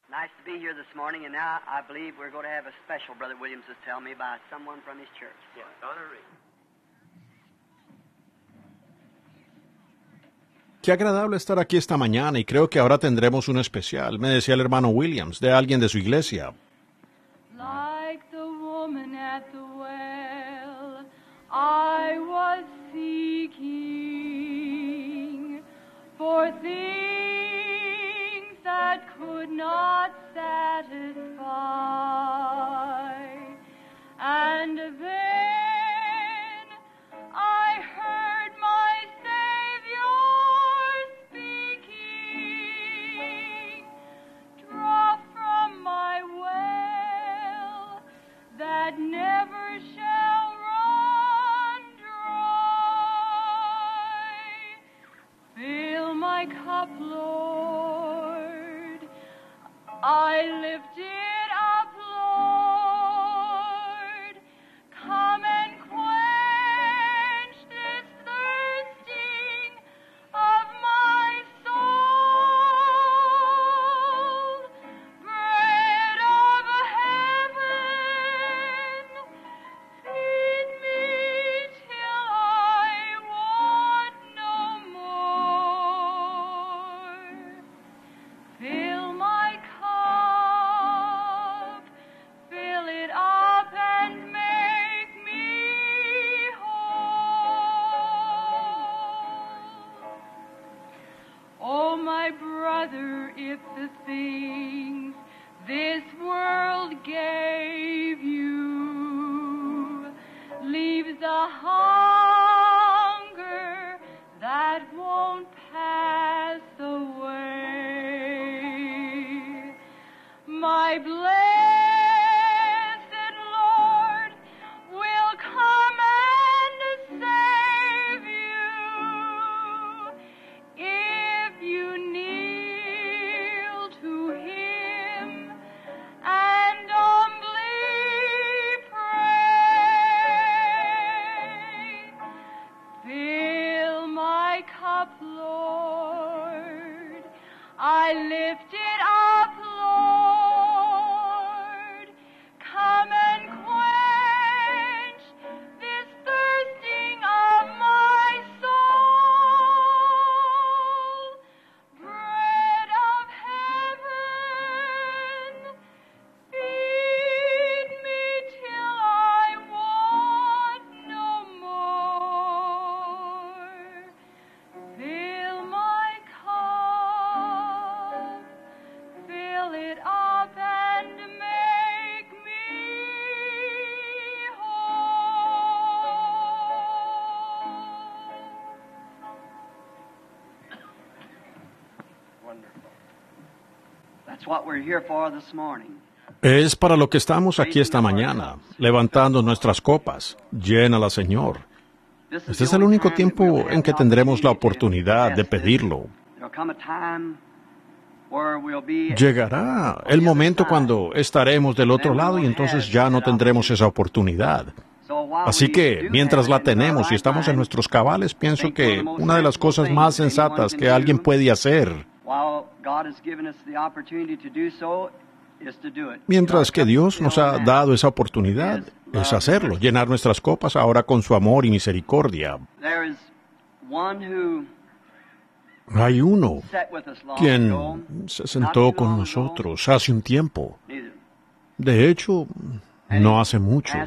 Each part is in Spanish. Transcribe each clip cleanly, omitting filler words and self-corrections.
Nice to be here this morning, and now I believe we're going to have a special, Brother Williams has told me, by someone from his church. Yeah, Donna Reed. Qué agradable estar aquí esta mañana y creo que ahora tendremos un especial, me decía el hermano Williams, de alguien de su iglesia. Like the woman at the well, I was seeking for things that could not satisfy, and then I heard my Savior speaking, draw from my well that never shall run dry. Fill my cup, Lord, I lift it up, Lord. Come and quench this thirsting of my soul. Bread of heaven, feed me till I want no more. Fill my cup, fill it up and make me whole. Oh, my brother, if the things this world gave you leaves a hunger that won't pass away, my blessed Lord will come and save you if you kneel to Him and humbly pray. Fill my cup, Lord, I lift it up, Lord. Come and quench this thirsting of my soul. Bread of heaven, feed me till I want no more. Fill my cup, fill it up and make me whole. Wonderful. That's what we're here for this morning. Es para lo que estamos aquí esta mañana, levantando nuestras copas. Llénala, Señor. Este es el único tiempo en que tendremos la oportunidad de pedirlo. There'll come a time where we'll be Llegará el momento cuando estaremos del otro lado y entonces ya no tendremos esa oportunidad. Así que, mientras la tenemos y estamos en nuestros cabales, pienso que una de las cosas más sensatas que alguien puede hacer, mientras que Dios nos ha dado esa oportunidad, es hacerlo, llenar nuestras copas ahora con su amor y misericordia. Hay uno quien se sentó con nosotros hace un tiempo. De hecho, no hace mucho.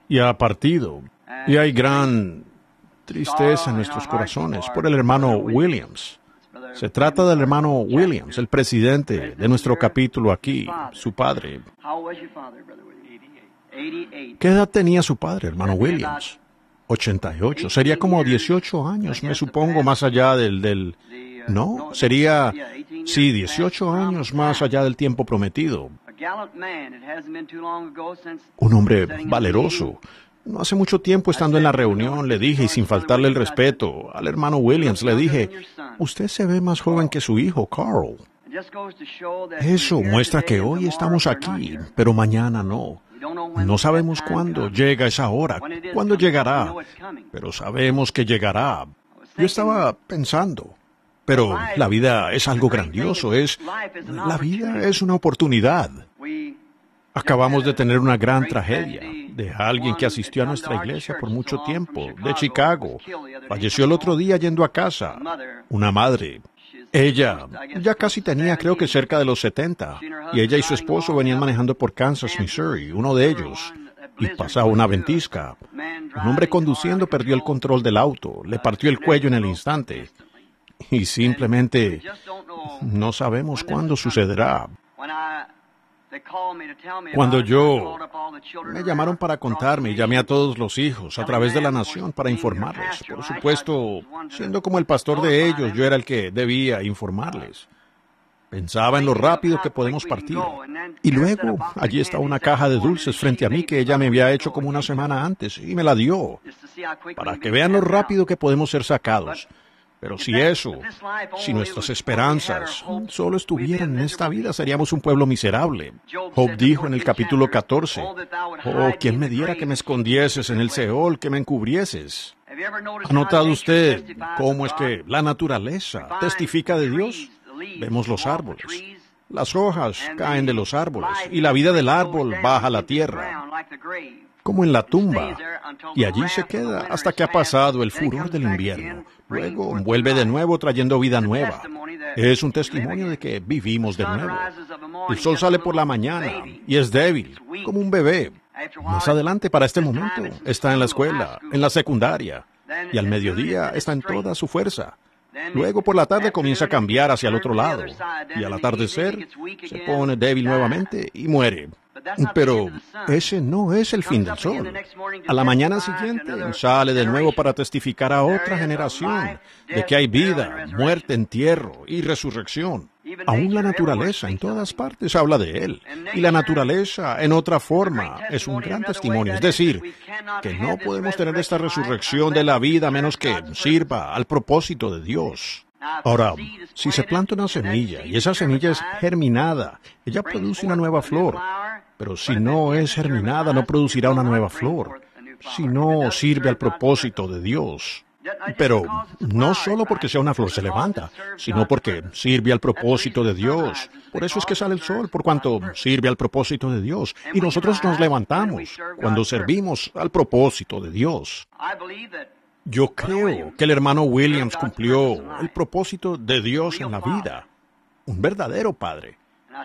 Y ha partido. Y hay gran tristeza en nuestros corazones por el hermano Williams. Se trata del hermano Williams, el presidente de nuestro capítulo aquí, su padre. ¿Qué edad tenía su padre, hermano Williams? 88. Sería como 18 años, me supongo, más allá del... No, sería... Sí, 18 años más allá del tiempo prometido. Un hombre valeroso. No hace mucho tiempo, estando en la reunión, le dije, y sin faltarle el respeto, al hermano Williams, le dije, usted se ve más joven que su hijo, Carl. Eso muestra que hoy estamos aquí, pero mañana no. No sabemos cuándo llega esa hora, cuándo llegará, pero sabemos que llegará. Yo estaba pensando, Pero la vida es algo grandioso, la vida es una oportunidad. Acabamos de tener una gran tragedia de alguien que asistió a nuestra iglesia por mucho tiempo, de Chicago. Falleció el otro día yendo a casa. Una madre. Ella ya casi tenía, creo que cerca de los 70, y ella y su esposo venían manejando por Kansas, Missouri, uno de ellos, y pasaba una ventisca. Un hombre conduciendo perdió el control del auto, le partió el cuello en el instante, y simplemente no sabemos cuándo sucederá. Cuando me llamaron para contarme y llamé a todos los hijos a través de la nación para informarles. Por supuesto, siendo como el pastor de ellos, yo era el que debía informarles. Pensaba en lo rápido que podemos partir. Y luego, allí estaba una caja de dulces frente a mí que ella me había hecho como una semana antes y me la dio, para que vean lo rápido que podemos ser sacados. Pero si nuestras esperanzas solo estuvieran en esta vida, seríamos un pueblo miserable. Job dijo en el capítulo 14, «Oh, ¿quién me diera que me escondieses en el Seol, que me encubrieses?» ¿Ha notado usted cómo es que la naturaleza testifica de Dios? Vemos los árboles. Las hojas caen de los árboles y la vida del árbol baja a la tierra, como en la tumba, y allí se queda hasta que ha pasado el furor del invierno. Luego vuelve de nuevo trayendo vida nueva. Es un testimonio de que vivimos de nuevo. El sol sale por la mañana y es débil, como un bebé. Más adelante, para este momento, está en la escuela, en la secundaria, y al mediodía está en toda su fuerza. Luego por la tarde comienza a cambiar hacia el otro lado, y al atardecer se pone débil nuevamente y muere. Pero ese no es el fin del sol. A la mañana siguiente sale de nuevo para testificar a otra generación de que hay vida, muerte, entierro y resurrección. Aún la naturaleza en todas partes habla de él. Y la naturaleza en otra forma es un gran testimonio. Es decir, que no podemos tener esta resurrección de la vida a menos que sirva al propósito de Dios. Ahora, si se planta una semilla y esa semilla es germinada, ella produce una nueva flor. Pero si no es germinada, no producirá una nueva flor. Si no sirve al propósito de Dios. Pero no solo porque sea una flor se levanta, sino porque sirve al propósito de Dios. Por eso es que sale el sol, por cuanto sirve al propósito de Dios. Y nosotros nos levantamos cuando servimos al propósito de Dios. Yo creo que el hermano Williams cumplió el propósito de Dios en la vida. Un verdadero padre.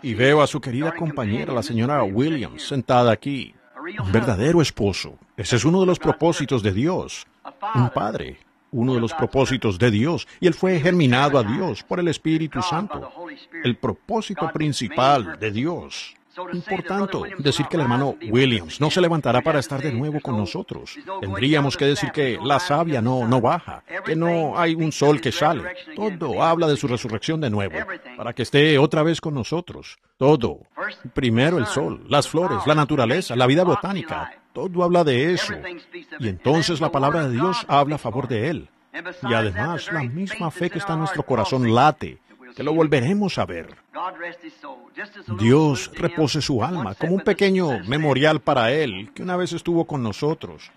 Y veo a su querida compañera, la señora Williams, sentada aquí. Un verdadero esposo. Ese es uno de los propósitos de Dios. Un padre. Uno de los propósitos de Dios. Y él fue germinado a Dios por el Espíritu Santo. El propósito principal de Dios. Por tanto, decir que el hermano Williams no se levantará para estar de nuevo con nosotros. Tendríamos que decir que la savia no baja, que no hay un sol que sale. Todo habla de su resurrección de nuevo, para que esté otra vez con nosotros. Todo. Primero el sol, las flores, la naturaleza, la vida botánica. Todo habla de eso. Y entonces la palabra de Dios habla a favor de él. Y además, la misma fe que está en nuestro corazón late, que lo volveremos a ver. Dios repose su alma como un pequeño memorial para él que una vez estuvo con nosotros.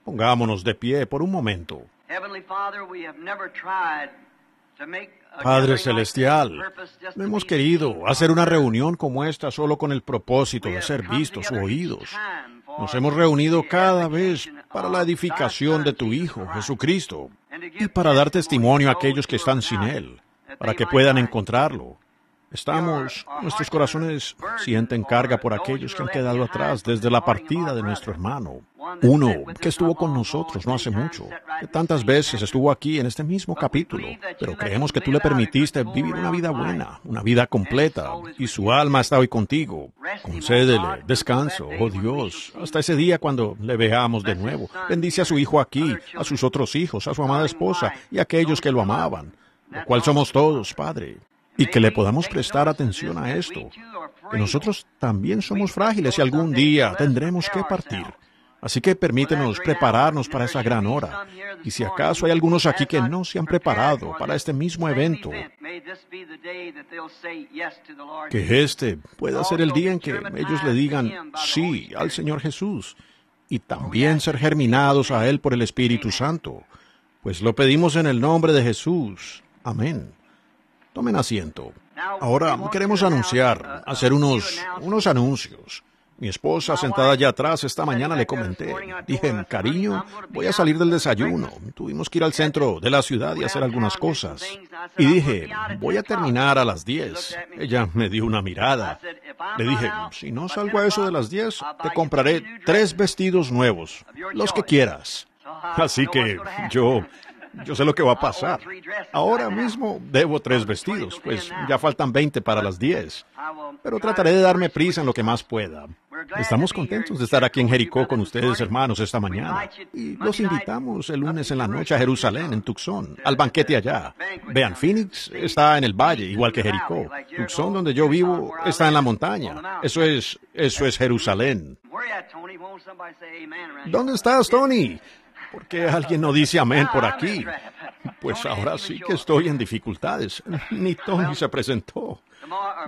Pongámonos de pie por un momento. Padre Celestial, no hemos querido hacer una reunión como esta solo con el propósito de ser vistos o oídos. Nos hemos reunido cada vez para la edificación de tu Hijo, Jesucristo, y para dar testimonio a aquellos que están sin Él, para que puedan encontrarlo. Nuestros corazones sienten carga por aquellos que han quedado atrás desde la partida de nuestro hermano. Uno que estuvo con nosotros no hace mucho, que tantas veces estuvo aquí en este mismo capítulo, pero creemos que tú le permitiste vivir una vida buena, una vida completa, y su alma está hoy contigo. Concédele descanso, oh Dios, hasta ese día cuando le veamos de nuevo. Bendice a su hijo aquí, a sus otros hijos, a su amada esposa y a aquellos que lo amaban, lo cual somos todos, Padre. Y que le podamos prestar atención a esto, que nosotros también somos frágiles y algún día tendremos que partir. Así que permítenos prepararnos para esa gran hora. Y si acaso hay algunos aquí que no se han preparado para este mismo evento, que este pueda ser el día en que ellos le digan sí al Señor Jesús y también ser germinados a Él por el Espíritu Santo. Pues lo pedimos en el nombre de Jesús. Amén. Tomen asiento. Ahora queremos anunciar, hacer unos anuncios. Mi esposa, sentada allá atrás, esta mañana le comenté. Dije, cariño, voy a salir del desayuno. Tuvimos que ir al centro de la ciudad y hacer algunas cosas. Y dije, voy a terminar a las 10. Ella me dio una mirada. Le dije, si no salgo a eso de las 10, te compraré 3 vestidos nuevos, los que quieras. Así que yo sé lo que va a pasar. Ahora mismo debo 3 vestidos, pues ya faltan 20 para las 10. Pero trataré de darme prisa en lo que más pueda. Estamos contentos de estar aquí en Jericó con ustedes, hermanos, esta mañana. Y los invitamos el lunes en la noche a Jerusalén, en Tucson, al banquete allá. Vean, Phoenix está en el valle, igual que Jericó. Tucson, donde yo vivo, está en la montaña. Eso es Jerusalén. ¿Dónde estás, Tony? ¿Por qué alguien no dice amén por aquí? Pues ahora sí que estoy en dificultades. Ni Tony se presentó.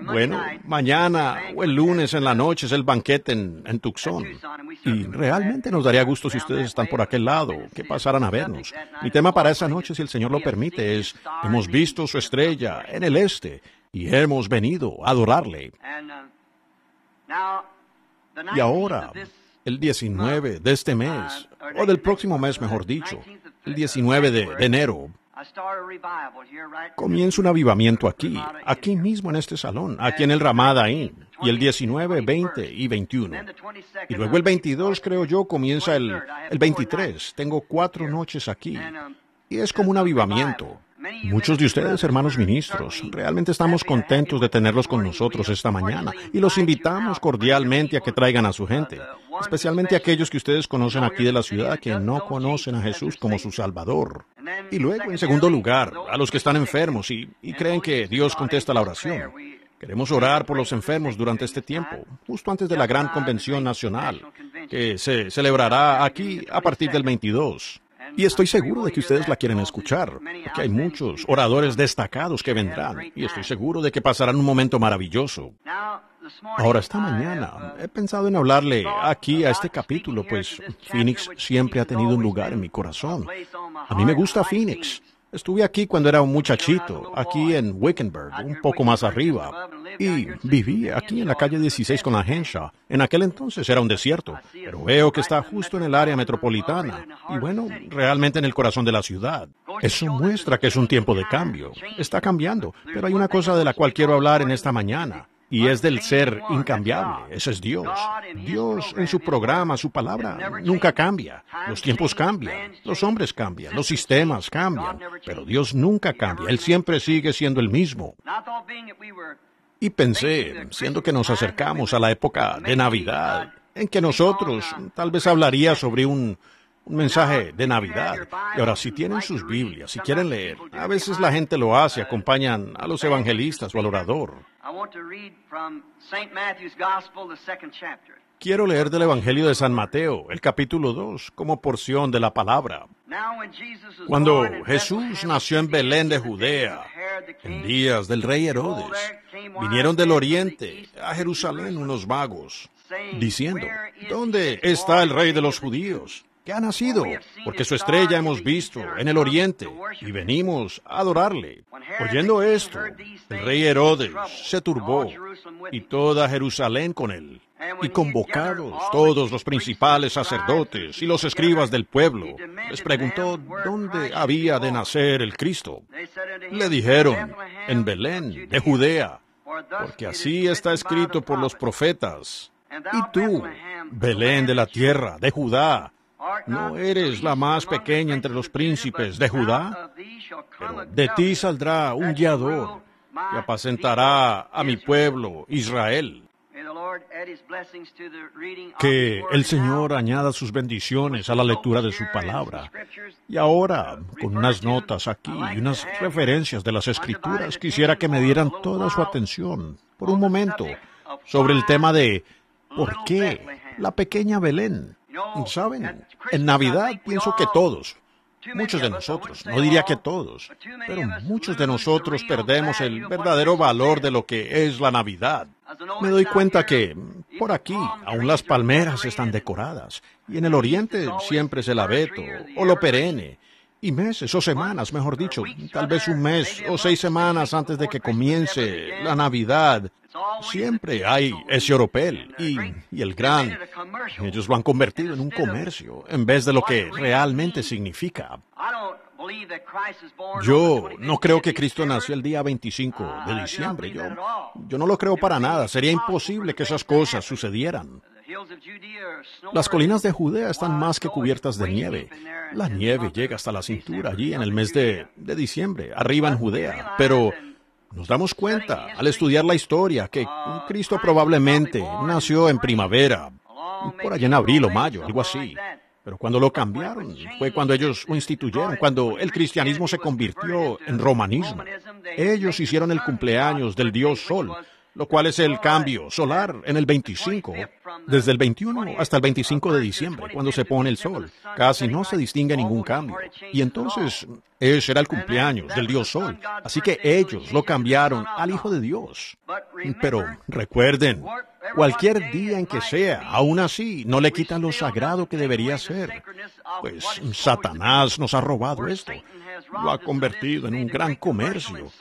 Bueno, mañana o el lunes en la noche es el banquete en Tucson. Y realmente nos daría gusto si ustedes están por aquel lado, que pasaran a vernos. Mi tema para esa noche, si el Señor lo permite, es: hemos visto su estrella en el este y hemos venido a adorarle. Y ahora, el 19 de este mes, o del próximo mes, mejor dicho, el 19 de enero, comienza un avivamiento aquí mismo en este salón, aquí en el Ramada Inn, y el 19, 20 y 21. Y luego el 22, creo yo, comienza el 23. Tengo 4 noches aquí, y es como un avivamiento. Muchos de ustedes, hermanos ministros, realmente estamos contentos de tenerlos con nosotros esta mañana, y los invitamos cordialmente a que traigan a su gente, especialmente aquellos que ustedes conocen aquí de la ciudad que no conocen a Jesús como su Salvador. Y luego, en segundo lugar, a los que están enfermos y creen que Dios contesta la oración. Queremos orar por los enfermos durante este tiempo, justo antes de la gran convención nacional, que se celebrará aquí a partir del 22. Y estoy seguro de que ustedes la quieren escuchar, porque hay muchos oradores destacados que vendrán, y estoy seguro de que pasarán un momento maravilloso. Ahora, esta mañana, he pensado en hablarle aquí a este capítulo, pues Phoenix siempre ha tenido un lugar en mi corazón. A mí me gusta Phoenix. Estuve aquí cuando era un muchachito, aquí en Wickenburg, un poco más arriba, y viví aquí en la calle 16 con la Henshaw. En aquel entonces era un desierto, pero veo que está justo en el área metropolitana, y bueno, realmente en el corazón de la ciudad. Eso muestra que es un tiempo de cambio. Está cambiando, pero hay una cosa de la cual quiero hablar en esta mañana. Y es del ser incambiable. Ese es Dios. Dios en su programa, su palabra, nunca cambia. Los tiempos cambian, los hombres cambian, los sistemas cambian, pero Dios nunca cambia. Él siempre sigue siendo el mismo. Y pensé, siendo que nos acercamos a la época de Navidad, en que nosotros tal vez hablaría sobre un mensaje de Navidad. Y ahora, si tienen sus Biblias, si quieren leer, a veces la gente lo hace, acompañan a los evangelistas o al orador. Quiero leer del Evangelio de San Mateo, el capítulo 2, como porción de la palabra. Cuando Jesús nació en Belén de Judea, en días del rey Herodes, vinieron del oriente a Jerusalén unos magos, diciendo: ¿dónde está el rey de los judíos? Que ha nacido, porque su estrella hemos visto en el oriente, y venimos a adorarle. Oyendo esto, el rey Herodes se turbó, y toda Jerusalén con él. Y convocados todos los principales sacerdotes y los escribas del pueblo, les preguntó dónde había de nacer el Cristo. Le dijeron: en Belén, de Judea, porque así está escrito por los profetas. Y tú, Belén de la tierra de Judá, ¿no eres la más pequeña entre los príncipes de Judá? Pero de ti saldrá un guiador que apacentará a mi pueblo Israel. Que el Señor añada sus bendiciones a la lectura de su palabra. Y ahora, con unas notas aquí y unas referencias de las Escrituras, quisiera que me dieran toda su atención, por un momento, sobre el tema de ¿por qué la pequeña Belén? ¿Saben? En Navidad pienso que todos, muchos de nosotros, no diría que todos, pero muchos de nosotros perdemos el verdadero valor de lo que es la Navidad. Me doy cuenta que por aquí aún las palmeras están decoradas, y en el oriente siempre es el abeto o lo perenne, y meses o semanas, mejor dicho, tal vez un mes o 6 semanas antes de que comience la Navidad, siempre hay ese oropel y el gran. Ellos lo han convertido en un comercio en vez de lo que realmente significa. Yo no creo que Cristo nació el día 25 de diciembre. Yo no lo creo para nada. Sería imposible que esas cosas sucedieran. Las colinas de Judea están más que cubiertas de nieve. La nieve llega hasta la cintura allí en el mes de diciembre, arriba en Judea. Pero nos damos cuenta, al estudiar la historia, que Cristo probablemente nació en primavera, por allá en abril o mayo, algo así. Pero cuando lo cambiaron, fue cuando ellos lo instituyeron, cuando el cristianismo se convirtió en romanismo. Ellos hicieron el cumpleaños del dios Sol, lo cual es el cambio solar en el 25, desde el 21 hasta el 25 de diciembre, cuando se pone el sol. Casi no se distingue ningún cambio. Y entonces, ese era el cumpleaños del dios Sol. Así que ellos lo cambiaron al Hijo de Dios. Pero recuerden, cualquier día en que sea, aún así, no le quita lo sagrado que debería ser. Pues Satanás nos ha robado esto. Lo ha convertido en un gran comercio.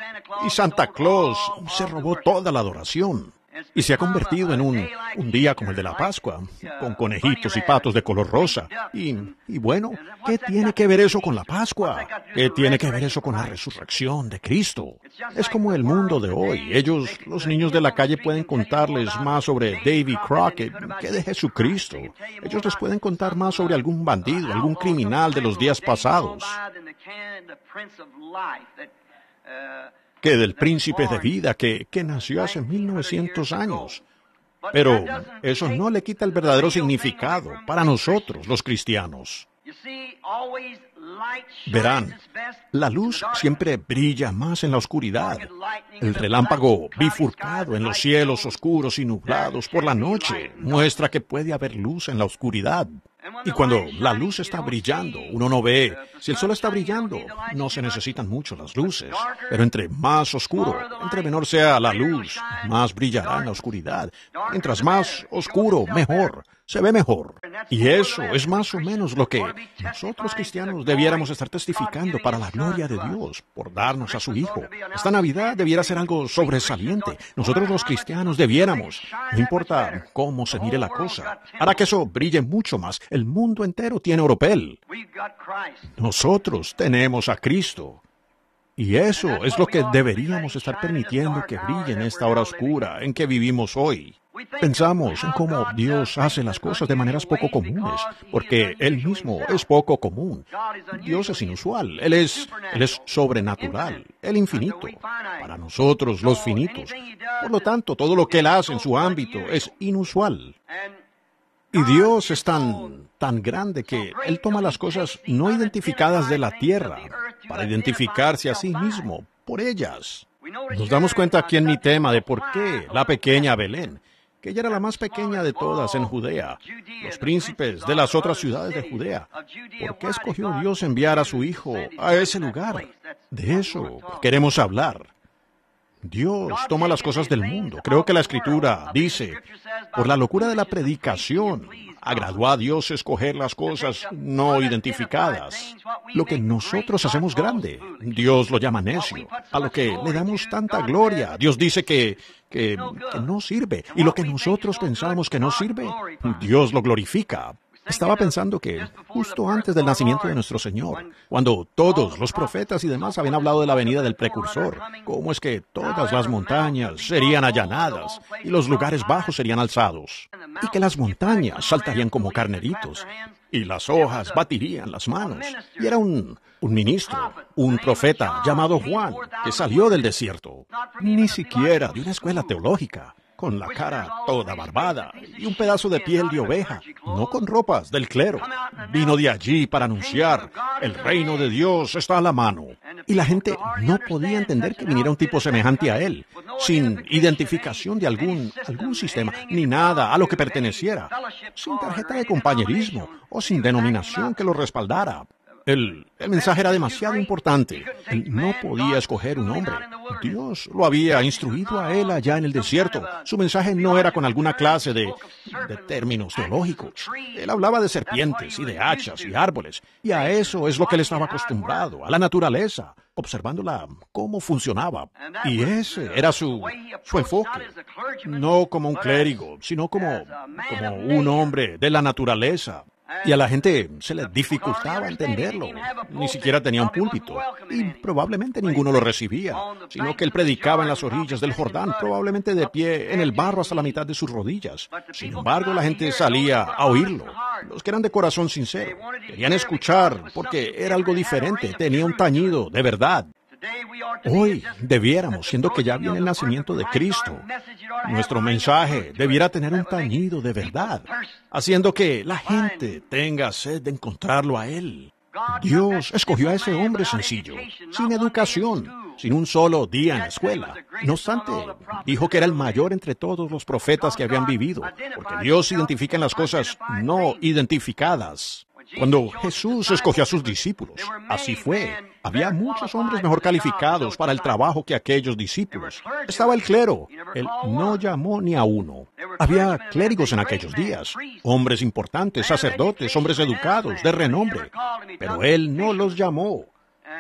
Y Santa Claus se robó toda la adoración. Y se ha convertido en un día como el de la Pascua, con conejitos y patos de color rosa. Y bueno, ¿qué tiene que ver eso con la Pascua? ¿Qué tiene que ver eso con la resurrección de Cristo? Es como el mundo de hoy. Ellos, los niños de la calle, pueden contarles más sobre Davy Crockett que de Jesucristo. Ellos les pueden contar más sobre algún bandido, algún criminal de los días pasados, que del príncipe de vida que nació hace 1900 años. Pero eso no le quita el verdadero significado para nosotros, los cristianos. Verán, la luz siempre brilla más en la oscuridad. El relámpago bifurcado en los cielos oscuros y nublados por la noche muestra que puede haber luz en la oscuridad. Y cuando la luz está brillando, uno no ve. Si el sol está brillando, no se necesitan mucho las luces. Pero entre más oscuro, entre menor sea la luz, más brillará en la oscuridad. Mientras más oscuro, mejor. Se ve mejor. Y eso es más o menos lo que nosotros cristianos debiéramos estar testificando para la gloria de Dios, por darnos a su Hijo. Esta Navidad debiera ser algo sobresaliente. Nosotros los cristianos debiéramos, no importa cómo se mire la cosa, hará que eso brille mucho más. El mundo entero tiene oropel. Nosotros tenemos a Cristo. Y eso es lo que deberíamos estar permitiendo que brille en esta hora oscura en que vivimos hoy. Pensamos en cómo Dios hace las cosas de maneras poco comunes, porque Él mismo es poco común. Dios es inusual, Él es sobrenatural, el infinito, para nosotros los finitos. Por lo tanto, todo lo que Él hace en su ámbito es inusual. Y Dios es tan grande que Él toma las cosas no identificadas de la tierra para identificarse a sí mismo por ellas. Nos damos cuenta aquí en mi tema de por qué la pequeña Belén, que ella era la más pequeña de todas en Judea, los príncipes de las otras ciudades de Judea. ¿Por qué escogió Dios enviar a su Hijo a ese lugar? De eso queremos hablar. Dios toma las cosas del mundo. Creo que la Escritura dice, por la locura de la predicación, agradó a Dios escoger las cosas no identificadas. Lo que nosotros hacemos grande, Dios lo llama necio. A lo que le damos tanta gloria, Dios dice que no sirve. Y lo que nosotros pensamos que no sirve, Dios lo glorifica. Estaba pensando que justo antes del nacimiento de nuestro Señor, cuando todos los profetas y demás habían hablado de la venida del precursor, cómo es que todas las montañas serían allanadas y los lugares bajos serían alzados, y que las montañas saltarían como carneritos, y las hojas batirían las manos. Y era un ministro, un profeta llamado Juan, que salió del desierto, ni siquiera de una escuela teológica, con la cara toda barbada y un pedazo de piel de oveja, no con ropas del clero. Vino de allí para anunciar, el reino de Dios está a la mano. Y la gente no podía entender que viniera un tipo semejante a él, sin identificación de algún sistema, ni nada a lo que perteneciera, sin tarjeta de compañerismo o sin denominación que lo respaldara. El mensaje era demasiado importante. Él no podía escoger un hombre. Dios lo había instruido a él allá en el desierto. Su mensaje no era con alguna clase de términos teológicos. Él hablaba de serpientes y de hachas y árboles. Y a eso es lo que él estaba acostumbrado, a la naturaleza, observándola cómo funcionaba. Y ese era su enfoque. No como un clérigo, sino como un hombre de la naturaleza. Y a la gente se le dificultaba entenderlo. Ni siquiera tenía un púlpito. Y probablemente ninguno lo recibía, sino que él predicaba en las orillas del Jordán, probablemente de pie en el barro hasta la mitad de sus rodillas. Sin embargo, la gente salía a oírlo. Los que eran de corazón sincero querían escuchar porque era algo diferente, tenía un tañido de verdad. Hoy debiéramos, siendo que ya viene el nacimiento de Cristo, nuestro mensaje debiera tener un tañido de verdad, haciendo que la gente tenga sed de encontrarlo a Él. Dios escogió a ese hombre sencillo, sin educación, sin un solo día en la escuela. No obstante, dijo que era el mayor entre todos los profetas que habían vivido, porque Dios identifica en las cosas no identificadas. Cuando Jesús escogió a sus discípulos, así fue. Había muchos hombres mejor calificados para el trabajo que aquellos discípulos. Estaba el clero. Él no llamó ni a uno. Había clérigos en aquellos días, hombres importantes, sacerdotes, hombres educados, de renombre. Pero él no los llamó.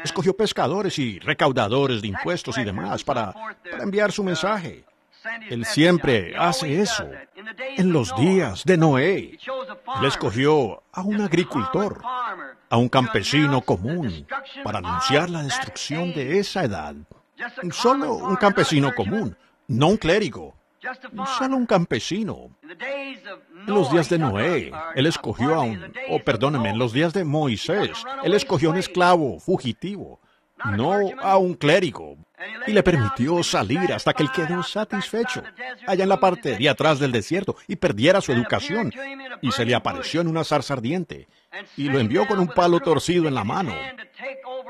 Escogió pescadores y recaudadores de impuestos y demás para enviar su mensaje. Él siempre hace eso. En los días de Noé, Él escogió a un agricultor, a un campesino común, para anunciar la destrucción de esa edad. Solo un campesino común, no un clérigo. Solo un campesino. En los días de Noé, Él escogió en los días de Moisés, Él escogió a un esclavo fugitivo, no a un clérigo. Y le permitió salir hasta que él quedó satisfecho, allá en la parte de atrás del desierto, y perdiera su educación. Y se le apareció en una zarza ardiente, y lo envió con un palo torcido en la mano,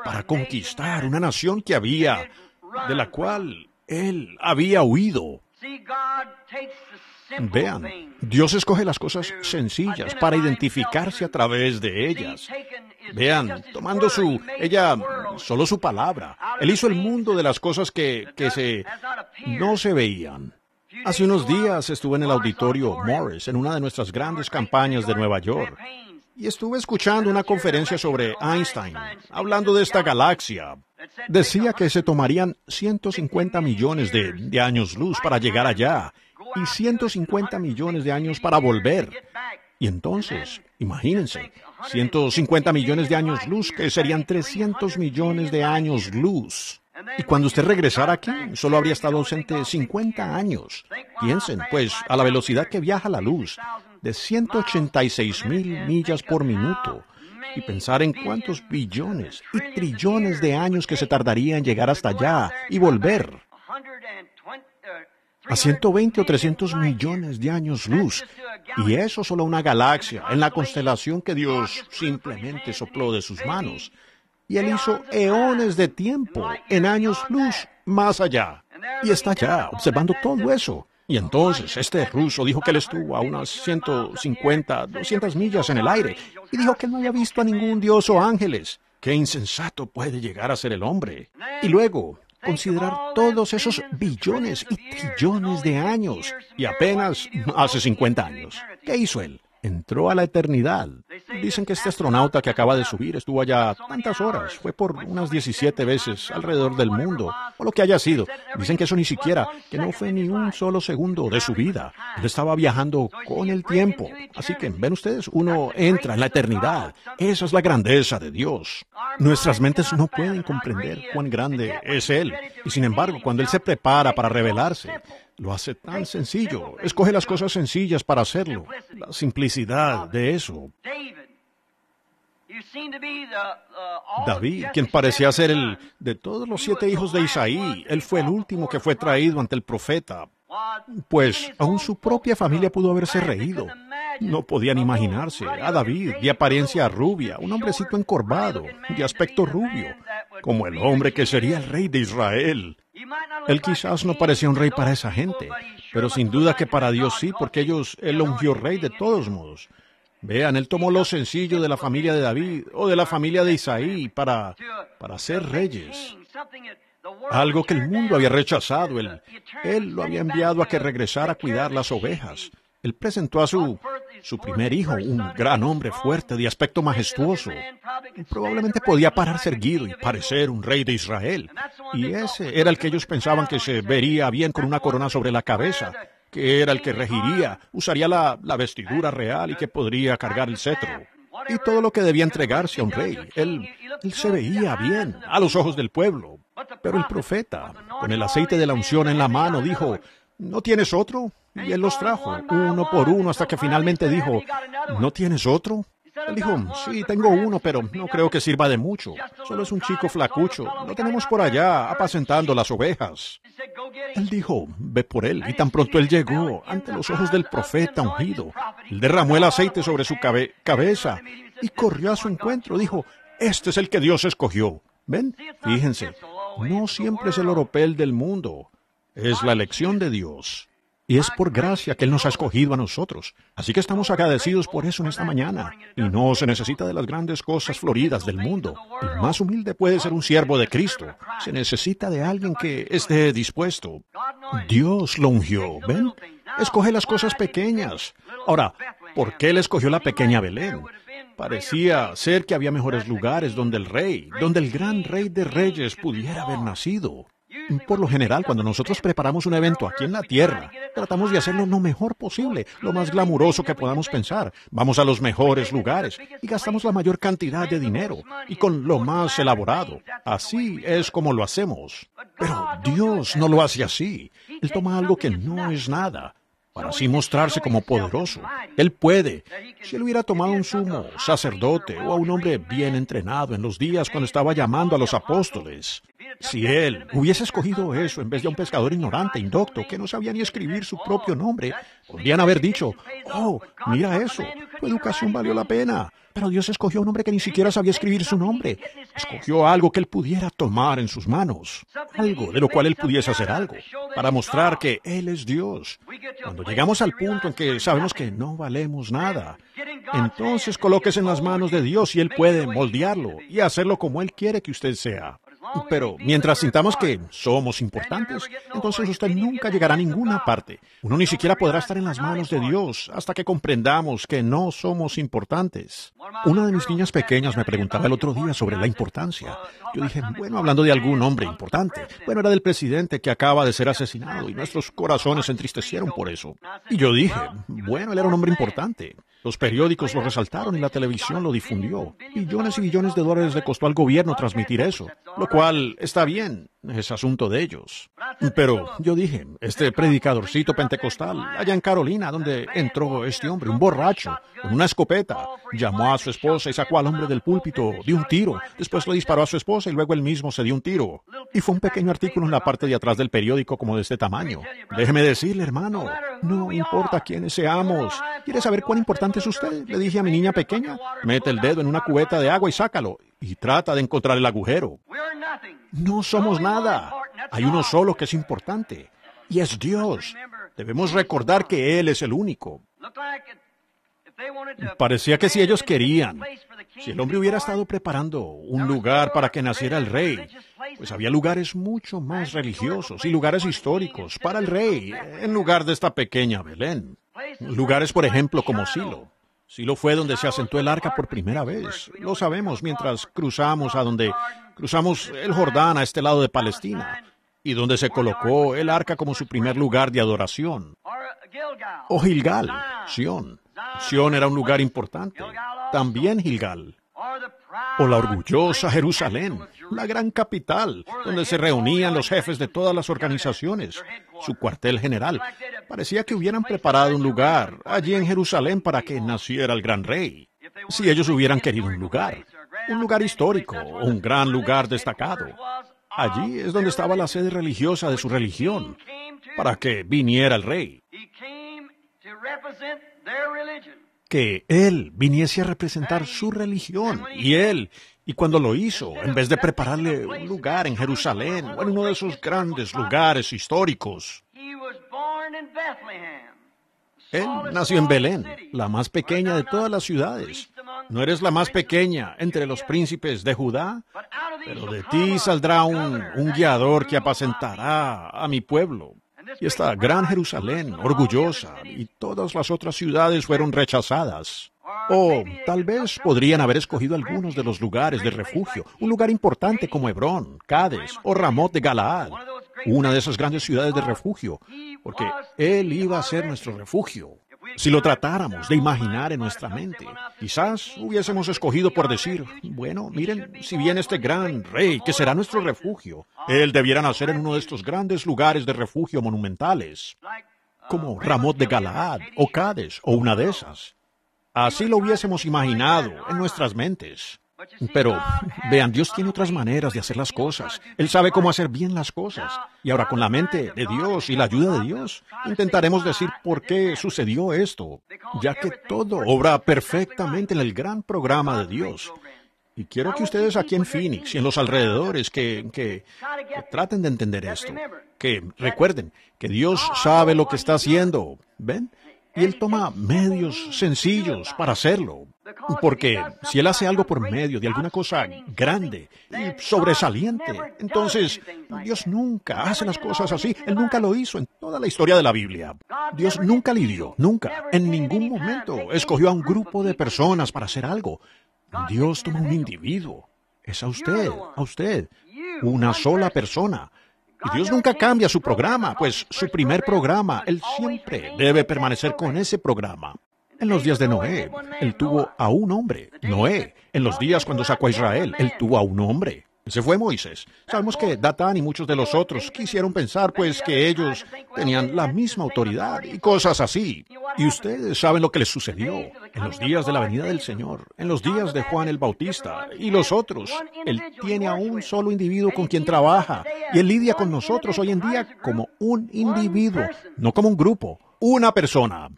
para conquistar una nación de la cual él había huido. Vean, Dios escoge las cosas sencillas para identificarse a través de ellas. Vean, tomando solo su palabra. Él hizo el mundo de las cosas que no se veían. Hace unos días estuve en el auditorio Morris, en una de nuestras grandes campañas de Nueva York, y estuve escuchando una conferencia sobre Einstein, hablando de esta galaxia. Decía que se tomarían 150 millones de años luz para llegar allá, y 150 millones de años para volver. Y entonces, imagínense, 150 millones de años luz, que serían 300 millones de años luz. Y cuando usted regresara aquí, solo habría estado ausente 50 años. Piensen, pues, a la velocidad que viaja la luz, de 186,000 millas por minuto. Y pensar en cuántos billones y trillones de años que se tardaría en llegar hasta allá y volver. A 120 o 300 millones de años luz. Y eso solo una galaxia, en la constelación que Dios simplemente sopló de sus manos. Y Él hizo eones de tiempo, en años luz, más allá. Y está allá, observando todo eso. Y entonces este ruso dijo que él estuvo a unas 150, 200 millas en el aire. Y dijo que él no había visto a ningún dios o ángeles. ¡Qué insensato puede llegar a ser el hombre! Y luego, considerar todos esos billones y trillones de años, y apenas hace 50 años. ¿Qué hizo él? Entró a la eternidad. Dicen que este astronauta que acaba de subir estuvo allá tantas horas, fue por unas 17 veces alrededor del mundo, o lo que haya sido. Dicen que eso ni siquiera, que no fue ni un solo segundo de su vida. Él estaba viajando con el tiempo. Así que, ven ustedes, uno entra en la eternidad. Esa es la grandeza de Dios. Nuestras mentes no pueden comprender cuán grande es Él. Y sin embargo, cuando Él se prepara para revelarse, lo hace tan sencillo. Escoge las cosas sencillas para hacerlo. La simplicidad de eso. David, quien parecía ser de todos los 7 hijos de Isaí, él fue el último que fue traído ante el profeta. Pues aún su propia familia pudo haberse reído. No podían imaginarse a David de apariencia rubia, un hombrecito encorvado, de aspecto rubio, como el hombre que sería el rey de Israel. Él quizás no parecía un rey para esa gente, pero sin duda que para Dios sí, porque él lo ungió rey de todos modos. Vean, él tomó lo sencillo de la familia de David o de la familia de Isaí para ser reyes. Algo que el mundo había rechazado. Él lo había enviado a que regresara a cuidar las ovejas. Él presentó a su primer hijo, un gran hombre fuerte, de aspecto majestuoso. Probablemente podía pararse erguido y parecer un rey de Israel. Y ese era el que ellos pensaban que se vería bien con una corona sobre la cabeza, que era el que regiría, usaría la vestidura real y que podría cargar el cetro. Y todo lo que debía entregarse a un rey. Él se veía bien a los ojos del pueblo. Pero el profeta, con el aceite de la unción en la mano, dijo, ¿no tienes otro? Y él los trajo, uno por uno, hasta que finalmente dijo, ¿no tienes otro? Él dijo, sí, tengo uno, pero no creo que sirva de mucho. Solo es un chico flacucho. Lo tenemos por allá, apacentando las ovejas. Él dijo, ve por él. Y tan pronto él llegó, ante los ojos del profeta ungido, él derramó el aceite sobre su cabeza y corrió a su encuentro. Dijo, este es el que Dios escogió. ¿Ven? Fíjense, no siempre es el oropel del mundo. Es la elección de Dios. Y es por gracia que Él nos ha escogido a nosotros. Así que estamos agradecidos por eso en esta mañana. Y no se necesita de las grandes cosas floridas del mundo. El más humilde puede ser un siervo de Cristo. Se necesita de alguien que esté dispuesto. Dios lo ungió, ¿ven? Escoge las cosas pequeñas. Ahora, ¿por qué Él escogió la pequeña Belén? Parecía ser que había mejores lugares donde el gran Rey de Reyes pudiera haber nacido. Por lo general, cuando nosotros preparamos un evento aquí en la tierra, tratamos de hacerlo lo mejor posible, lo más glamuroso que podamos pensar. Vamos a los mejores lugares y gastamos la mayor cantidad de dinero y con lo más elaborado. Así es como lo hacemos. Pero Dios no lo hace así. Él toma algo que no es nada, para así mostrarse como poderoso. Él puede. Si él hubiera tomado un sumo sacerdote o a un hombre bien entrenado en los días cuando estaba llamando a los apóstoles, si él hubiese escogido eso en vez de un pescador ignorante, indocto, que no sabía ni escribir su propio nombre, podrían haber dicho, oh, mira eso, tu educación valió la pena. Pero Dios escogió a un hombre que ni siquiera sabía escribir su nombre. Escogió algo que él pudiera tomar en sus manos, algo de lo cual él pudiese hacer algo, para mostrar que Él es Dios. Cuando llegamos al punto en que sabemos que no valemos nada, entonces colóquese en las manos de Dios y Él puede moldearlo y hacerlo como Él quiere que usted sea. Pero mientras sintamos que somos importantes, entonces usted nunca llegará a ninguna parte. Uno ni siquiera podrá estar en las manos de Dios hasta que comprendamos que no somos importantes. Una de mis niñas pequeñas me preguntaba el otro día sobre la importancia. Yo dije, bueno, hablando de algún hombre importante. Bueno, era del presidente que acaba de ser asesinado y nuestros corazones se entristecieron por eso. Y yo dije, bueno, él era un hombre importante. Los periódicos lo resaltaron y la televisión lo difundió. Billones y billones de dólares le costó al gobierno transmitir eso, lo cual está bien, es asunto de ellos. Pero yo dije, este predicadorcito pentecostal, allá en Carolina, donde entró este hombre, un borracho, con una escopeta, llamó a su esposa y sacó al hombre del púlpito, dio un tiro, después le disparó a su esposa y luego él mismo se dio un tiro. Y fue un pequeño artículo en la parte de atrás del periódico como de este tamaño. Déjeme decirle, hermano, no importa quiénes seamos. ¿Quiere saber cuán importante es usted? Le dije a mi niña pequeña, mete el dedo en una cubeta de agua y sácalo, y trata de encontrar el agujero. No somos nada. Hay uno solo que es importante, y es Dios. Debemos recordar que Él es el único. Parecía que si ellos querían, si el hombre hubiera estado preparando un lugar para que naciera el rey, pues había lugares mucho más religiosos y lugares históricos para el rey, en lugar de esta pequeña Belén. Lugares, por ejemplo, como Silo. Silo fue donde se asentó el arca por primera vez. Lo sabemos mientras cruzamos el Jordán a este lado de Palestina, y donde se colocó el arca como su primer lugar de adoración. O Gilgal, Sión. Sión era un lugar importante. También Gilgal. O la orgullosa Jerusalén, la gran capital, donde se reunían los jefes de todas las organizaciones, su cuartel general. Parecía que hubieran preparado un lugar allí en Jerusalén para que naciera el gran rey. Si ellos hubieran querido un lugar histórico, un gran lugar destacado. Allí es donde estaba la sede religiosa de su religión, para que viniera el rey. Que Él viniese a representar su religión, y cuando lo hizo, en vez de prepararle un lugar en Jerusalén o en uno de esos grandes lugares históricos, Él nació en Belén, la más pequeña de todas las ciudades. No eres la más pequeña entre los príncipes de Judá, pero de ti saldrá un guiador que apacentará a mi pueblo. Y esta gran Jerusalén, orgullosa, y todas las otras ciudades fueron rechazadas. O tal vez podrían haber escogido algunos de los lugares de refugio, un lugar importante como Hebrón, Cades o Ramot de Galaad, una de esas grandes ciudades de refugio, porque Él iba a ser nuestro refugio. Si lo tratáramos de imaginar en nuestra mente, quizás hubiésemos escogido por decir, bueno, miren, si viene este gran rey que será nuestro refugio, Él debiera nacer en uno de estos grandes lugares de refugio monumentales, como Ramot de Galaad o Cades o una de esas. Así lo hubiésemos imaginado en nuestras mentes. Pero, vean, Dios tiene otras maneras de hacer las cosas. Él sabe cómo hacer bien las cosas. Y ahora con la mente de Dios y la ayuda de Dios, intentaremos decir por qué sucedió esto, ya que todo obra perfectamente en el gran programa de Dios. Y quiero que ustedes aquí en Phoenix y en los alrededores que traten de entender esto. Que recuerden que Dios sabe lo que está haciendo. ¿Ven? Y Él toma medios sencillos para hacerlo. Porque si Él hace algo por medio de alguna cosa grande y sobresaliente, entonces Dios nunca hace las cosas así. Él nunca lo hizo en toda la historia de la Biblia. Dios nunca lidió, nunca, en ningún momento escogió a un grupo de personas para hacer algo. Dios toma un individuo. Es a usted, una sola persona. Y Dios nunca cambia su programa, pues su primer programa, Él siempre debe permanecer con ese programa. En los días de Noé, Él tuvo a un hombre, Noé. En los días cuando sacó a Israel, Él tuvo a un hombre. Ese fue Moisés. Sabemos que Datán y muchos de los otros quisieron pensar, pues, que ellos tenían la misma autoridad y cosas así. Y ustedes saben lo que les sucedió en los días de la venida del Señor, en los días de Juan el Bautista y los otros. Él tiene a un solo individuo con quien trabaja y Él lidia con nosotros hoy en día como un individuo, no como un grupo, una persona.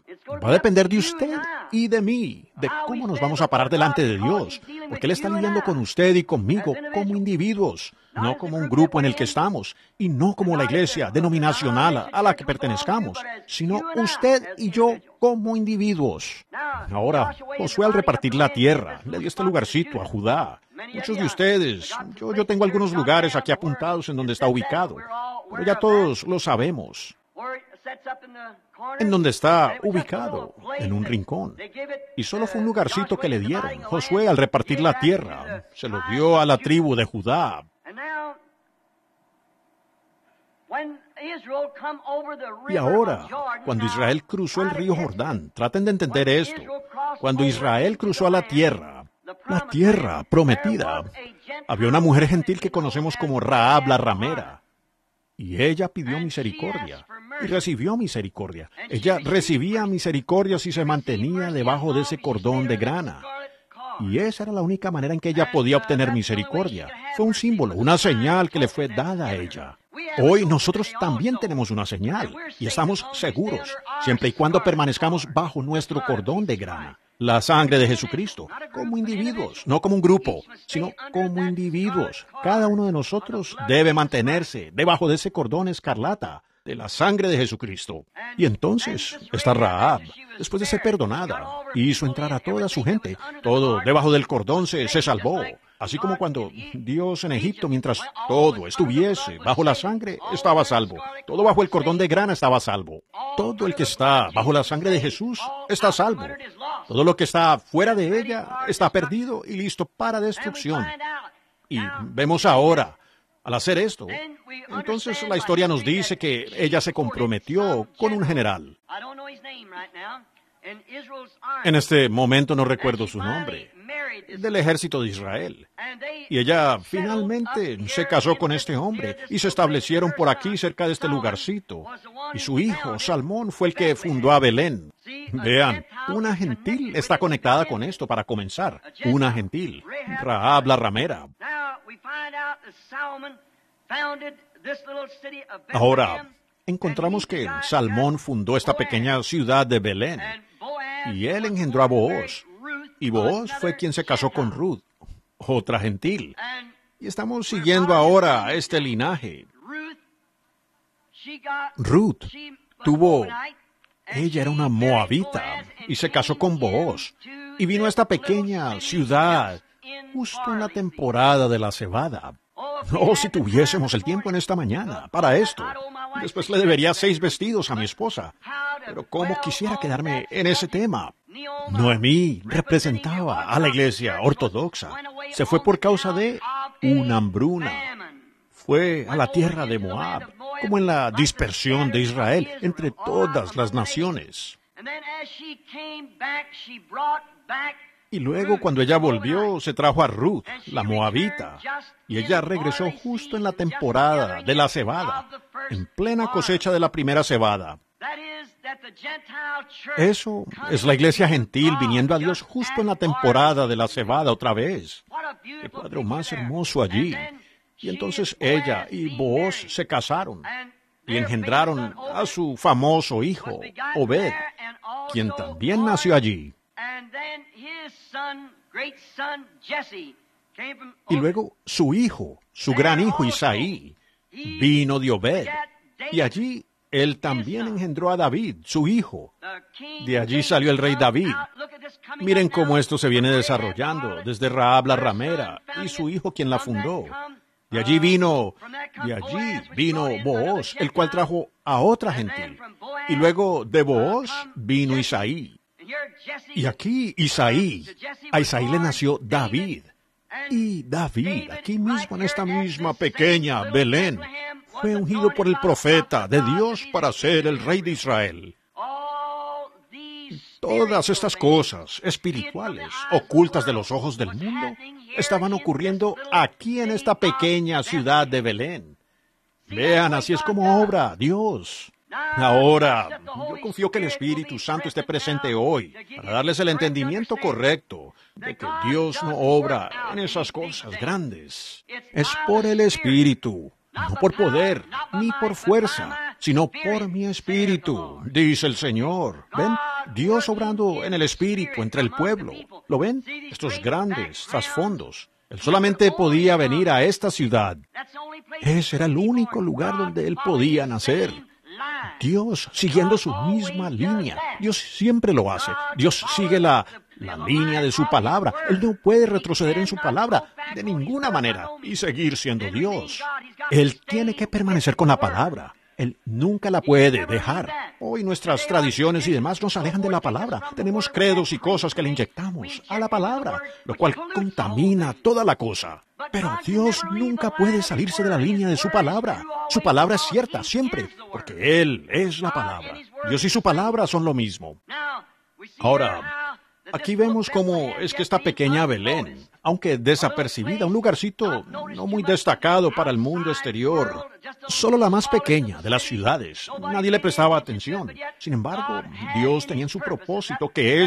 Va a depender de usted y de mí, de cómo nos vamos a parar delante de Dios, porque Él está lidiando con usted y conmigo como individuos, no como un grupo en el que estamos, y no como la iglesia denominacional a la que pertenezcamos, sino usted y yo como individuos. Ahora, Josué al repartir la tierra, le dio este lugarcito a Judá. Muchos de ustedes, yo tengo algunos lugares aquí apuntados en donde está ubicado, pero ya todos lo sabemos. En donde está ubicado, en un rincón. Y solo fue un lugarcito que le dieron. Josué, al repartir la tierra, se lo dio a la tribu de Judá. Y ahora, cuando Israel cruzó el río Jordán, traten de entender esto. Cuando Israel cruzó a la tierra prometida, había una mujer gentil que conocemos como Rahab la ramera. Y ella pidió misericordia. Y recibió misericordia. Ella recibía misericordia si se mantenía debajo de ese cordón de grana. Y esa era la única manera en que ella podía obtener misericordia. Fue un símbolo, una señal que le fue dada a ella. Hoy nosotros también tenemos una señal y estamos seguros, siempre y cuando permanezcamos bajo nuestro cordón de grana. La sangre de Jesucristo, como individuos, no como un grupo, sino como individuos. Cada uno de nosotros debe mantenerse debajo de ese cordón escarlata de la sangre de Jesucristo. Y entonces, esta Rahab, después de ser perdonada, hizo entrar a toda su gente. Todo debajo del cordón se salvó. Así como cuando Dios en Egipto, mientras todo estuviese bajo la sangre, estaba salvo. Todo bajo el cordón de grana estaba salvo. Todo el que está bajo la sangre de Jesús está salvo. Todo lo que está fuera de ella está perdido y listo para destrucción. Y vemos ahora, al hacer esto, entonces la historia nos dice que ella se comprometió con un general. En este momento no recuerdo su nombre, del ejército de Israel. Y ella finalmente se casó con este hombre y se establecieron por aquí cerca de este lugarcito. Y su hijo, Salmón, fue el que fundó a Belén. Vean, una gentil está conectada con esto para comenzar. Una gentil, Rahab la ramera. Ahora, encontramos que Salmón fundó esta pequeña ciudad de Belén. Y él engendró a Booz. Y Booz fue quien se casó con Ruth, otra gentil. Y estamos siguiendo ahora este linaje. Ruth tuvo ella era una moabita y se casó con Booz y vino a esta pequeña ciudad justo en la temporada de la cebada. Oh, si tuviésemos el tiempo en esta mañana para esto. Después le debería 6 vestidos a mi esposa. Pero cómo quisiera quedarme en ese tema. Noemí representaba a la iglesia ortodoxa. Se fue por causa de una hambruna. Fue a la tierra de Moab, como en la dispersión de Israel entre todas las naciones. Y luego, cuando ella volvió, se trajo a Ruth, la moabita, y ella regresó justo en la temporada de la cebada, en plena cosecha de la primera cebada. Eso es la iglesia gentil viniendo a Dios justo en la temporada de la cebada otra vez. ¡Qué cuadro más hermoso allí! Y entonces ella y Booz se casaron y engendraron a su famoso hijo, Obed, quien también nació allí. Y luego su hijo, su gran hijo Isaí, vino de Obed, y allí él también engendró a David, su hijo. De allí salió el rey David. Miren cómo esto se viene desarrollando, desde Rahab la ramera, y su hijo quien la fundó. De allí vino Booz, el cual trajo a otra gentil. Y luego de Booz vino Isaí. Y aquí a Isaí le nació David. Y David, aquí mismo en esta misma pequeña Belén, fue ungido por el profeta de Dios para ser el rey de Israel. Todas estas cosas espirituales, ocultas de los ojos del mundo, estaban ocurriendo aquí en esta pequeña ciudad de Belén. Vean, así es como obra Dios. Ahora, yo confío que el Espíritu Santo esté presente hoy para darles el entendimiento correcto de que Dios no obra en esas cosas grandes. Es por el Espíritu, no por poder, ni por fuerza, sino por mi Espíritu, dice el Señor. ¿Ven? Dios obrando en el Espíritu entre el pueblo. ¿Lo ven? Estos grandes trasfondos. Él solamente podía venir a esta ciudad. Ese era el único lugar donde Él podía nacer. Dios siguiendo su misma línea. Dios siempre lo hace. Dios sigue la línea de su palabra. Él no puede retroceder en su palabra de ninguna manera y seguir siendo Dios. Él tiene que permanecer con la palabra. Él nunca la puede dejar. Hoy nuestras tradiciones y demás nos alejan de la palabra. Tenemos credos y cosas que le inyectamos a la palabra, lo cual contamina toda la cosa. Pero Dios nunca puede salirse de la línea de su palabra. Su palabra es cierta siempre, porque Él es la palabra. Dios y su palabra son lo mismo. Ahora, aquí vemos cómo es que esta pequeña Belén, aunque desapercibida, un lugarcito no muy destacado para el mundo exterior, solo la más pequeña de las ciudades, nadie le prestaba atención. Sin embargo, Dios tenía en su propósito que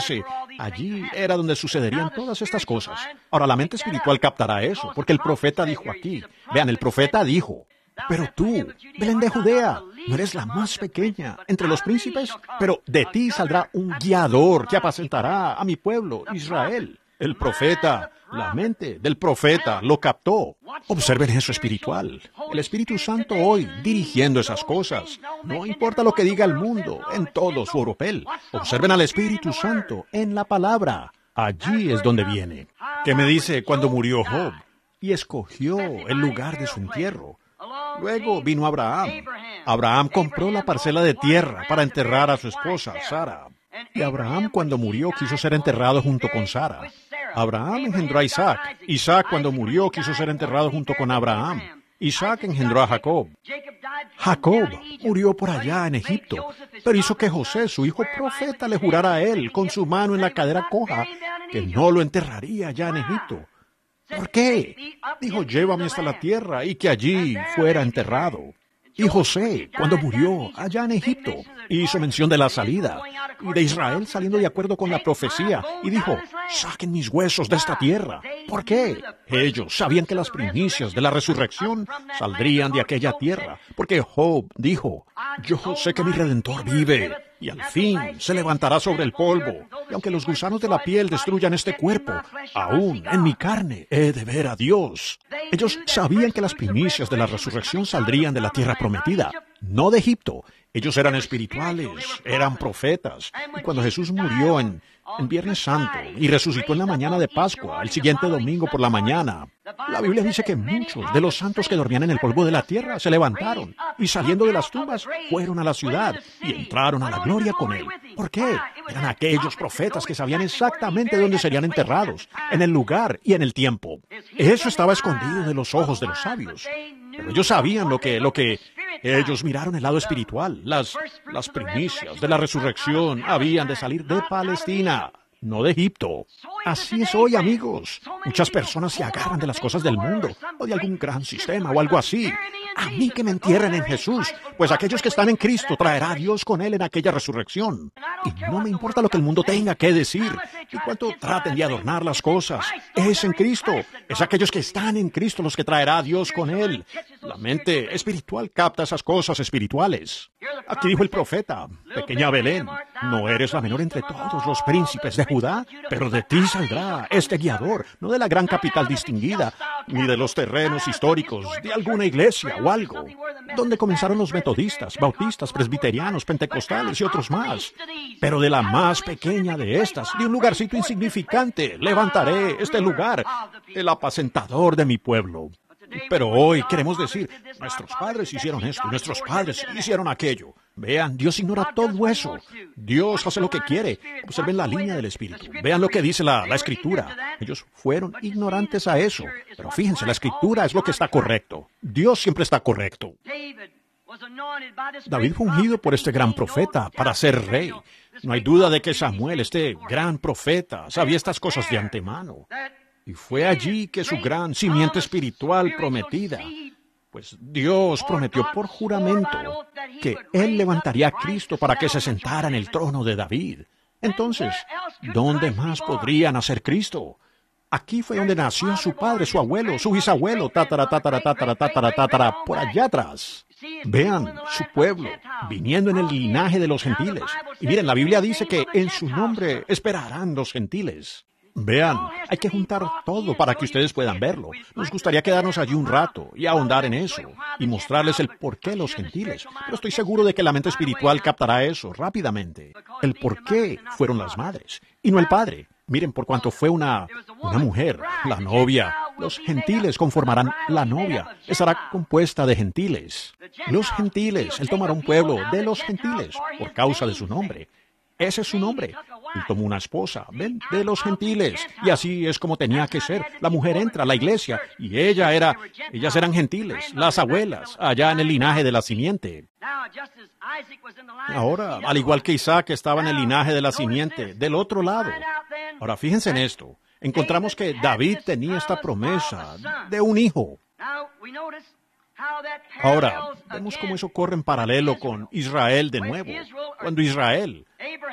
allí era donde sucederían todas estas cosas. Ahora, la mente espiritual captará eso, porque el profeta dijo aquí, vean, el profeta dijo, pero tú, Belén de Judea, no eres la más pequeña entre los príncipes, pero de ti saldrá un guiador que apacentará a mi pueblo, Israel. El profeta, la mente del profeta lo captó. Observen eso espiritual. El Espíritu Santo hoy dirigiendo esas cosas. No importa lo que diga el mundo en todo su oropel. Observen al Espíritu Santo en la palabra. Allí es donde viene. ¿Qué me dice cuando murió Job? Y escogió el lugar de su entierro. Luego vino Abraham. Abraham compró la parcela de tierra para enterrar a su esposa, Sara. Y Abraham, cuando murió, quiso ser enterrado junto con Sara. Abraham engendró a Isaac. Isaac, cuando murió, quiso ser enterrado junto con Abraham. Isaac engendró a Jacob. Jacob murió por allá en Egipto, pero hizo que José, su hijo profeta, le jurara a él, con su mano en la cadera coja, que no lo enterraría allá en Egipto. ¿Por qué? Dijo, llévame hasta la tierra y que allí fuera enterrado. Y José, cuando murió allá en Egipto, hizo mención de la salida y de Israel saliendo de acuerdo con la profecía y dijo, saquen mis huesos de esta tierra. ¿Por qué? Ellos sabían que las primicias de la resurrección saldrían de aquella tierra, porque Job dijo, yo sé que mi Redentor vive y al fin se levantará sobre el polvo. Y aunque los gusanos de la piel destruyan este cuerpo, aún en mi carne he de ver a Dios. Ellos sabían que las primicias de la resurrección saldrían de la tierra prometida. no de Egipto. Ellos eran espirituales, eran profetas. Y cuando Jesús murió en Viernes Santo y resucitó en la mañana de Pascua, el siguiente domingo por la mañana, la Biblia dice que muchos de los santos que dormían en el polvo de la tierra se levantaron y saliendo de las tumbas fueron a la ciudad y entraron a la gloria con Él. ¿Por qué? Eran aquellos profetas que sabían exactamente dónde serían enterrados, en el lugar y en el tiempo. Eso estaba escondido de los ojos de los sabios. Pero ellos sabían lo que ellos miraron el lado espiritual. Las primicias de la resurrección habían de salir de Palestina, no de Egipto. Así es hoy, amigos. Muchas personas se agarran de las cosas del mundo o de algún gran sistema o algo así. A mí que me entierren en Jesús, pues aquellos que están en Cristo traerá a Dios con Él en aquella resurrección. Y no me importa lo que el mundo tenga que decir, y cuánto traten de adornar las cosas. Es en Cristo, es aquellos que están en Cristo los que traerá a Dios con Él. La mente espiritual capta esas cosas espirituales. Aquí dijo el profeta, pequeña Belén, no eres la menor entre todos los príncipes de Judá, pero de ti saldrá este guiador, no de la gran capital distinguida, ni de los terrenos históricos, de alguna iglesia o algo, donde comenzaron los metodistas, bautistas, presbiterianos, pentecostales y otros más. Pero de la más pequeña de estas, de un lugarcito insignificante, levantaré este lugar, el apacentador de mi pueblo. Pero hoy queremos decir, nuestros padres hicieron esto, nuestros padres hicieron aquello. Vean, Dios ignora todo eso. Dios hace lo que quiere. Observen la línea del Espíritu. Vean lo que dice la Escritura. Ellos fueron ignorantes a eso. Pero fíjense, la Escritura es lo que está correcto. Dios siempre está correcto. David fue ungido por este gran profeta para ser rey. No hay duda de que Samuel, este gran profeta, sabía estas cosas de antemano. Y fue allí que su gran simiente espiritual prometida, pues Dios prometió por juramento que Él levantaría a Cristo para que se sentara en el trono de David. Entonces, ¿dónde más podría nacer Cristo? Aquí fue donde nació su padre, su abuelo, su bisabuelo, tatara, por allá atrás. Vean, su pueblo, viniendo en el linaje de los gentiles. Y miren, la Biblia dice que en su nombre esperarán los gentiles. Vean, hay que juntar todo para que ustedes puedan verlo. Nos gustaría quedarnos allí un rato y ahondar en eso y mostrarles el por qué los gentiles. Pero estoy seguro de que la mente espiritual captará eso rápidamente. El por qué fueron las madres y no el padre. Miren, por cuanto fue una mujer, la novia. Los gentiles conformarán la novia. Estará compuesta de gentiles. Los gentiles, Él tomará un pueblo de los gentiles por causa de su nombre. Ese es su nombre. Él tomó una esposa, ven, de los gentiles. Y así es como tenía que ser. La mujer entra a la iglesia y ellas eran gentiles, las abuelas, allá en el linaje de la simiente. Ahora, al igual que Isaac estaba en el linaje de la simiente, del otro lado. Ahora, fíjense en esto. Encontramos que David tenía esta promesa de un hijo. Ahora, vemos cómo eso corre en paralelo con Israel de nuevo. Cuando Israel,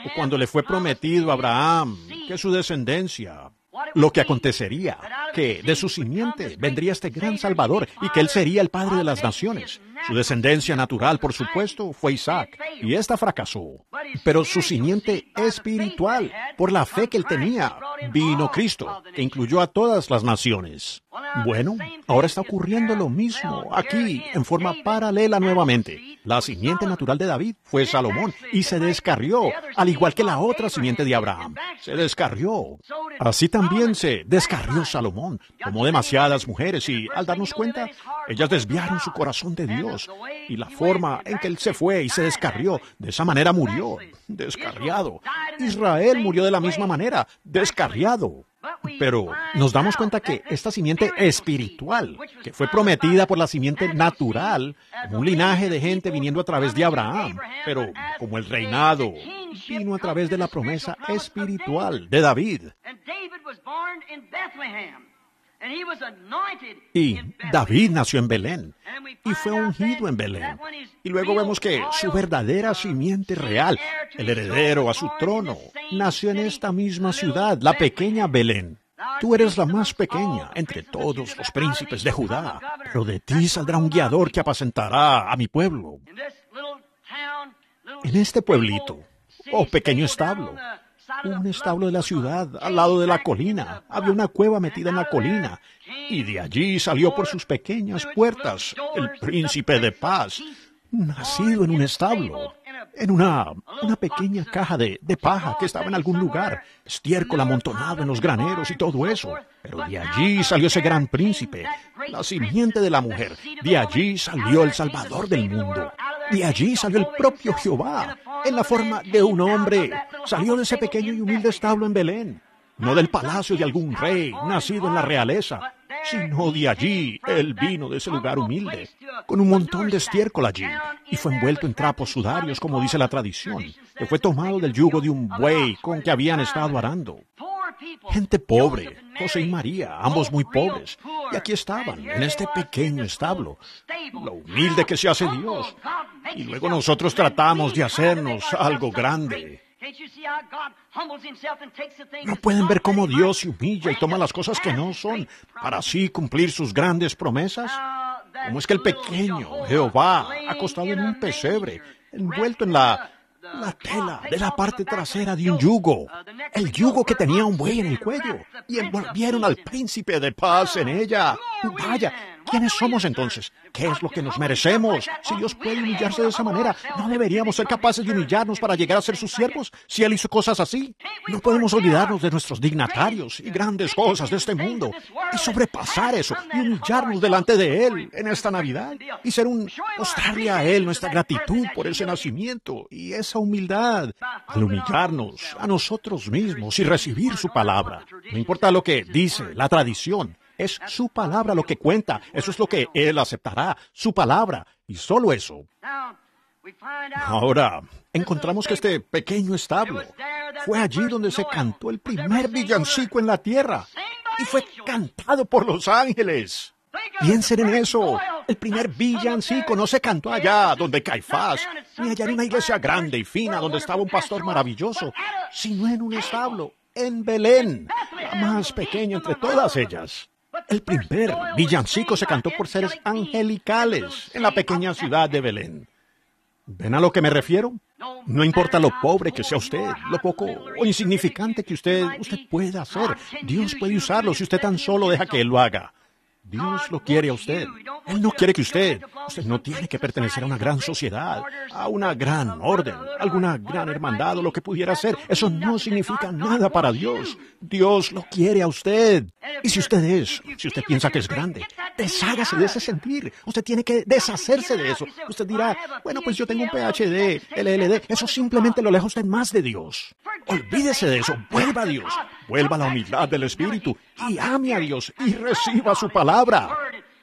o cuando le fue prometido a Abraham que su descendencia, lo que acontecería, que de su simiente vendría este gran Salvador y que él sería el padre de las naciones. Su descendencia natural, por supuesto, fue Isaac, y ésta fracasó. Pero su simiente espiritual, por la fe que él tenía, vino Cristo, que incluyó a todas las naciones. Bueno, ahora está ocurriendo lo mismo aquí, en forma paralela nuevamente. La simiente natural de David fue Salomón, y se descarrió, al igual que la otra simiente de Abraham. Se descarrió. Así también se descarrió Salomón. Tomó demasiadas mujeres y, al darnos cuenta, ellas desviaron su corazón de Dios. Y la forma en que él se fue y se descarrió, de esa manera murió, descarriado. Israel murió de la misma manera, descarriado. Pero nos damos cuenta que esta simiente espiritual, que fue prometida por la simiente natural, como un linaje de gente viniendo a través de Abraham, pero como el reinado vino a través de la promesa espiritual de David. Y David nació en Belén y fue ungido en Belén. Y luego vemos que su verdadera simiente real, el heredero a su trono, nació en esta misma ciudad, la pequeña Belén. Tú eres la más pequeña entre todos los príncipes de Judá, pero de ti saldrá un guiador que apacentará a mi pueblo. En este pueblito, pequeño establo, un establo de la ciudad, al lado de la colina. Había una cueva metida en la colina, y de allí salió por sus pequeñas puertas el príncipe de paz. nacido en un establo, en una pequeña caja de paja que estaba en algún lugar, estiércol amontonado en los graneros y todo eso. Pero de allí salió ese gran príncipe, la simiente de la mujer. De allí salió el Salvador del mundo. De allí salió el propio Jehová, en la forma de un hombre. Salió de ese pequeño y humilde establo en Belén. No del palacio de algún rey, nacido en la realeza, sino de allí. Él vino de ese lugar humilde, con un montón de estiércol allí, y fue envuelto en trapos sudarios, como dice la tradición, que fue tomado del yugo de un buey con que habían estado arando. Gente pobre, José y María, ambos muy pobres, y aquí estaban, en este pequeño establo. Lo humilde que se hace Dios, y luego nosotros tratamos de hacernos algo grande. ¿No pueden ver cómo Dios se humilla y toma las cosas que no son para así cumplir sus grandes promesas? ¿Cómo es que el pequeño Jehová, acostado en un pesebre, envuelto en la tela de la parte trasera de un yugo, el yugo que tenía un buey en el cuello, y envolvieron al príncipe de paz en ella? Vaya, ¿quiénes somos entonces? ¿Qué es lo que nos merecemos? Si Dios puede humillarse de esa manera, ¿no deberíamos ser capaces de humillarnos para llegar a ser sus siervos si Él hizo cosas así? No podemos olvidarnos de nuestros dignatarios y grandes cosas de este mundo y sobrepasar eso y humillarnos delante de Él en esta Navidad y mostrarle a Él nuestra gratitud por ese nacimiento y esa humildad al humillarnos a nosotros mismos y recibir su palabra. No importa lo que dice la tradición. Es su palabra lo que cuenta. Eso es lo que Él aceptará, su palabra, y solo eso. Ahora, encontramos que este pequeño establo fue allí donde se cantó el primer villancico en la tierra, y fue cantado por los ángeles. Piensen en eso. El primer villancico no se cantó allá donde Caifás, ni allá en una iglesia grande y fina donde estaba un pastor maravilloso, sino en un establo, en Belén, la más pequeña entre todas ellas. El primer villancico se cantó por seres angelicales en la pequeña ciudad de Belén. ¿Ven a lo que me refiero? No importa lo pobre que sea usted, lo poco o insignificante que usted pueda hacer, Dios puede usarlo si usted tan solo deja que Él lo haga. Dios lo quiere a usted. Él no quiere que usted no tiene que pertenecer a una gran sociedad, a una gran orden, a alguna gran hermandad o lo que pudiera ser. Eso no significa nada para Dios. Dios lo quiere a usted. Y si usted piensa que es grande, deshágase de ese sentir. Usted tiene que deshacerse de eso. Usted dirá, bueno, pues yo tengo un PhD, LLD. Eso simplemente lo aleja usted más de Dios. Olvídese de eso. Vuelva a Dios. Vuelva a la humildad del Espíritu y ame a Dios y reciba su palabra.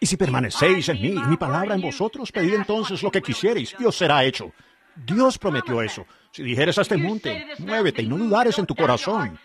Y si permanecéis en mí y mi palabra en vosotros, pedid entonces lo que quisierais y os será hecho. Dios prometió eso. Si dijeres a este monte, muévete y no dudares en tu corazón.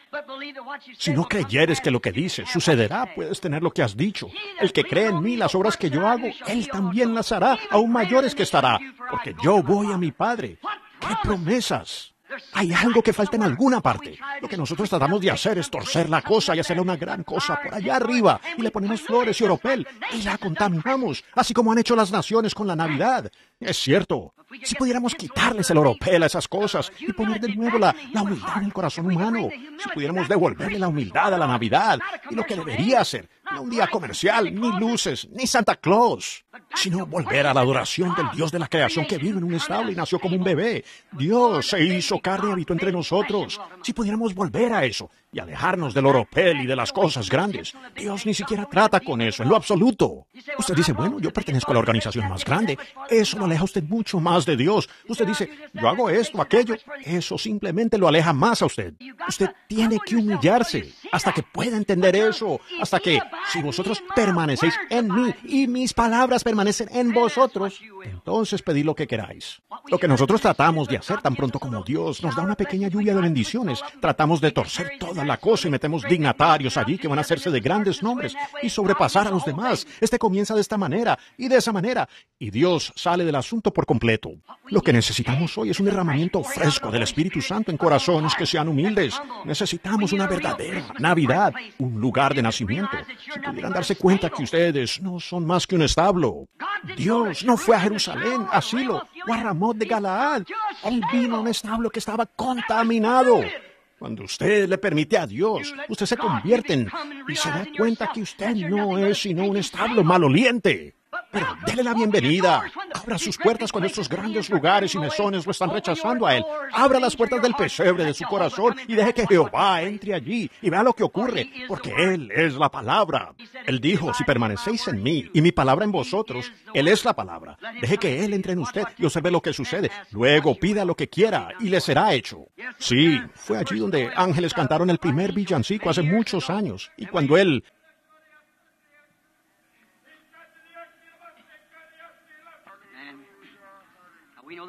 Si no creyeres que lo que dices sucederá, puedes tener lo que has dicho. El que cree en mí, las obras que yo hago, él también las hará, aún mayores que estará, porque yo voy a mi Padre. ¡Qué promesas! Hay algo que falta en alguna parte. Lo que nosotros tratamos de hacer es torcer la cosa y hacerla una gran cosa por allá arriba. Y le ponemos flores y oropel y la contaminamos, así como han hecho las naciones con la Navidad. Es cierto. Si pudiéramos quitarles el oropel a esas cosas y poner de nuevo la humildad en el corazón humano, si pudiéramos devolverle la humildad a la Navidad y lo que debería ser, no un día comercial, ni luces, ni Santa Claus, sino volver a la adoración del Dios de la creación que vive en un establo y nació como un bebé. Dios se hizo carne y habitó entre nosotros. Si pudiéramos volver a eso y alejarnos del oropel y de las cosas grandes, Dios ni siquiera trata con eso, en lo absoluto. Usted dice, bueno, yo pertenezco a la organización más grande. Eso lo aleja a usted mucho más de Dios. Usted dice, yo hago esto, aquello. Eso simplemente lo aleja más a usted. Usted tiene que humillarse hasta que pueda entender eso, hasta que, si vosotros permanecéis en mí y mis palabras permanecen en vosotros, entonces pedid lo que queráis. Lo que nosotros tratamos de hacer tan pronto como Dios nos da una pequeña lluvia de bendiciones, tratamos de torcer toda la cosa y metemos dignatarios allí que van a hacerse de grandes nombres y sobrepasar a los demás. Este comienza de esta manera y de esa manera, y Dios sale del asunto por completo. Lo que necesitamos hoy es un derramamiento fresco del Espíritu Santo en corazones que sean humildes. Necesitamos una verdadera Navidad, un lugar de nacimiento. Si pudieran darse cuenta que ustedes no son más que un establo. Dios no fue a Jerusalén, a Silo o a Ramot de Galaad. Él vino a un establo que estaba contaminado. Cuando usted le permite a Dios, usted se convierte y se da cuenta que usted no es sino un establo maloliente. Pero dele la bienvenida. Abra sus puertas cuando estos grandes lugares y mesones lo están rechazando a él. Abra las puertas del pesebre de su corazón y deje que Jehová entre allí y vea lo que ocurre, porque Él es la palabra. Él dijo, si permanecéis en mí y mi palabra en vosotros, Él es la palabra. Deje que Él entre en usted y observe lo que sucede. Luego pida lo que quiera y le será hecho. Sí, fue allí donde ángeles cantaron el primer villancico hace muchos años. Y cuando Él...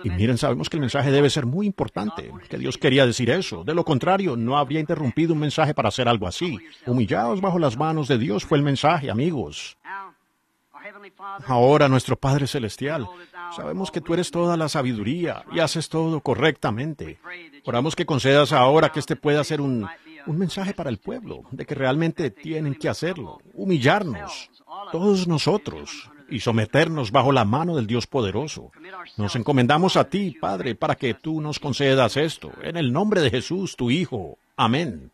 Y miren, sabemos que el mensaje debe ser muy importante, que Dios quería decir eso. De lo contrario, no habría interrumpido un mensaje para hacer algo así. Humillaos bajo las manos de Dios fue el mensaje, amigos. Ahora, nuestro Padre Celestial, sabemos que tú eres toda la sabiduría y haces todo correctamente. Oramos que concedas ahora que este pueda ser un mensaje para el pueblo, de que realmente tienen que hacerlo, humillarnos, todos nosotros, y someternos bajo la mano del Dios poderoso. Nos encomendamos a ti, Padre, para que tú nos concedas esto, en el nombre de Jesús, tu Hijo. Amén.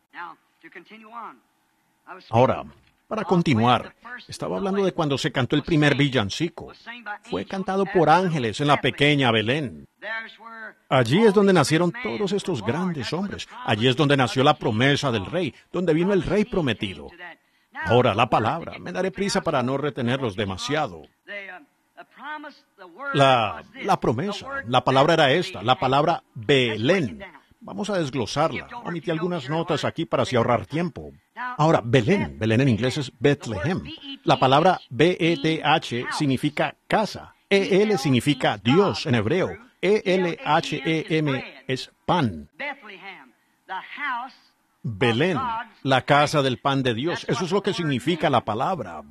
Ahora, para continuar, estaba hablando de cuando se cantó el primer villancico. Fue cantado por ángeles en la pequeña Belén. Allí es donde nacieron todos estos grandes hombres. Allí es donde nació la promesa del rey, donde vino el rey prometido. Ahora, la palabra. Me daré prisa para no retenerlos demasiado. La promesa. La palabra era esta, la palabra Belén. Vamos a desglosarla. Omití algunas notas aquí para así ahorrar tiempo. Ahora, Belén. Belén en inglés es Bethlehem. La palabra B-E-T-H significa casa. E-L significa Dios en hebreo. E-L-H-E-M es pan. Belén, la casa del pan de Dios. Eso es lo que significa la palabra.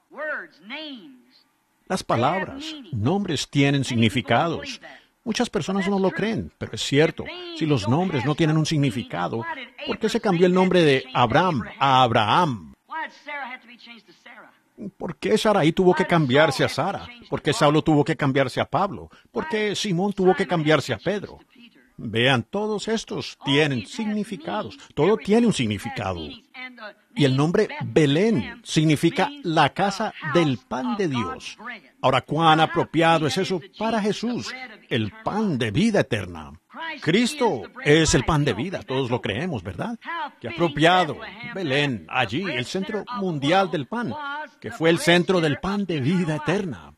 Las palabras, nombres tienen significados. Muchas personas no lo creen, pero es cierto. Si los nombres no tienen un significado, ¿por qué se cambió el nombre de Abraham a Abraham? ¿Por qué Sarai tuvo que cambiarse a Sara? ¿Por qué Saulo tuvo que cambiarse a Pablo? ¿Por qué Simón tuvo que cambiarse a Pedro? Vean, todos estos tienen significados. Todo tiene un significado. Y el nombre Belén significa la casa del pan de Dios. Ahora, ¿cuán apropiado es eso para Jesús? El pan de vida eterna. Cristo es el pan de vida, todos lo creemos, ¿verdad? Qué apropiado. Belén, allí, el centro mundial del pan, que fue el centro del pan de vida eterna.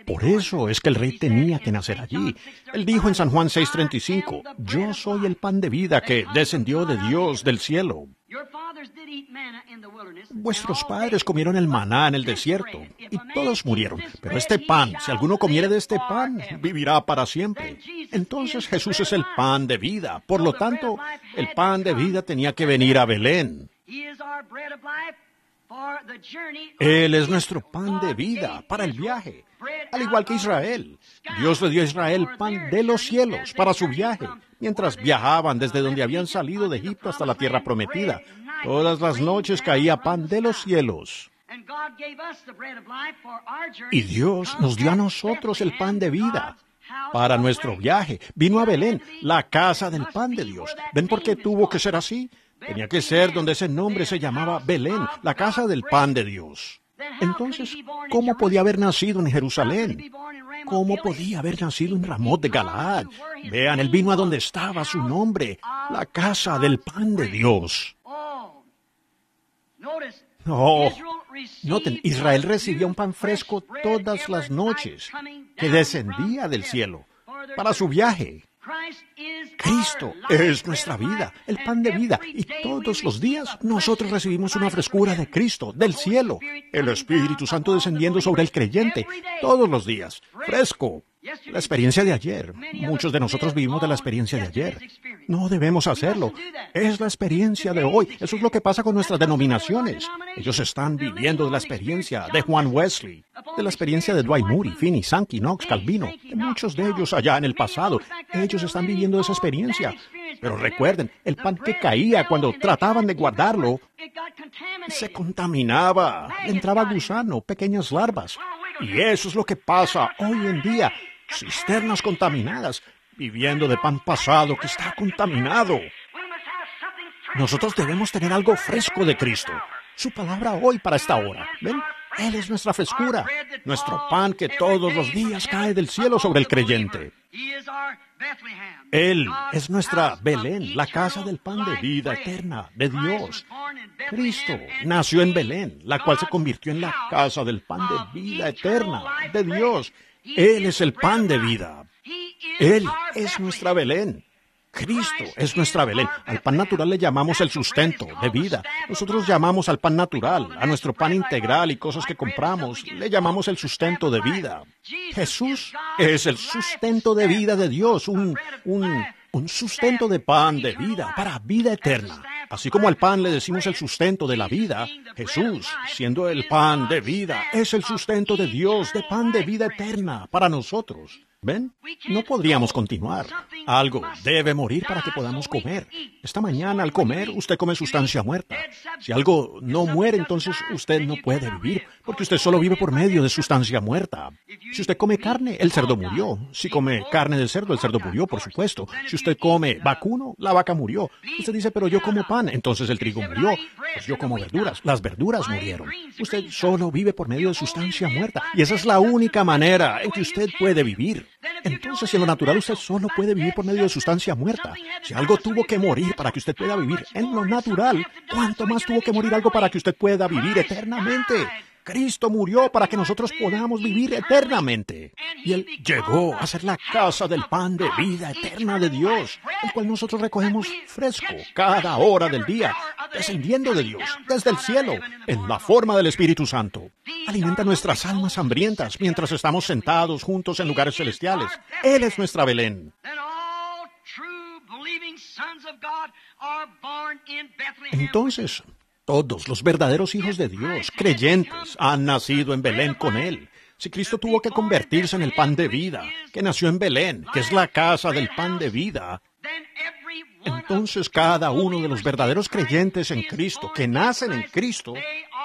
Por eso es que el rey tenía que nacer allí. Él dijo en San Juan 6:35, yo soy el pan de vida que descendió de Dios del cielo. Vuestros padres comieron el maná en el desierto, y todos murieron. Pero este pan, si alguno comiere de este pan, vivirá para siempre. Entonces Jesús es el pan de vida. Por lo tanto, el pan de vida tenía que venir a Belén. Él es nuestro pan de vida para el viaje, al igual que Israel. Dios le dio a Israel pan de los cielos para su viaje, mientras viajaban desde donde habían salido de Egipto hasta la tierra prometida. Todas las noches caía pan de los cielos. Y Dios nos dio a nosotros el pan de vida para nuestro viaje. Vino a Belén, la casa del pan de Dios. ¿Ven por qué tuvo que ser así? Tenía que ser donde ese nombre se llamaba Belén, la casa del pan de Dios. Entonces, ¿cómo podía haber nacido en Jerusalén? ¿Cómo podía haber nacido en Ramot de Galaad? Vean, él vino a donde estaba su nombre, la casa del pan de Dios. Oh, noten, Israel recibía un pan fresco todas las noches, que descendía del cielo, para su viaje. Cristo es nuestra vida, el pan de vida, y todos los días nosotros recibimos una frescura de Cristo, del cielo, el Espíritu Santo descendiendo sobre el creyente, todos los días, fresco. La experiencia de ayer. Muchos de nosotros vivimos de la experiencia de ayer. No debemos hacerlo. Es la experiencia de hoy. Eso es lo que pasa con nuestras denominaciones. Ellos están viviendo de la experiencia de Juan Wesley, de la experiencia de Dwight Moody, Finney, Sankey, Knox, Calvino, de muchos de ellos allá en el pasado. Ellos están viviendo de esa experiencia. Pero recuerden, el pan que caía cuando trataban de guardarlo se contaminaba. Entraba gusano, pequeñas larvas. Y eso es lo que pasa hoy en día. Cisternas contaminadas, viviendo de pan pasado que está contaminado. Nosotros debemos tener algo fresco de Cristo. Su palabra hoy para esta hora. ¿Ven? Él es nuestra frescura, nuestro pan que todos los días cae del cielo sobre el creyente. Él es nuestra Belén, la casa del pan de vida eterna de Dios. Cristo nació en Belén, la cual se convirtió en la casa del pan de vida eterna de Dios. Él es el pan de vida. Él es nuestra Belén. Cristo es nuestra Belén. Al pan natural le llamamos el sustento de vida. Nosotros llamamos al pan natural, a nuestro pan integral y cosas que compramos, le llamamos el sustento de vida. Jesús es el sustento de vida de Dios, un sustento de pan de vida para vida eterna. Así como al pan le decimos el sustento de la vida, Jesús, siendo el pan de vida, es el sustento de Dios, de pan de vida eterna para nosotros. ¿Ven? No podríamos continuar. Algo debe morir para que podamos comer. Esta mañana, al comer, usted come sustancia muerta. Si algo no muere, entonces usted no puede vivir, porque usted solo vive por medio de sustancia muerta. Si usted come carne, el cerdo murió. Si come carne de cerdo, el cerdo murió, por supuesto. Si usted come vacuno, la vaca murió. Usted dice, pero yo como pan, entonces el trigo murió. Pues yo como verduras, las verduras murieron. Usted solo vive por medio de sustancia muerta, y esa es la única manera en que usted puede vivir. Entonces, en lo natural, usted solo puede vivir por medio de sustancia muerta. Si algo tuvo que morir para que usted pueda vivir en lo natural, ¿cuánto más tuvo que morir algo para que usted pueda vivir eternamente? Cristo murió para que nosotros podamos vivir eternamente. Y Él llegó a ser la casa del pan de vida eterna de Dios, el cual nosotros recogemos fresco cada hora del día, descendiendo de Dios, desde el cielo, en la forma del Espíritu Santo. Alimenta nuestras almas hambrientas mientras estamos sentados juntos en lugares celestiales. Él es nuestra Belén. Entonces, todos los verdaderos hijos de Dios, creyentes, han nacido en Belén con Él. Si Cristo tuvo que convertirse en el pan de vida, que nació en Belén, que es la casa del pan de vida, entonces cada uno de los verdaderos creyentes en Cristo, que nacen en Cristo,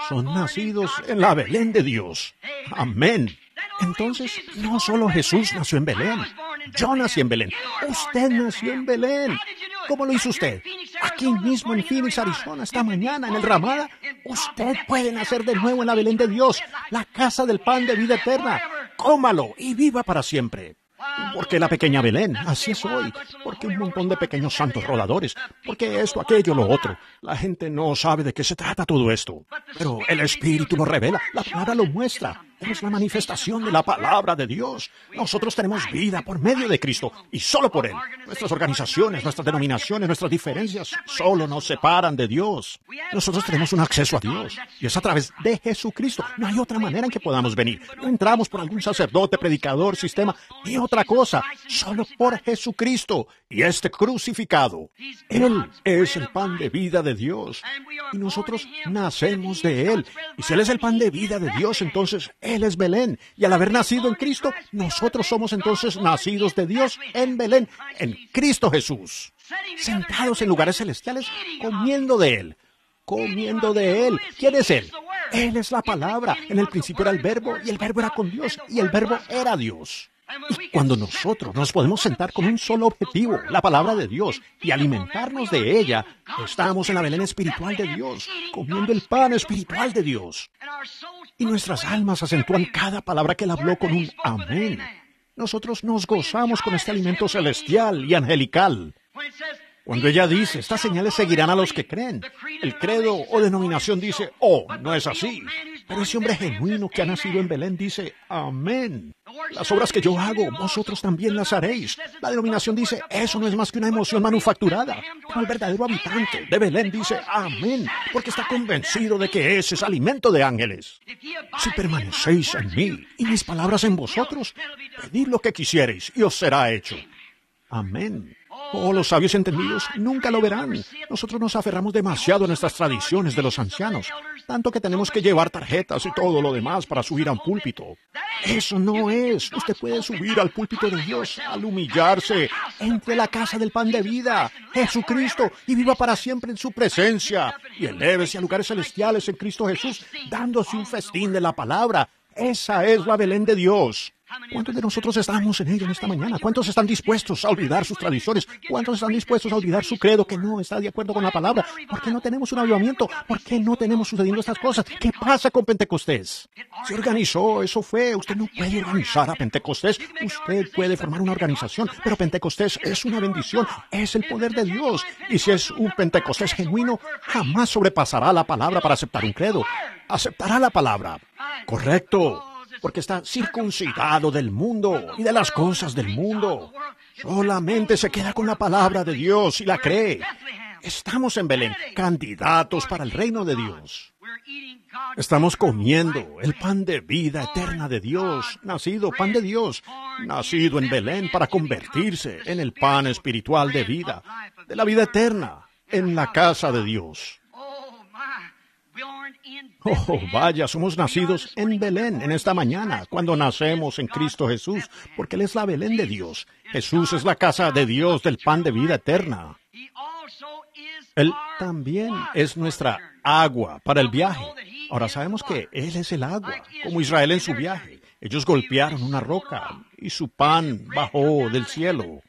son nacidos en la Belén de Dios. Amén. Entonces, no solo Jesús nació en Belén. Yo nací en Belén. Usted nació en Belén. ¿Cómo lo hizo usted? Aquí mismo en Phoenix, Arizona, esta mañana, en el Ramada. Usted puede nacer de nuevo en la Belén de Dios, la casa del pan de vida eterna. Cómalo y viva para siempre. ¿Por qué la pequeña Belén? Así es hoy. ¿Por qué un montón de pequeños santos rodadores? ¿Por qué esto, aquello, lo otro? La gente no sabe de qué se trata todo esto. Pero el Espíritu lo revela, la palabra lo muestra. Es la manifestación de la palabra de Dios. Nosotros tenemos vida por medio de Cristo y solo por Él. Nuestras organizaciones, nuestras denominaciones, nuestras diferencias solo nos separan de Dios. Nosotros tenemos un acceso a Dios y es a través de Jesucristo. No hay otra manera en que podamos venir. No entramos por algún sacerdote, predicador, sistema, ni otra cosa. Solo por Jesucristo y este crucificado. Él es el pan de vida de Dios y nosotros nacemos de Él. Y si Él es el pan de vida de Dios, entonces Él es Belén, y al haber nacido en Cristo, nosotros somos entonces nacidos de Dios en Belén, en Cristo Jesús, sentados en lugares celestiales, comiendo de Él. Comiendo de Él. ¿Quién es Él? Él es la palabra. En el principio era el Verbo, y el Verbo era con Dios, y el Verbo era Dios. Y cuando nosotros nos podemos sentar con un solo objetivo, la palabra de Dios, y alimentarnos de ella, estamos en la Belén espiritual de Dios, comiendo el pan espiritual de Dios. Y nuestras almas acentúan cada palabra que Él habló con un amén. Nosotros nos gozamos con este alimento celestial y angelical. Cuando ella dice, estas señales seguirán a los que creen, el credo o denominación dice, oh, no es así. Pero ese hombre genuino que ha nacido en Belén dice, amén. Las obras que yo hago, vosotros también las haréis. La denominación dice, eso no es más que una emoción manufacturada. Pero el verdadero habitante de Belén dice, amén, porque está convencido de que ese es alimento de ángeles. Si permanecéis en mí y mis palabras en vosotros, pedid lo que quisiereis y os será hecho. Amén. Oh, los sabios entendidos nunca lo verán. Nosotros nos aferramos demasiado a nuestras tradiciones de los ancianos, tanto que tenemos que llevar tarjetas y todo lo demás para subir a un púlpito. Eso no es. Usted puede subir al púlpito de Dios al humillarse. Entre la casa del pan de vida, Jesucristo, y viva para siempre en su presencia. Y elévese a lugares celestiales en Cristo Jesús, dándose un festín de la palabra. Esa es la Belén de Dios. ¿Cuántos de nosotros estamos en ella en esta mañana? ¿Cuántos están dispuestos a olvidar sus tradiciones? ¿Cuántos están dispuestos a olvidar su credo que no está de acuerdo con la palabra? ¿Por qué no tenemos un avivamiento? ¿Por qué no tenemos sucediendo estas cosas? ¿Qué pasa con Pentecostés? Se organizó, eso fue. Usted no puede organizar a Pentecostés. Usted puede formar una organización, pero Pentecostés es una bendición, es el poder de Dios. Y si es un Pentecostés genuino, jamás sobrepasará la palabra para aceptar un credo. Aceptará la palabra. Correcto. Porque está circuncidado del mundo y de las cosas del mundo. Solamente se queda con la palabra de Dios y la cree. Estamos en Belén, candidatos para el reino de Dios. Estamos comiendo el pan de vida eterna de Dios, pan de Dios, nacido en Belén para convertirse en el pan espiritual de vida, de la vida eterna, en la casa de Dios. Oh, vaya, somos nacidos en Belén en esta mañana, cuando nacemos en Cristo Jesús, porque Él es la Belén de Dios. Jesús es la casa de Dios del pan de vida eterna. Él también es nuestra agua para el viaje. Ahora sabemos que Él es el agua, como Israel en su viaje. Ellos golpearon una roca y su pan bajó del cielo.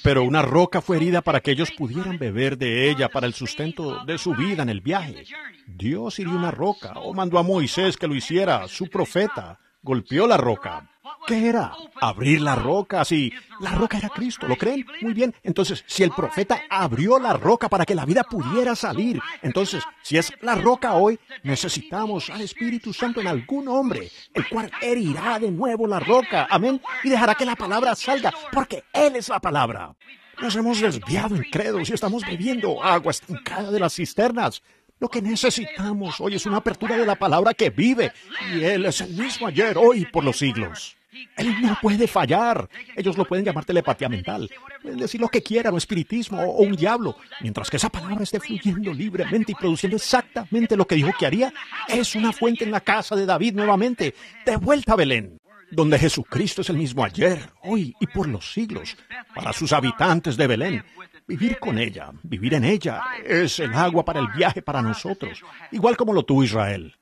Pero una roca fue herida para que ellos pudieran beber de ella para el sustento de su vida en el viaje. Dios hirió una roca o mandó a Moisés que lo hiciera, su profeta. Golpeó la roca. ¿Qué era? Abrir la roca. Sí, la roca era Cristo. ¿Lo creen? Muy bien. Entonces, si el profeta abrió la roca para que la vida pudiera salir, entonces, si es la roca hoy, necesitamos al Espíritu Santo en algún hombre, el cual herirá de nuevo la roca. Amén. Y dejará que la palabra salga, porque Él es la palabra. Nos hemos desviado en credos y estamos bebiendo agua estancada de las cisternas. Lo que necesitamos hoy es una apertura de la palabra que vive, y Él es el mismo ayer, hoy y por los siglos. Él no puede fallar. Ellos lo pueden llamar telepatía mental. Pueden decir lo que quieran, o espiritismo, o un diablo. Mientras que esa palabra esté fluyendo libremente y produciendo exactamente lo que dijo que haría, es una fuente en la casa de David nuevamente, de vuelta a Belén, donde Jesucristo es el mismo ayer, hoy y por los siglos, para sus habitantes de Belén. Vivir con ella, vivir en ella, es el agua para el viaje para nosotros, igual como lo tuvo Israel.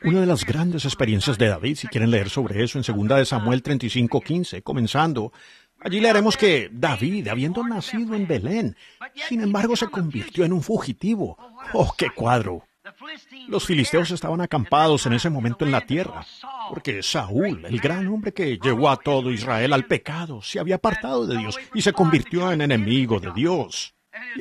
Una de las grandes experiencias de David, si quieren leer sobre eso, en 2 Samuel 35:15, comenzando, allí leeremos que David, habiendo nacido en Belén, sin embargo se convirtió en un fugitivo. ¡Oh, qué cuadro! Los filisteos estaban acampados en ese momento en la tierra, porque Saúl, el gran hombre que llevó a todo Israel al pecado, se había apartado de Dios y se convirtió en enemigo de Dios.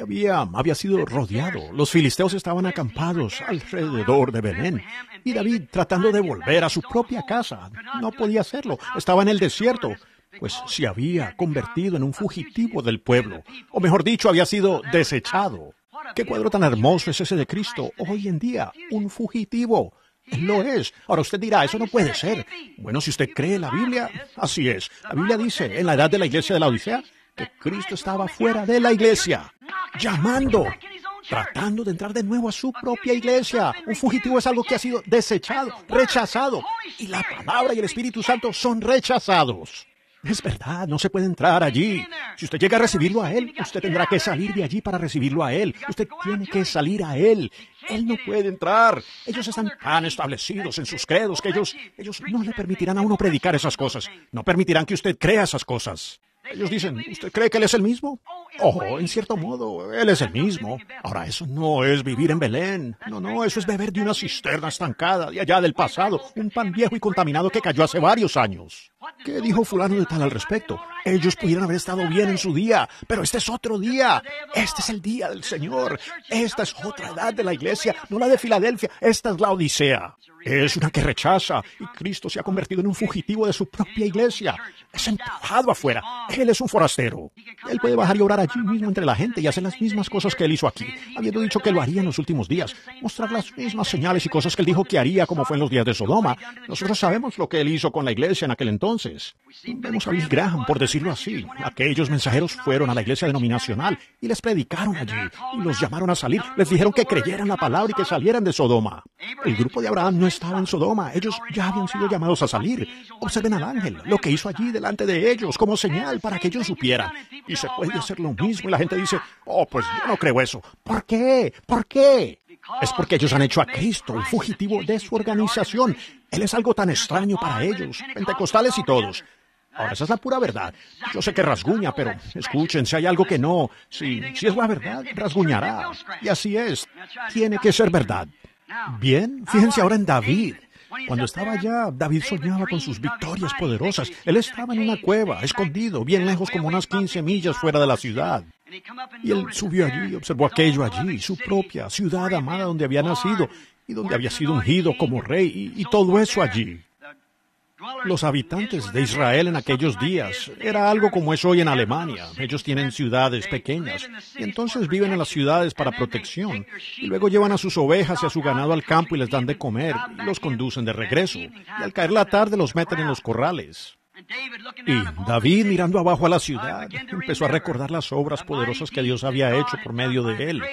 Y había sido rodeado. Los filisteos estaban acampados alrededor de Belén. Y David, tratando de volver a su propia casa, no podía hacerlo. Estaba en el desierto, pues se había convertido en un fugitivo del pueblo. O mejor dicho, había sido desechado. ¿Qué cuadro tan hermoso es ese de Cristo hoy en día? Un fugitivo. Él lo es. Ahora usted dirá, eso no puede ser. Bueno, si usted cree la Biblia, así es. La Biblia dice, en la edad de la iglesia de la Odisea, que Cristo estaba fuera de la iglesia, llamando, tratando de entrar de nuevo a su propia iglesia. Un fugitivo es algo que ha sido desechado, rechazado. Y la palabra y el Espíritu Santo son rechazados. Es verdad, no se puede entrar allí. Si usted llega a recibirlo a Él, usted tendrá que salir de allí para recibirlo a Él. Usted tiene que salir a Él. Él no puede entrar. Ellos están tan establecidos en sus credos que ellos no le permitirán a uno predicar esas cosas. No permitirán que usted crea esas cosas. Ellos dicen, ¿usted cree que Él es el mismo? Oh, en cierto modo, Él es el mismo. Ahora, eso no es vivir en Belén. No, eso es beber de una cisterna estancada de allá del pasado, un pan viejo y contaminado que cayó hace varios años. ¿Qué dijo fulano de tal al respecto? Ellos pudieran haber estado bien en su día, pero este es otro día. Este es el día del Señor. Esta es otra edad de la iglesia, no la de Filadelfia. Esta es la Odisea. Es una que rechaza, y Cristo se ha convertido en un fugitivo de su propia iglesia. Es empujado afuera. Él es un forastero. Él puede bajar y orar allí mismo entre la gente y hacer las mismas cosas que Él hizo aquí, habiendo dicho que lo haría en los últimos días. Mostrar las mismas señales y cosas que Él dijo que haría, como fue en los días de Sodoma. Nosotros sabemos lo que Él hizo con la iglesia en aquel entonces. Vemos a Billy Graham, por decirlo así. Aquellos mensajeros fueron a la iglesia denominacional y les predicaron allí, y los llamaron a salir. Les dijeron que creyeran la palabra y que salieran de Sodoma. El grupo de Abraham no estaba en Sodoma. Ellos ya habían sido llamados a salir. Observen al ángel, lo que hizo allí delante de ellos, como señal para que ellos supieran. Y se puede hacer lo mismo, y la gente dice, oh, pues yo no creo eso. ¿Por qué? ¿Por qué? Es porque ellos han hecho a Cristo un fugitivo de su organización. Él es algo tan extraño para ellos, pentecostales y todos. Ahora, esa es la pura verdad. Yo sé que rasguña, pero escuchen, si hay algo que no, si es la verdad, rasguñará. Y así es. Tiene que ser verdad. Bien, fíjense ahora en David. Cuando estaba allá, David soñaba con sus victorias poderosas. Él estaba en una cueva, escondido, bien lejos, como unas 15 millas fuera de la ciudad. Y él subió allí, observó aquello allí, su propia ciudad amada donde había nacido y donde había sido ungido como rey y todo eso allí. Los habitantes de Israel en aquellos días era algo como es hoy en Alemania. Ellos tienen ciudades pequeñas y entonces viven en las ciudades para protección y luego llevan a sus ovejas y a su ganado al campo y les dan de comer y los conducen de regreso. Y al caer la tarde los meten en los corrales. Y David, mirando abajo a la ciudad, empezó a recordar las obras poderosas que Dios había hecho por medio de él,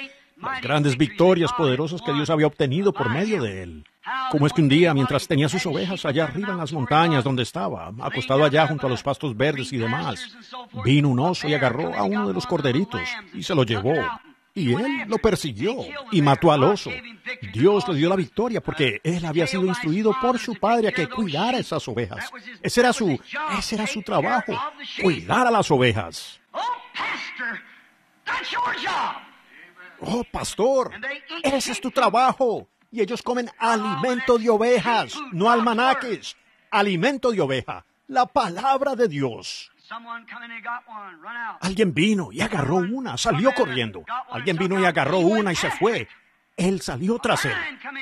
las grandes victorias poderosas que Dios había obtenido por medio de él. Cómo es que un día, mientras tenía sus ovejas allá arriba en las montañas donde estaba, acostado allá junto a los pastos verdes y demás, vino un oso y agarró a uno de los corderitos y se lo llevó. Y él lo persiguió y mató al oso. Dios le dio la victoria porque él había sido instruido por su padre a que cuidara esas ovejas. Ese era su trabajo, cuidar a las ovejas. Oh, pastor, ese es tu trabajo. Y ellos comen alimento de ovejas, no almanaques. Alimento de oveja, la palabra de Dios. Alguien vino y agarró una, salió corriendo. Alguien vino y agarró una y se fue. Él salió tras él.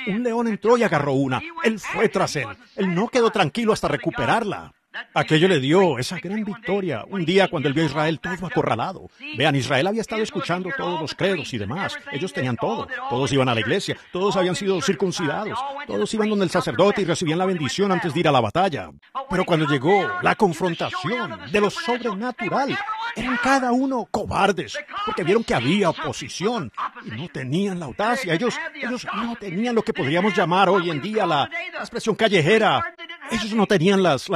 Un león entró y agarró una. Él fue tras él. Él no quedó tranquilo hasta recuperarla. Aquello le dio esa gran victoria un día cuando él vio a Israel todo acorralado. Vean, Israel había estado escuchando todos los credos y demás. Ellos tenían todo. Todos iban a la iglesia. Todos habían sido circuncidados. Todos iban donde el sacerdote y recibían la bendición antes de ir a la batalla. Pero cuando llegó la confrontación de lo sobrenatural, eran cada uno cobardes, porque vieron que había oposición y no tenían la audacia. Ellos no tenían lo que podríamos llamar hoy en día la expresión callejera. Ellos no tenían las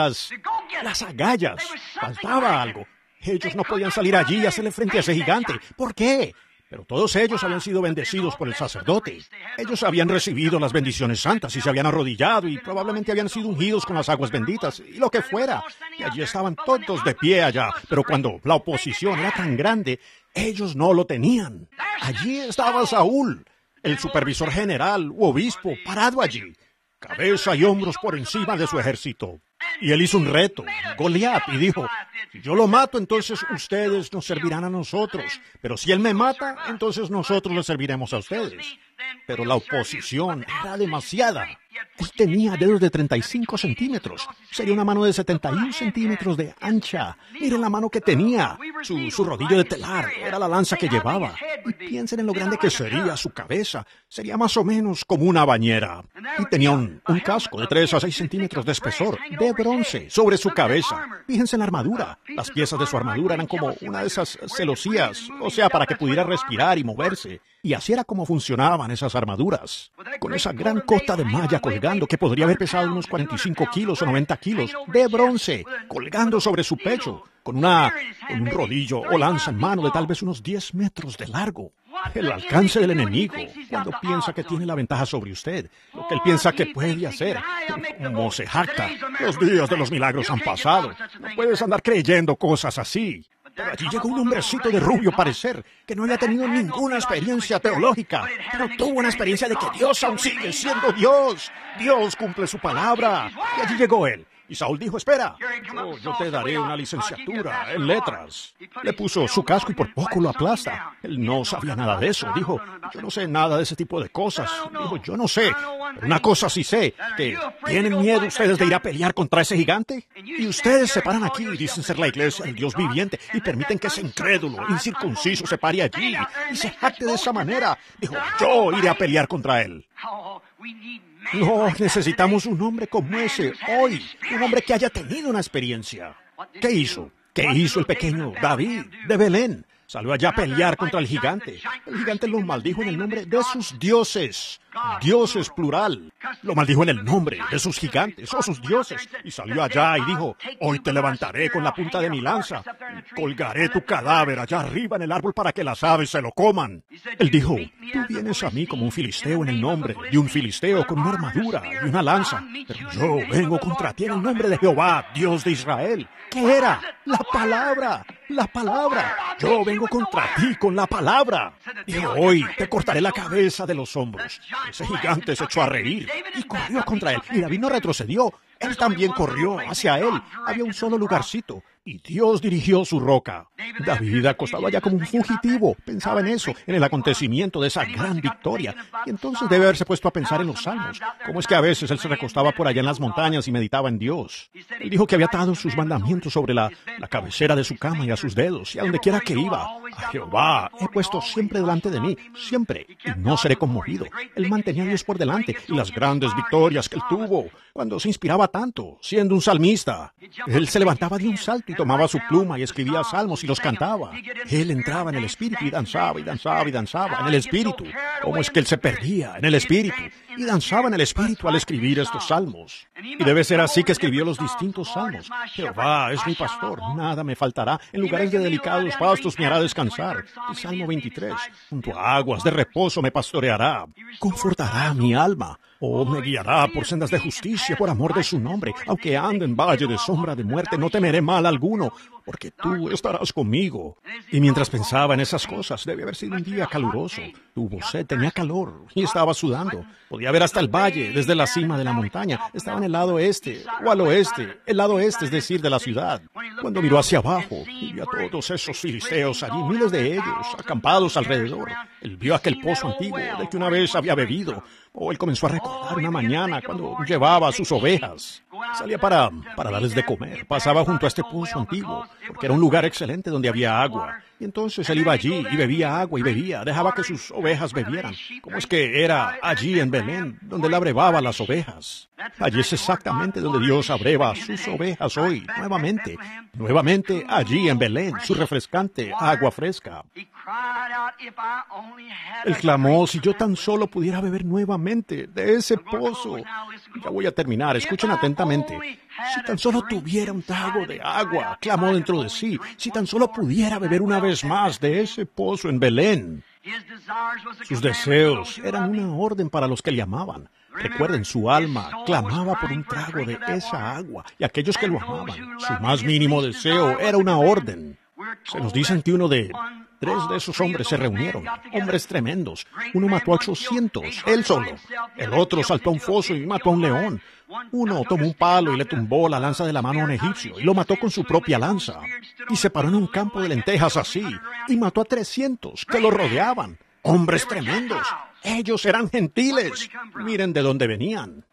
agallas. Faltaba algo. Ellos no podían salir allí y hacerle frente a ese gigante. ¿Por qué? Pero todos ellos habían sido bendecidos por el sacerdote. Ellos habían recibido las bendiciones santas y se habían arrodillado y probablemente habían sido ungidos con las aguas benditas y lo que fuera. Y allí estaban todos de pie allá. Pero cuando la oposición era tan grande, ellos no lo tenían. Allí estaba Saúl, el supervisor general u obispo, parado allí, cabeza y hombros por encima de su ejército. Y él hizo un reto, Goliat, y dijo, si yo lo mato, entonces ustedes nos servirán a nosotros. Pero si él me mata, entonces nosotros les serviremos a ustedes. Pero la oposición era demasiada. Él tenía dedos de 35 centímetros. Sería una mano de 71 centímetros de ancha. Miren la mano que tenía. Su rodillo de telar era la lanza que llevaba. Y piensen en lo grande que sería su cabeza. Sería más o menos como una bañera. Y tenía un casco de 3 a 6 centímetros de espesor, de bronce, sobre su cabeza. Fíjense en la armadura. Las piezas de su armadura eran como una de esas celosías, o sea, para que pudiera respirar y moverse. Y así era como funcionaban esas armaduras. Con esa gran cota de malla colgando, que podría haber pesado unos 45 kilos o 90 kilos, de bronce, colgando sobre su pecho, con un rodillo o lanza en mano de tal vez unos 10 metros de largo. El alcance del enemigo, cuando piensa que tiene la ventaja sobre usted, lo que él piensa que puede hacer, como se jacta. Los días de los milagros han pasado. No puedes andar creyendo cosas así. Pero allí llegó un hombrecito de rubio parecer, que no había tenido ninguna experiencia teológica, pero tuvo una experiencia de que Dios aún sigue siendo Dios. Dios cumple su palabra. Y allí llegó él. Y Saúl dijo, espera, yo te daré una licenciatura en letras. Le puso su casco y por poco lo aplasta. Él no sabía nada de eso. Dijo, yo no sé nada de ese tipo de cosas. Dijo, yo no sé. Pero una cosa sí sé, que ¿tienen miedo ustedes de ir a pelear contra ese gigante? Y ustedes se paran aquí y dicen ser la iglesia del Dios viviente y permiten que ese incrédulo, incircunciso se pare allí y se jacte de esa manera. Dijo, yo iré a pelear contra él. No, necesitamos un hombre como ese hoy, un hombre que haya tenido una experiencia. ¿Qué hizo? ¿Qué hizo el pequeño David de Belén? Salió allá a pelear contra el gigante. El gigante lo maldijo en el nombre de sus dioses. Dioses plural. Lo maldijo en el nombre de sus gigantes o sus dioses. Y salió allá y dijo, hoy te levantaré con la punta de mi lanza. Y colgaré tu cadáver allá arriba en el árbol para que las aves se lo coman. Él dijo, tú vienes a mí como un filisteo en el nombre de un filisteo con una armadura y una lanza. Pero yo vengo contra ti en el nombre de Jehová, Dios de Israel. ¿Qué era? La palabra. La palabra. Yo vengo contra ti con la palabra. Y hoy te cortaré la cabeza de los hombros. Ese gigante se echó a reír y corrió contra él. Y David no retrocedió. Él también corrió hacia él. Había un solo lugarcito. Y Dios dirigió su roca. David, acostado allá como un fugitivo, pensaba en eso, en el acontecimiento de esa gran victoria. Y entonces debe haberse puesto a pensar en los salmos. Cómo es que a veces él se recostaba por allá en las montañas y meditaba en Dios. Él dijo que había atado sus mandamientos sobre la cabecera de su cama y a sus dedos, y a donde quiera que iba. A Jehová he puesto siempre delante de mí, siempre, y no seré conmovido. Él mantenía a Dios por delante, y las grandes victorias que él tuvo, cuando se inspiraba tanto, siendo un salmista. Él se levantaba de un salto y tomaba su pluma y escribía salmos y los cantaba. Él entraba en el espíritu y danzaba y danzaba y danzaba en el espíritu. ¿Cómo es que él se perdía en el espíritu? Y danzaba en el espíritu al escribir estos salmos. Y debe ser así que escribió los distintos salmos. Jehová es mi pastor, nada me faltará. En lugares de delicados pastos me hará descansar. El Salmo 23. Junto a aguas de reposo me pastoreará. Confortará mi alma. O me guiará por sendas de justicia por amor de su nombre. Aunque ande en valle de sombra de muerte, no temeré mal alguno, porque tú estarás conmigo. Y mientras pensaba en esas cosas, debe haber sido un día caluroso. Tuvo sed, tenía calor y estaba sudando. Podía ver hasta el valle desde la cima de la montaña. Estaba en el lado este o al oeste, el lado este, es decir, de la ciudad. Cuando miró hacia abajo y vio a todos esos filisteos allí, miles de ellos, acampados alrededor. Él vio aquel pozo antiguo del que una vez había bebido. O él comenzó a recordar una mañana cuando llevaba a sus ovejas. Salía para darles de comer. Pasaba junto a este pozo antiguo, porque era un lugar excelente donde había agua. Y entonces él iba allí y bebía agua y bebía. Dejaba que sus ovejas bebieran. ¿Cómo es que era allí en Belén, donde él abrevaba las ovejas? Allí es exactamente donde Dios abreva sus ovejas hoy, nuevamente. Nuevamente allí en Belén, su refrescante agua fresca. Él clamó, si yo tan solo pudiera beber nuevamente de ese pozo. Ya voy a terminar, escuchen atentamente. Si tan solo tuviera un trago de agua, clamó dentro de sí. Si tan solo pudiera beber una vez más de ese pozo en Belén. Sus deseos eran una orden para los que le amaban. Recuerden, su alma clamaba por un trago de esa agua, y aquellos que lo amaban, su más mínimo deseo era una orden. Se nos dice que tres de esos hombres se reunieron, hombres tremendos. Uno mató a 800, él solo. El otro saltó a un foso y mató a un león. Uno tomó un palo y le tumbó la lanza de la mano a un egipcio y lo mató con su propia lanza. Y se paró en un campo de lentejas así y mató a 300 que lo rodeaban. Hombres tremendos. Ellos eran gentiles. Miren de dónde venían.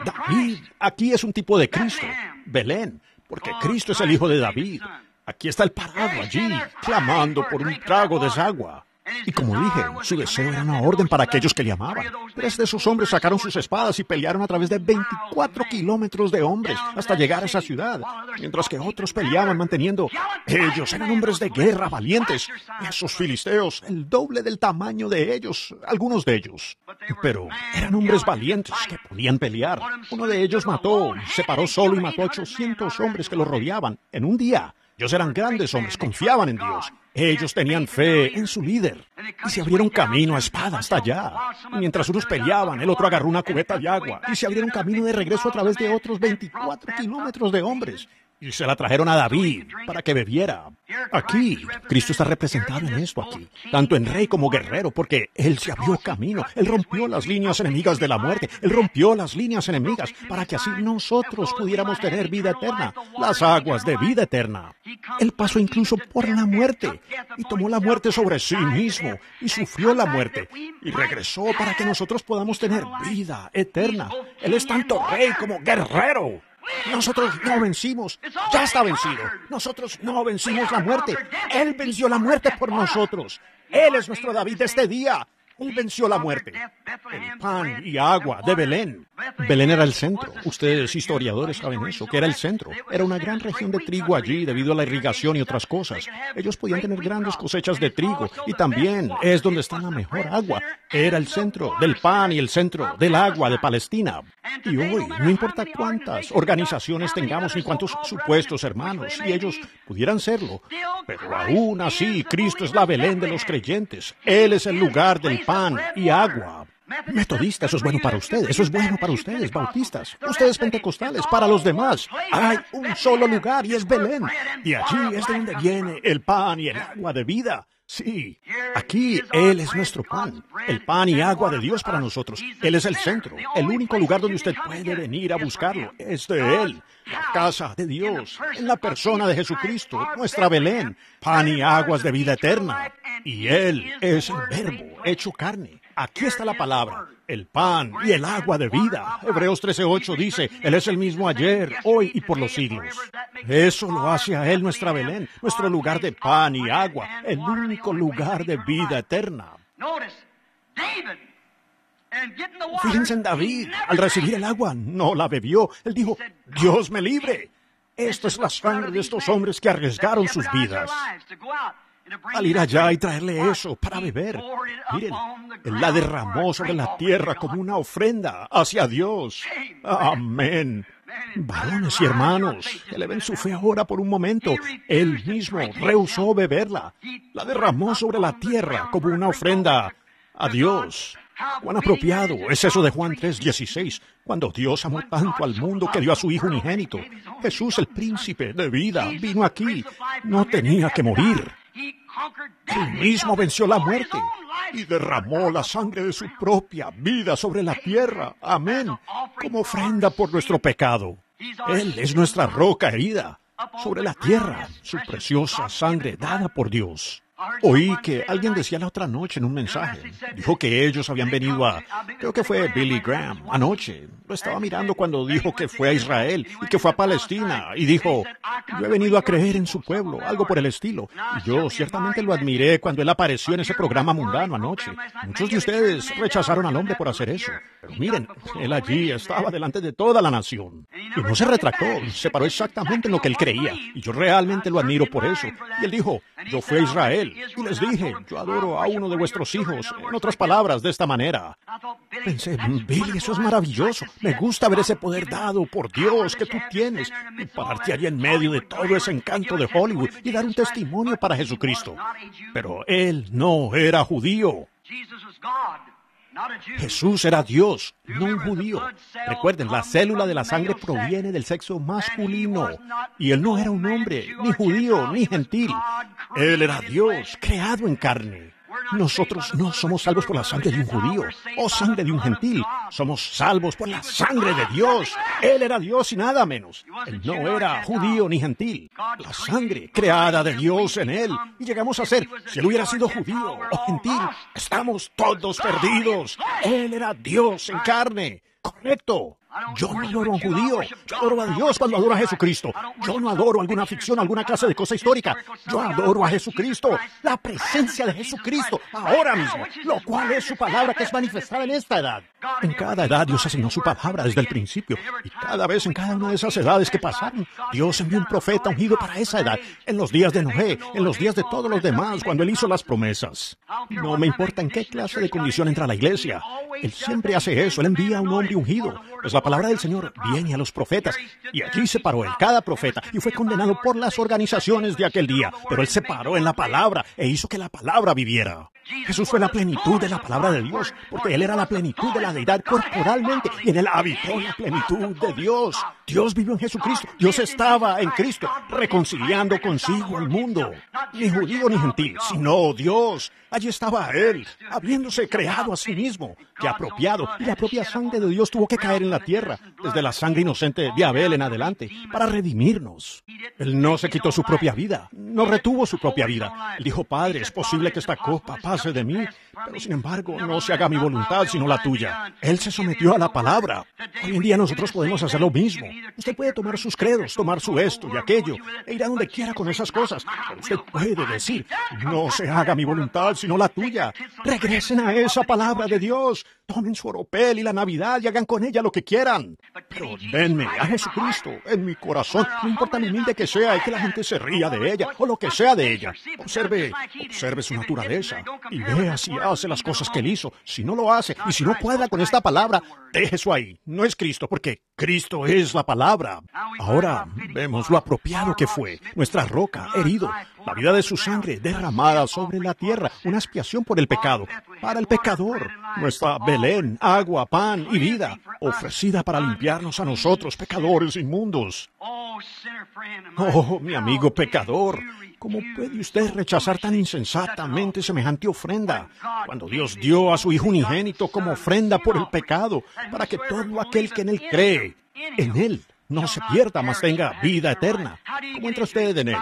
David, aquí es un tipo de Cristo. Belén, porque Cristo es el hijo de David. Aquí está el parado allí, clamando por un trago de esa agua. Y como dije, su deseo era una orden para aquellos que le amaban. 3 de esos hombres sacaron sus espadas y pelearon a través de 24 kilómetros de hombres hasta llegar a esa ciudad, mientras que otros peleaban manteniendo. Ellos eran hombres de guerra valientes. Esos filisteos, el doble del tamaño de ellos, algunos de ellos. Pero eran hombres valientes que podían pelear. Uno de ellos se paró solo y mató a 800 hombres que lo rodeaban en un día. Ellos eran grandes hombres, confiaban en Dios. Ellos tenían fe en su líder. Y se abrieron camino a espada hasta allá. Y mientras unos peleaban, el otro agarró una cubeta de agua. Y se abrieron camino de regreso a través de otros 24 kilómetros de hombres. Y se la trajeron a David para que bebiera. Aquí, Cristo está representado en esto aquí, tanto en rey como guerrero, porque Él se abrió camino. Él rompió las líneas enemigas de la muerte. Él rompió las líneas enemigas para que así nosotros pudiéramos tener vida eterna, las aguas de vida eterna. Él pasó incluso por la muerte y tomó la muerte sobre sí mismo y sufrió la muerte y regresó para que nosotros podamos tener vida eterna. Él es tanto rey como guerrero. Nosotros no vencimos, ya está vencido. Nosotros no vencimos la muerte. Él venció la muerte por nosotros. Él es nuestro David de este día. Él venció la muerte. El pan y agua de Belén. Belén era el centro. Ustedes, historiadores, saben eso, que era el centro. Era una gran región de trigo allí debido a la irrigación y otras cosas. Ellos podían tener grandes cosechas de trigo y también es donde está la mejor agua. Era el centro del pan y el centro del agua de Palestina. Y hoy, no importa cuántas organizaciones tengamos ni cuántos supuestos hermanos, si ellos pudieran serlo, pero aún así, Cristo es la Belén de los creyentes. Él es el lugar del pan y agua. Metodistas, eso es bueno para ustedes, eso es bueno para ustedes, bautistas, ustedes pentecostales, para los demás. Hay un solo lugar y es Belén. Y allí es de donde viene el pan y el agua de vida. Sí, aquí Él es nuestro pan, el pan y agua de Dios para nosotros. Él es el centro, el único lugar donde usted puede venir a buscarlo. Es de Él, la casa de Dios, en la persona de Jesucristo, nuestra Belén, pan y aguas de vida eterna. Y Él es el Verbo hecho carne. Aquí está la palabra, el pan y el agua de vida. Hebreos 13:8 dice, Él es el mismo ayer, hoy y por los siglos. Eso lo hace a Él nuestra Belén, nuestro lugar de pan y agua, el único lugar de vida eterna. Fíjense en David, al recibir el agua, no la bebió. Él dijo, Dios me libre. Esto es la sangre de estos hombres que arriesgaron sus vidas al ir allá y traerle eso para beber. Miren, Él la derramó sobre la tierra como una ofrenda hacia Dios. Amén. Varones y hermanos, eleven su fe ahora por un momento. Él mismo rehusó beberla. La derramó sobre la tierra como una ofrenda a Dios. Cuán apropiado es eso de Juan 3:16, cuando Dios amó tanto al mundo que dio a su Hijo unigénito. Jesús, el príncipe de vida, vino aquí. No tenía que morir. Él mismo venció la muerte y derramó la sangre de su propia vida sobre la tierra. Amén. Como ofrenda por nuestro pecado. Él es nuestra roca herida sobre la tierra, su preciosa sangre dada por Dios. Oí que alguien decía la otra noche en un mensaje, dijo que ellos habían venido creo que fue Billy Graham, anoche. Lo estaba mirando cuando dijo que fue a Israel y que fue a Palestina y dijo, yo he venido a creer en su pueblo, algo por el estilo. Y yo ciertamente lo admiré cuando él apareció en ese programa mundano anoche. Muchos de ustedes rechazaron al hombre por hacer eso. Pero miren, él allí estaba delante de toda la nación. Y no se retractó, se paró exactamente en lo que él creía. Y yo realmente lo admiro por eso. Y él dijo, yo fui a Israel. Y les dije, yo adoro a uno de vuestros hijos. En otras palabras, de esta manera. Pensé, Billy, eso es maravilloso. Me gusta ver ese poder dado por Dios que tú tienes. Y pararte allí en medio de todo ese encanto de Hollywood y dar un testimonio para Jesucristo. Pero él no era judío. Jesús era Dios, no un judío. Recuerden, la célula de la sangre proviene del sexo masculino. Y él no era un hombre, ni judío, ni gentil. Él era Dios, creado en carne. Nosotros no somos salvos por la sangre de un judío o sangre de un gentil. Somos salvos por la sangre de Dios. Él era Dios y nada menos. Él no era judío ni gentil. La sangre creada de Dios en él. Y llegamos a ser, si él hubiera sido judío o gentil, estamos todos perdidos. Él era Dios en carne. Correcto. Yo no adoro a un judío, yo adoro a Dios cuando adoro a Jesucristo. Yo no adoro alguna ficción, alguna clase de cosa histórica. Yo adoro a Jesucristo, la presencia de Jesucristo, ahora mismo, lo cual es su palabra que es manifestada en esta edad. En cada edad Dios asignó su palabra desde el principio, y cada vez en cada una de esas edades que pasaron, Dios envió un profeta ungido para esa edad, en los días de Noé, en los días de todos los demás, cuando Él hizo las promesas. No me importa en qué clase de condición entra la iglesia, Él siempre hace eso, Él envía a un hombre ungido, pues la palabra del Señor viene a los profetas, y allí se paró él, cada profeta, y fue condenado por las organizaciones de aquel día, pero él se paró en la palabra e hizo que la palabra viviera. Jesús fue la plenitud de la palabra de Dios, porque Él era la plenitud de la deidad corporalmente, y en Él habitó la plenitud de Dios. Dios vivió en Jesucristo, Dios estaba en Cristo, reconciliando consigo al mundo. Ni judío ni gentil, sino Dios. Allí estaba Él, habiéndose creado a sí mismo. Qué apropiado, y la propia sangre de Dios tuvo que caer en la tierra, desde la sangre inocente de Abel en adelante, para redimirnos. Él no se quitó su propia vida, no retuvo su propia vida. Él dijo, Padre, es posible que esta copa pase hace de mí, pero sin embargo, no se haga mi voluntad, sino la tuya. Él se sometió a la palabra. Hoy en día nosotros podemos hacer lo mismo. Usted puede tomar sus credos, tomar su esto y aquello, e ir a donde quiera con esas cosas. Pero usted puede decir, no se haga mi voluntad, sino la tuya. Regresen a esa palabra de Dios. Tomen su oropel y la Navidad y hagan con ella lo que quieran. Pero denme a Jesucristo en mi corazón, no importa lo humilde que sea y que la gente se ría de ella o lo que sea de ella. Observe su naturaleza y vea si hace las cosas que él hizo. Si no lo hace y si no cuadra con esta palabra, deje eso ahí. No es Cristo, porque Cristo es la palabra. Ahora vemos lo apropiado que fue, nuestra roca, herido, la vida de su sangre derramada sobre la tierra, una expiación por el pecado, para el pecador, nuestra Belén, agua, pan y vida, ofrecida para limpiarnos a nosotros, pecadores inmundos. Oh, mi amigo pecador, ¿cómo puede usted rechazar tan insensatamente semejante ofrenda? Cuando Dios dio a su Hijo unigénito como ofrenda por el pecado, para que todo aquel que en Él cree, en Él, no se pierda, mas tenga vida eterna. ¿Cómo entra usted en Él?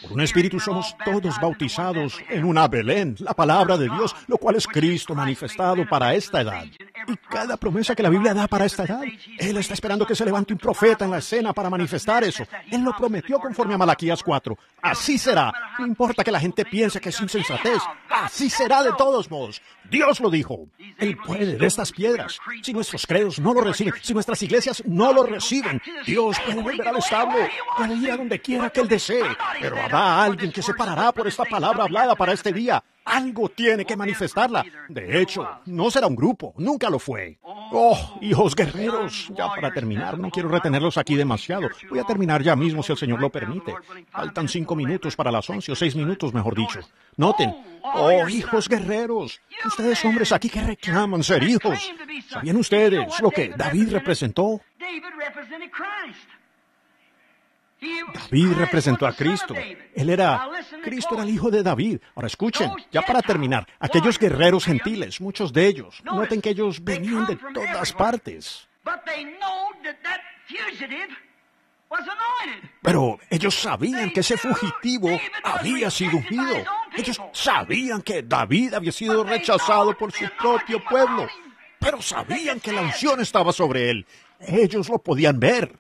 Por un Espíritu somos todos bautizados en una Belén, la palabra de Dios, lo cual es Cristo manifestado para esta edad. Y cada promesa que la Biblia da para esta edad, Él está esperando que se levante un profeta en la escena para manifestar eso. Él lo prometió conforme a Malaquías 4. Así será. No importa que la gente piense que es insensatez. Así será de todos modos. Dios lo dijo. Él puede de estas piedras. Si nuestros credos no lo reciben, si nuestras iglesias no lo reciben, Dios puede volver al establo, puede ir a donde quiera que Él desee, pero habrá alguien que se parará por esta palabra hablada para este día. Algo tiene que manifestarla. De hecho, no será un grupo, nunca lo fue. Oh, hijos guerreros, ya para terminar, no quiero retenerlos aquí demasiado. Voy a terminar ya mismo si el Señor lo permite. Faltan 5 minutos para las 11, o 6 minutos, mejor dicho. Noten, oh, hijos guerreros, ustedes hombres aquí que reclaman ser hijos. ¿Sabían ustedes lo que David representó? David representó a Cristo. Cristo era el hijo de David. Ahora escuchen, ya para terminar, aquellos guerreros gentiles, muchos de ellos, noten que ellos venían de todas partes. Pero ellos sabían que ese fugitivo había sido ungido. Ellos sabían que David había sido rechazado por su propio pueblo. Pero sabían que la unción estaba sobre él. Ellos lo podían ver.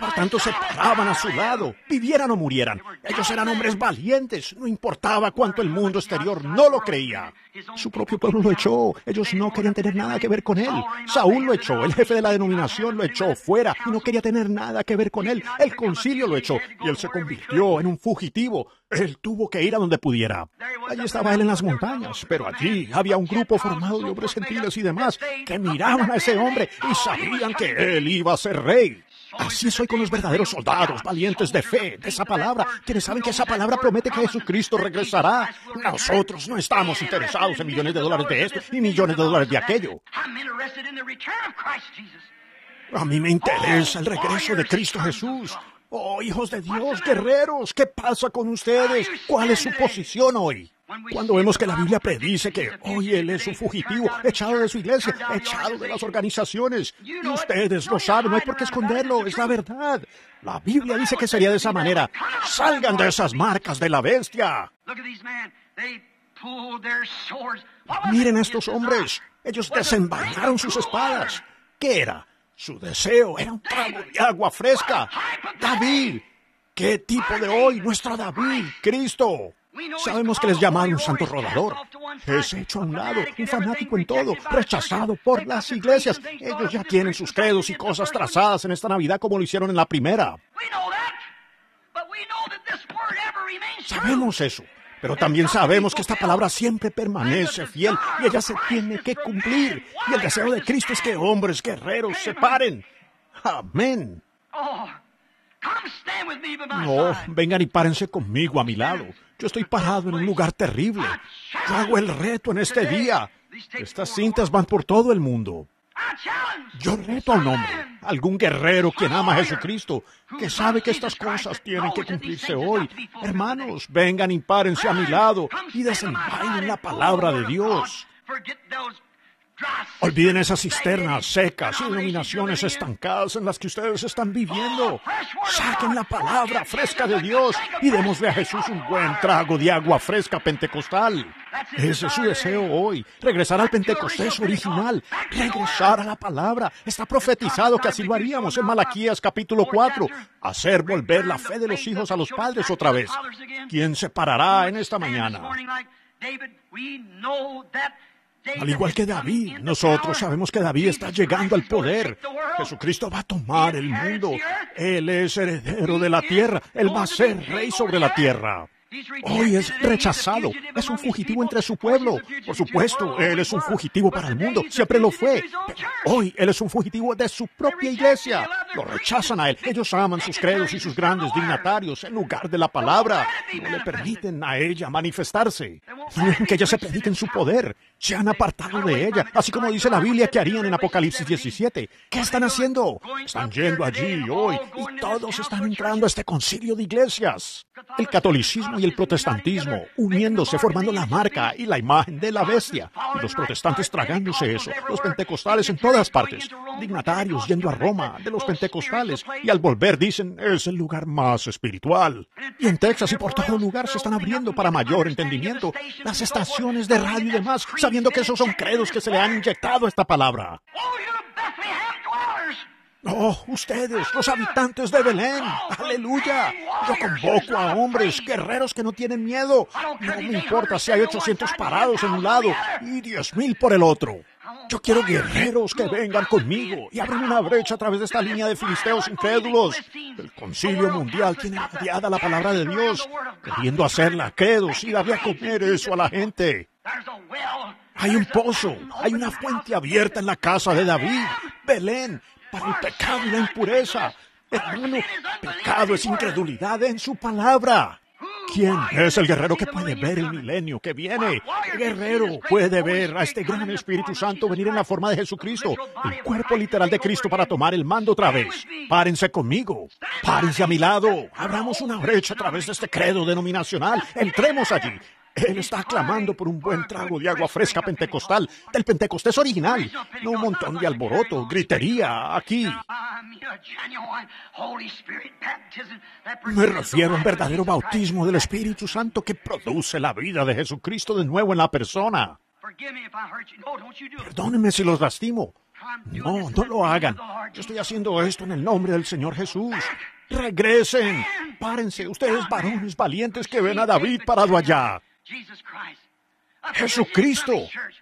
Por tanto, se paraban a su lado, vivieran o murieran. Ellos eran hombres valientes, no importaba cuánto el mundo exterior no lo creía. Su propio pueblo lo echó, ellos no querían tener nada que ver con él. Saúl lo echó, el jefe de la denominación lo echó fuera y no quería tener nada que ver con él. El concilio lo echó y él se convirtió en un fugitivo. Él tuvo que ir a donde pudiera. Allí estaba él en las montañas, pero allí había un grupo formado de hombres gentiles y demás que miraban a ese hombre y sabían que él iba a ser rey. Así soy con los verdaderos soldados, valientes de fe, de esa palabra, quienes saben que esa palabra promete que Jesucristo regresará. Nosotros no estamos interesados en millones de dólares de esto y millones de dólares de aquello. A mí me interesa el regreso de Cristo Jesús. Oh, hijos de Dios, guerreros, ¿qué pasa con ustedes? ¿Cuál es su posición hoy? Cuando vemos que la Biblia predice que hoy Él es un fugitivo, echado de su iglesia, echado de las organizaciones, y ustedes lo saben, no hay por qué esconderlo, es la verdad. La Biblia dice que sería de esa manera. ¡Salgan de esas marcas de la bestia! Miren a estos hombres, ellos desenvainaron sus espadas. ¿Qué era? Su deseo era un trago de agua fresca. David, ¿qué tipo de hoy? Nuestro David, Cristo. Sabemos que les llamaron un santo rodador. Es hecho a un lado, un fanático en todo, rechazado por las iglesias. Ellos ya tienen sus credos y cosas trazadas en esta Navidad como lo hicieron en la primera. Sabemos eso, pero también sabemos que esta palabra siempre permanece fiel y ella se tiene que cumplir. Y el deseo de Cristo es que hombres guerreros se paren. Amén. No, vengan y párense conmigo a mi lado. Yo estoy parado en un lugar terrible. Yo hago el reto en este día. Estas cintas van por todo el mundo. Yo reto a un hombre, algún guerrero quien ama a Jesucristo, que sabe que estas cosas tienen que cumplirse hoy. Hermanos, vengan y párense a mi lado y desenvainen la palabra de Dios. Olviden esas cisternas secas y denominaciones estancadas en las que ustedes están viviendo. Saquen la palabra fresca de Dios y démosle a Jesús un buen trago de agua fresca pentecostal. Ese es su deseo hoy, regresar al Pentecostés original, regresar a la palabra. Está profetizado que así lo haríamos en Malaquías capítulo 4, hacer volver la fe de los hijos a los padres otra vez. ¿Quién se parará en esta mañana? Al igual que David, nosotros sabemos que David está llegando al poder. Jesucristo va a tomar el mundo. Él es heredero de la tierra. Él va a ser rey sobre la tierra. Hoy es rechazado, es un fugitivo entre su pueblo. Por supuesto, Él es un fugitivo para el mundo, siempre lo fue. Pero hoy Él es un fugitivo de su propia iglesia. Lo rechazan a Él. Ellos aman sus credos y sus grandes dignatarios en lugar de la palabra. No le permiten a ella manifestarse. No dejan que ella se predique en su poder. Se han apartado de ella, así como dice la Biblia que harían en Apocalipsis 17. ¿Qué están haciendo? Están yendo allí hoy y todos están entrando a este concilio de iglesias. El catolicismo y el protestantismo uniéndose, formando la marca y la imagen de la bestia. Y los protestantes tragándose eso. Los pentecostales en todas partes. Dignatarios yendo a Roma de los pentecostales. Y al volver dicen, es el lugar más espiritual. Y en Texas y por todo lugar se están abriendo para mayor entendimiento las estaciones de radio y demás, sabiendo que esos son credos que se le han inyectado a esta palabra. ¡Oh, ustedes, los habitantes de Belén! ¡Aleluya! Yo convoco a hombres, guerreros que no tienen miedo. No me importa si hay 800 parados en un lado y 10,000 por el otro. Yo quiero guerreros que vengan conmigo y abran una brecha a través de esta línea de filisteos incrédulos. El concilio mundial tiene rodeada la palabra de Dios, queriendo hacerla credos y darle a comer eso a la gente. Hay un pozo, hay una fuente abierta en la casa de David, Belén, para el pecado y la impureza. Hermano, pecado es incredulidad en su palabra. ¿Quién es el guerrero que puede ver el milenio que viene? ¿Qué guerrero puede ver a este gran Espíritu Santo venir en la forma de Jesucristo, el cuerpo literal de Cristo, para tomar el mando otra vez? Párense conmigo, párense a mi lado, abramos una brecha a través de este credo denominacional, entremos allí. Él está clamando por un buen trago de agua fresca pentecostal, del Pentecostés original, no un montón de alboroto, gritería aquí. Me refiero a un verdadero bautismo del Espíritu Santo que produce la vida de Jesucristo de nuevo en la persona. Perdónenme si los lastimo. No, no lo hagan. Yo estoy haciendo esto en el nombre del Señor Jesús. Regresen, párense, ustedes varones valientes que ven a David parado allá. Jesucristo,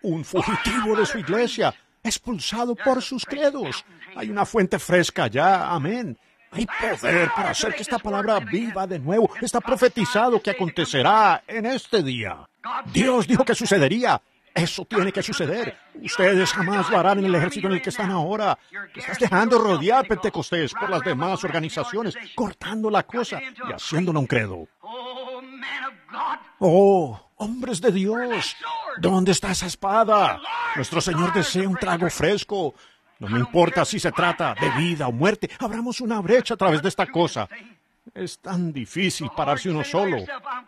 un fugitivo de su iglesia, expulsado por sus credos. Hay una fuente fresca allá, amén. Hay poder para hacer que esta palabra viva de nuevo. Está profetizado que acontecerá en este día. Dios dijo que sucedería. Eso tiene que suceder. Ustedes jamás lo harán en el ejército en el que están ahora. Te estás dejando rodear, Pentecostés, por las demás organizaciones, cortando la cosa y haciéndola un credo. Oh, hombres de Dios, ¿dónde está esa espada? Nuestro Señor desea un trago fresco. No me importa si se trata de vida o muerte. Abramos una brecha a través de esta cosa. Es tan difícil pararse uno solo.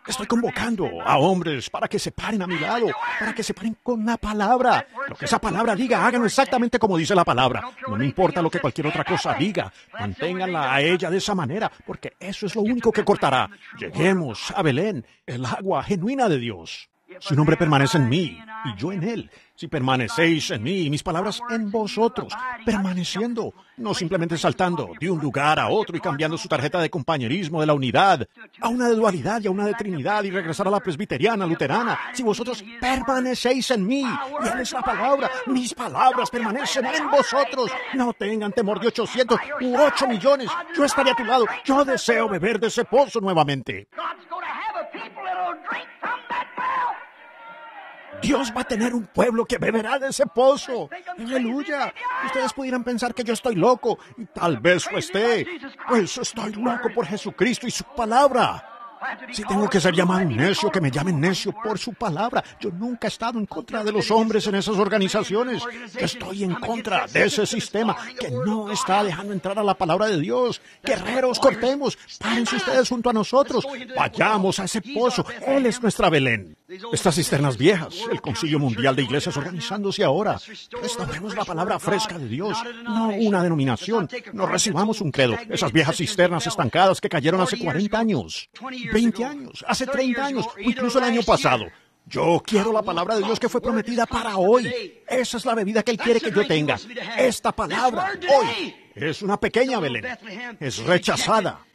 Estoy convocando a hombres para que se paren a mi lado, para que se paren con la palabra. Lo que esa palabra diga, háganlo exactamente como dice la palabra. No me importa lo que cualquier otra cosa diga. Manténganla a ella de esa manera, porque eso es lo único que cortará. Lleguemos a Belén, el agua genuina de Dios. Su nombre permanece en mí y yo en él. Si permanecéis en mí y mis palabras en vosotros, permaneciendo, no simplemente saltando de un lugar a otro y cambiando su tarjeta de compañerismo de la unidad a una de dualidad y a una de trinidad y regresar a la presbiteriana, luterana. Si vosotros permanecéis en mí, y él es la palabra, mis palabras permanecen en vosotros. No tengan temor de 800 u 8 millones. Yo estaré a tu lado. Yo deseo beber de ese pozo nuevamente. Dios va a tener un pueblo que beberá de ese pozo. ¡Aleluya! Ustedes pudieran pensar que yo estoy loco, y tal vez lo esté. Pues estoy loco por Jesucristo y su palabra. Si tengo que ser llamado un necio, que me llamen necio por su palabra. Yo nunca he estado en contra de los hombres en esas organizaciones. Estoy en contra de ese sistema que no está dejando entrar a la palabra de Dios. Guerreros, cortemos. Párense ustedes junto a nosotros. Vayamos a ese pozo. Él es nuestra Belén. Estas cisternas viejas, el Concilio Mundial de Iglesias organizándose ahora. Restauremos la palabra fresca de Dios, no una denominación. No recibamos un credo. Esas viejas cisternas estancadas que cayeron hace 40 años, 20 años, hace 30 años, o incluso el año pasado. Yo quiero la palabra de Dios que fue prometida para hoy. Esa es la bebida que Él quiere que yo tenga. Esta palabra, hoy, es una pequeña Belén. Es rechazada.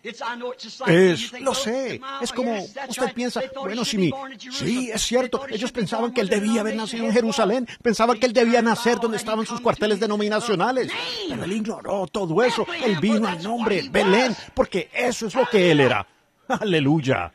Lo sé. Es como usted piensa, bueno, sí, es cierto. Ellos pensaban que Él debía haber nacido en Jerusalén. Pensaban que Él debía nacer donde estaban sus cuarteles denominacionales. Pero Él ignoró todo eso. Él vino al nombre Belén, porque eso es lo que Él era. Aleluya.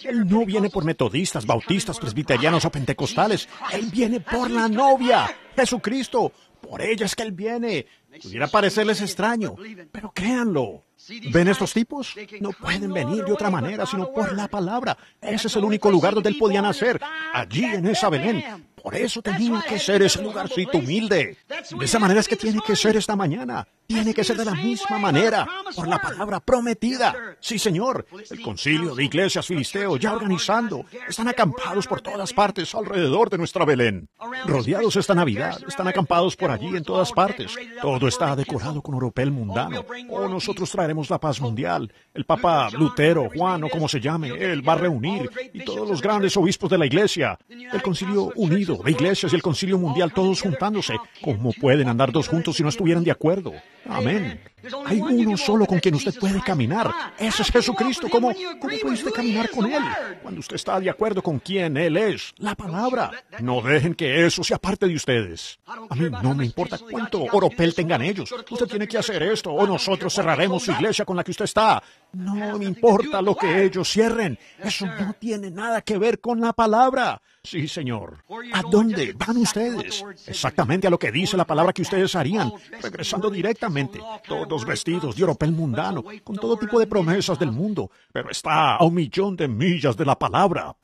Él no viene por metodistas, bautistas, presbiterianos o pentecostales. Él viene por la novia, Jesucristo. Por ella es que Él viene. Pudiera parecerles extraño, pero créanlo. ¿Ven estos tipos? No pueden venir de otra manera sino por la palabra. Ese es el único lugar donde Él podía nacer, allí en esa Belén. Por eso tenía que ser ese lugarcito humilde. De esa manera es que tiene que ser esta mañana. Tiene que ser de la misma manera, por la palabra prometida. Sí, Señor. El concilio de iglesias filisteo ya organizando. Están acampados por todas partes alrededor de nuestra Belén. Rodeados esta Navidad. Están acampados por allí en todas partes. Todo está decorado con oropel mundano. Nosotros traeremos la paz mundial. El Papa Lutero, Juan o como se llame, él va a reunir. Y todos los grandes obispos de la iglesia. El concilio unido de iglesias y el concilio mundial todos juntándose. ¿Cómo pueden andar dos juntos si no estuvieran de acuerdo? Amén. Hay uno solo con quien usted puede caminar. Ese es Jesucristo. ¿Cómo puede usted caminar con Él? Cuando usted está de acuerdo con quién Él es, la palabra. No dejen que eso se aparte de ustedes. A mí no me importa cuánto oropel tengan ellos. Usted tiene que hacer esto o nosotros cerraremos su iglesia con la que usted está. No me importa lo que ellos cierren. Eso no tiene nada que ver con la palabra. Sí, Señor. ¿A dónde van ustedes? Exactamente a lo que dice la palabra que ustedes harían, regresando directamente, todos vestidos de oropel mundano, con todo tipo de promesas del mundo, pero está a 1,000,000 de millas de la palabra.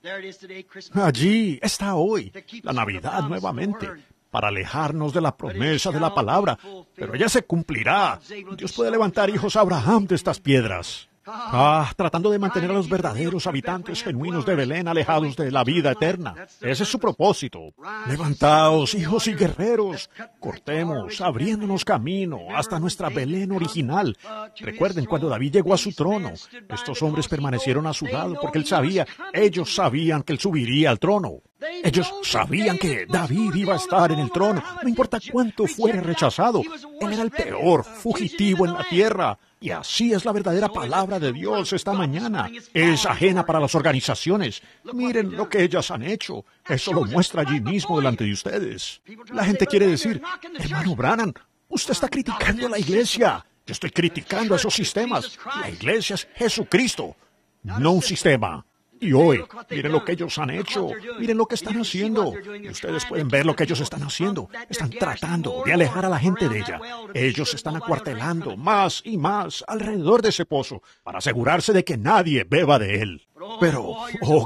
Allí está hoy, la Navidad nuevamente, para alejarnos de la promesa de la palabra, pero ella se cumplirá. Dios puede levantar hijos a Abraham de estas piedras. Tratando de mantener a los verdaderos habitantes genuinos de Belén alejados de la vida eterna. Ese es su propósito. Levantaos, hijos y guerreros. Cortemos, abriéndonos camino hasta nuestra Belén original. Recuerden cuando David llegó a su trono. Estos hombres permanecieron a su lado porque ellos sabían que él subiría al trono. Ellos sabían que David iba a estar en el trono. No importa cuánto fuera rechazado. Él era el peor fugitivo en la tierra. Y así es la verdadera palabra de Dios esta mañana. Es ajena para las organizaciones. Miren lo que ellas han hecho. Eso lo muestra allí mismo delante de ustedes. La gente quiere decir, hermano Branham, usted está criticando a la iglesia. Yo estoy criticando a esos sistemas. La iglesia es Jesucristo, no un sistema. Y hoy, miren lo que ellos han hecho, miren lo que están haciendo. Y ustedes pueden ver lo que ellos están haciendo. Están tratando de alejar a la gente de ella. Ellos están acuartelando más y más alrededor de ese pozo para asegurarse de que nadie beba de él. Pero,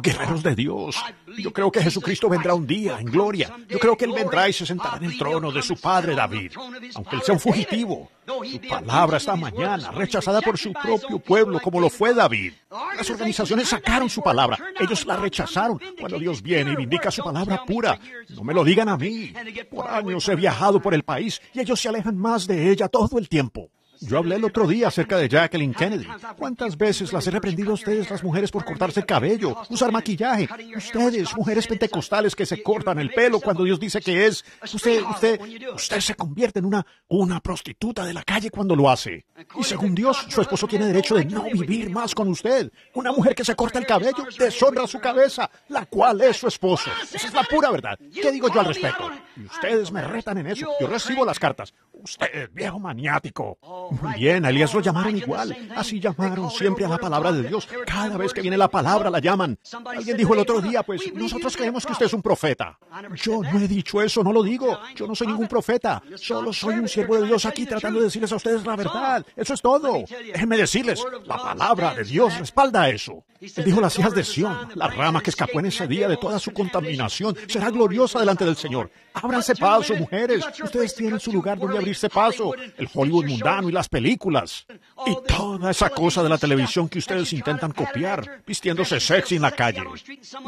guerreros de Dios, yo creo que Jesucristo vendrá un día en gloria. Yo creo que Él vendrá y se sentará en el trono de su padre David, aunque Él sea un fugitivo. Su palabra esta mañana, rechazada por su propio pueblo, como lo fue David. Las organizaciones sacaron su palabra. Ellos la rechazaron. Cuando Dios viene y vindica su palabra pura, no me lo digan a mí. Por años he viajado por el país y ellos se alejan más de ella todo el tiempo. Yo hablé el otro día acerca de Jacqueline Kennedy. ¿Cuántas veces las he reprendido a ustedes, las mujeres, por cortarse el cabello, usar maquillaje? Ustedes, mujeres pentecostales que se cortan el pelo cuando Dios dice que es... Usted se convierte en una prostituta de la calle cuando lo hace. Y según Dios, su esposo tiene derecho de no vivir más con usted. Una mujer que se corta el cabello deshonra su cabeza, la cual es su esposo. Esa es la pura verdad. ¿Qué digo yo al respecto? Y ustedes me retan en eso. Yo recibo las cartas. Usted, viejo maniático. Muy bien, a Elías lo llamaron igual. Así llamaron siempre a la palabra de Dios. Cada vez que viene la palabra la llaman. Alguien dijo el otro día, pues, nosotros creemos que usted es un profeta. Yo no he dicho eso, no lo digo. Yo no soy ningún profeta. Solo soy un siervo de Dios aquí tratando de decirles a ustedes la verdad. Eso es todo. Déjenme decirles, la palabra de Dios respalda eso. Él dijo las hijas de Sión, la rama que escapó en ese día de toda su contaminación, será gloriosa delante del Señor. Ábranse paso, mujeres. Ustedes tienen su lugar donde abrirse paso. El Hollywood mundano y las películas. Y toda esa cosa de la televisión que ustedes intentan copiar, vistiéndose sexy en la calle.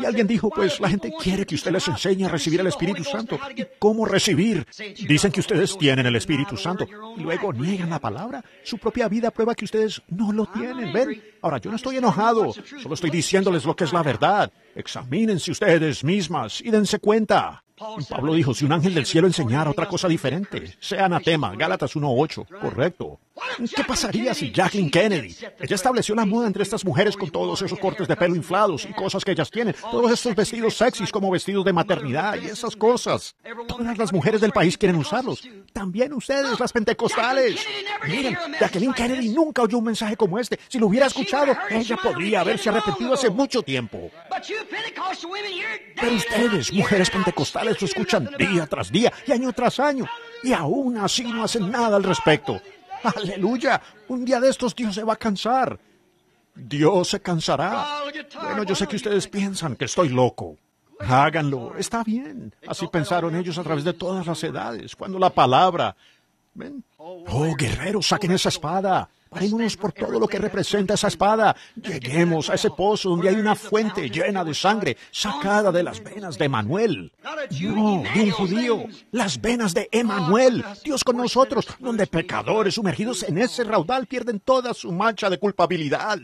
Y alguien dijo, pues la gente quiere que usted les enseñe a recibir el Espíritu Santo. ¿Y cómo recibir? Dicen que ustedes tienen el Espíritu Santo y luego niegan la palabra. Su propia vida prueba que ustedes no lo tienen, ¿ven? Ahora, yo no estoy enojado, solo estoy diciéndoles lo que es la verdad. Examínense ustedes mismas y dense cuenta. Pablo dijo, si un ángel del cielo enseñara otra cosa diferente, sea anatema, Gálatas 1:8, correcto. ¿Qué pasaría si Jacqueline Kennedy, ella estableció la moda entre estas mujeres con todos esos cortes de pelo inflados y cosas que ellas tienen, todos estos vestidos sexys como vestidos de maternidad y esas cosas? Todas las mujeres del país quieren usarlos. También ustedes, las pentecostales. Miren, Jacqueline Kennedy nunca oyó un mensaje como este. Si lo hubiera escuchado, ella podría haberse arrepentido hace mucho tiempo. Pero ustedes, mujeres pentecostales, lo escuchan día tras día y año tras año, y aún así no hacen nada al respecto. ¡Aleluya! Un día de estos Dios se va a cansar. Dios se cansará. Bueno, yo sé que ustedes piensan que estoy loco. Háganlo, está bien. Así pensaron ellos a través de todas las edades, cuando la palabra... ¿Ven? Oh, guerreros, saquen esa espada. Parémonos por todo lo que representa esa espada. Lleguemos a ese pozo donde hay una fuente llena de sangre sacada de las venas de Emanuel. No, de un judío. Las venas de Emanuel. Dios con nosotros, donde pecadores sumergidos en ese raudal pierden toda su mancha de culpabilidad.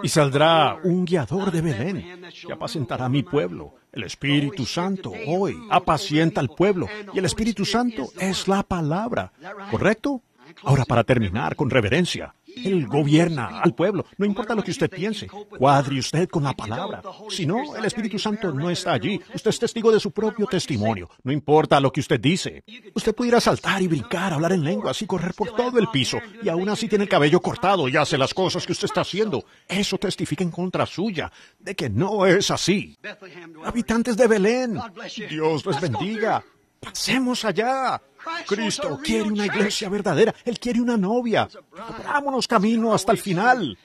Y saldrá un guiador de Belén que apacentará a mi pueblo. El Espíritu Santo hoy apacienta al pueblo y el Espíritu Santo es la palabra. ¿Correcto? Ahora, para terminar, con reverencia, Él gobierna al pueblo. No importa lo que usted piense, cuadre usted con la palabra. Si no, el Espíritu Santo no está allí. Usted es testigo de su propio testimonio. No importa lo que usted dice. Usted pudiera saltar y brincar, hablar en lenguas y correr por todo el piso, y aún así tiene el cabello cortado y hace las cosas que usted está haciendo. Eso testifica en contra suya, de que no es así. Habitantes de Belén, Dios les bendiga. Pasemos allá. Cristo quiere una iglesia verdadera. Él quiere una novia. Abrámonos camino hasta el final.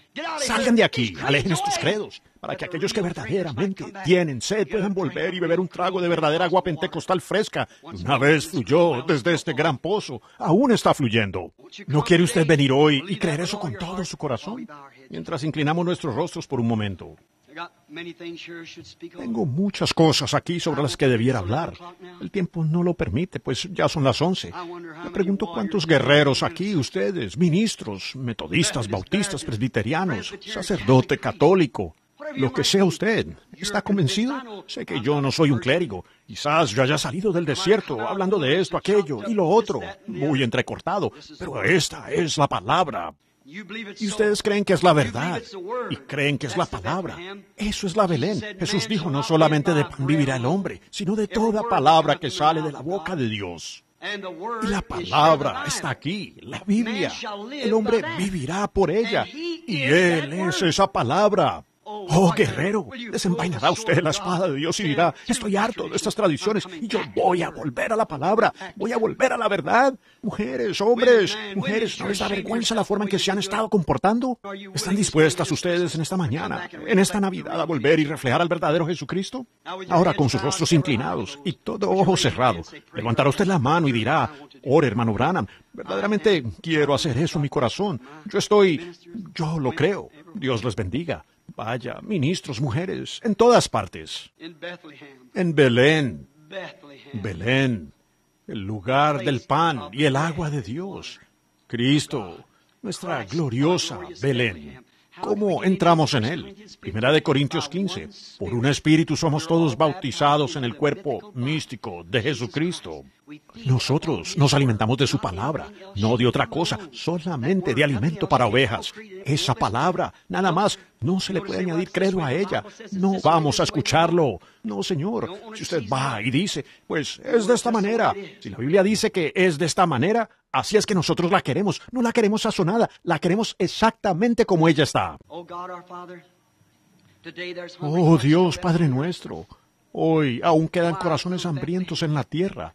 Salgan de aquí, alejen estos credos, para que aquellos que verdaderamente tienen sed puedan volver y beber un trago de verdadera agua pentecostal fresca. Una vez fluyó desde este gran pozo, aún está fluyendo. ¿No quiere usted venir hoy y creer eso con todo su corazón? Mientras inclinamos nuestros rostros por un momento. Tengo muchas cosas aquí sobre las que debiera hablar. El tiempo no lo permite, pues ya son las 11. Me pregunto cuántos guerreros aquí, ustedes, ministros, metodistas, bautistas, presbiterianos, sacerdote católico, lo que sea usted, ¿está convencido? Sé que yo no soy un clérigo. Quizás yo haya salido del desierto hablando de esto, aquello y lo otro, muy entrecortado, pero esta es la palabra. Y ustedes creen que es la verdad, y creen que es la palabra. Eso es la Belén. Jesús dijo, no solamente de pan vivirá el hombre, sino de toda palabra que sale de la boca de Dios. Y la palabra está aquí, la Biblia. El hombre vivirá por ella, y Él es esa palabra. Oh, guerrero, desenvainará usted la espada de Dios y dirá, estoy harto de estas tradiciones y yo voy a volver a la palabra, voy a volver a la verdad. Mujeres, hombres, mujeres, ¿no les da vergüenza la forma en que se han estado comportando? ¿Están dispuestas ustedes en esta mañana, en esta Navidad, a volver y reflejar al verdadero Jesucristo? Ahora, con sus rostros inclinados y todo ojo cerrado, levantará usted la mano y dirá, ore, hermano Branham, verdaderamente quiero hacer eso en mi corazón. Yo lo creo. Dios les bendiga. Vaya, ministros, mujeres, en todas partes. En Belén, Belén, el lugar del pan y el agua de Dios. Cristo, nuestra gloriosa Belén. ¿Cómo entramos en Él? 1 Corintios 15. Por un espíritu somos todos bautizados en el cuerpo místico de Jesucristo. Nosotros nos alimentamos de su palabra, no de otra cosa, solamente de alimento para ovejas. Esa palabra, nada más, no se le puede añadir credo a ella. No vamos a escucharlo. No, Señor. Si usted va y dice, pues es de esta manera. Si la Biblia dice que es de esta manera, así es que nosotros la queremos. No la queremos sazonada, la queremos exactamente como ella está. Oh Dios, Padre nuestro, hoy aún quedan corazones hambrientos en la tierra.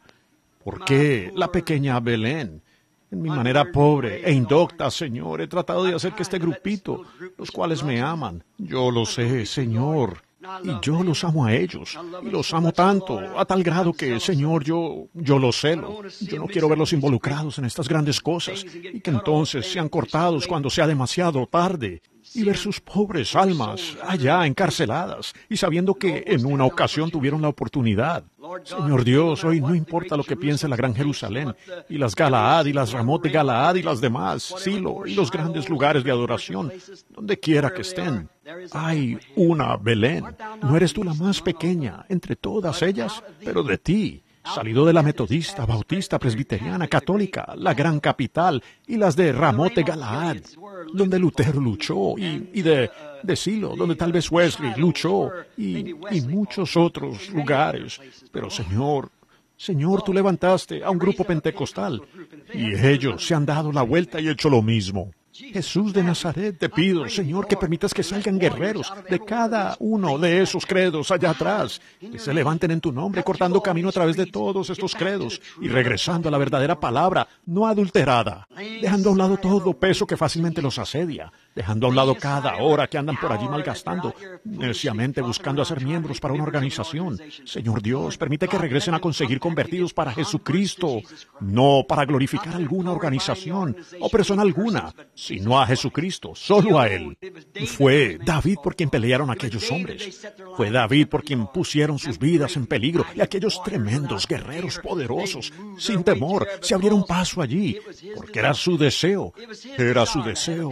¿Por qué la pequeña Belén? En mi manera pobre e indocta, Señor, he tratado de hacer que este grupito, los cuales me aman, yo lo sé, Señor, Y yo los amo a ellos, y los amo tanto, a tal grado que, Señor, yo los celo. Yo no quiero verlos involucrados en estas grandes cosas, y que entonces sean cortados cuando sea demasiado tarde, y ver sus pobres almas allá encarceladas, y sabiendo que en una ocasión tuvieron la oportunidad. Señor Dios, hoy no importa lo que piense la Gran Jerusalén, y las Galaad, y las Ramot de Galaad, y las demás, Silo, y los grandes lugares de adoración, donde quiera que estén. Hay una Belén. No eres tú la más pequeña entre todas ellas, pero de ti, salido de la metodista, bautista, presbiteriana, católica, la gran capital, y las de Ramot de Galaad, donde Lutero luchó, y de Silo, donde tal vez Wesley luchó, y muchos otros lugares. Pero Señor, tú levantaste a un grupo pentecostal, y ellos se han dado la vuelta y hecho lo mismo. Jesús de Nazaret, te pido, Señor, que permitas que salgan guerreros de cada uno de esos credos allá atrás, que se levanten en tu nombre, cortando camino a través de todos estos credos y regresando a la verdadera palabra, no adulterada, dejando a un lado todo peso que fácilmente los asedia, dejando a un lado cada hora que andan por allí malgastando, neciamente buscando hacer miembros para una organización. Señor Dios, permite que regresen a conseguir convertidos para Jesucristo, no para glorificar alguna organización o persona alguna, sino a Jesucristo, solo a Él. Fue David por quien pelearon aquellos hombres. Fue David por quien pusieron sus vidas en peligro, y aquellos tremendos guerreros poderosos, sin temor, se abrieron paso allí, porque era su deseo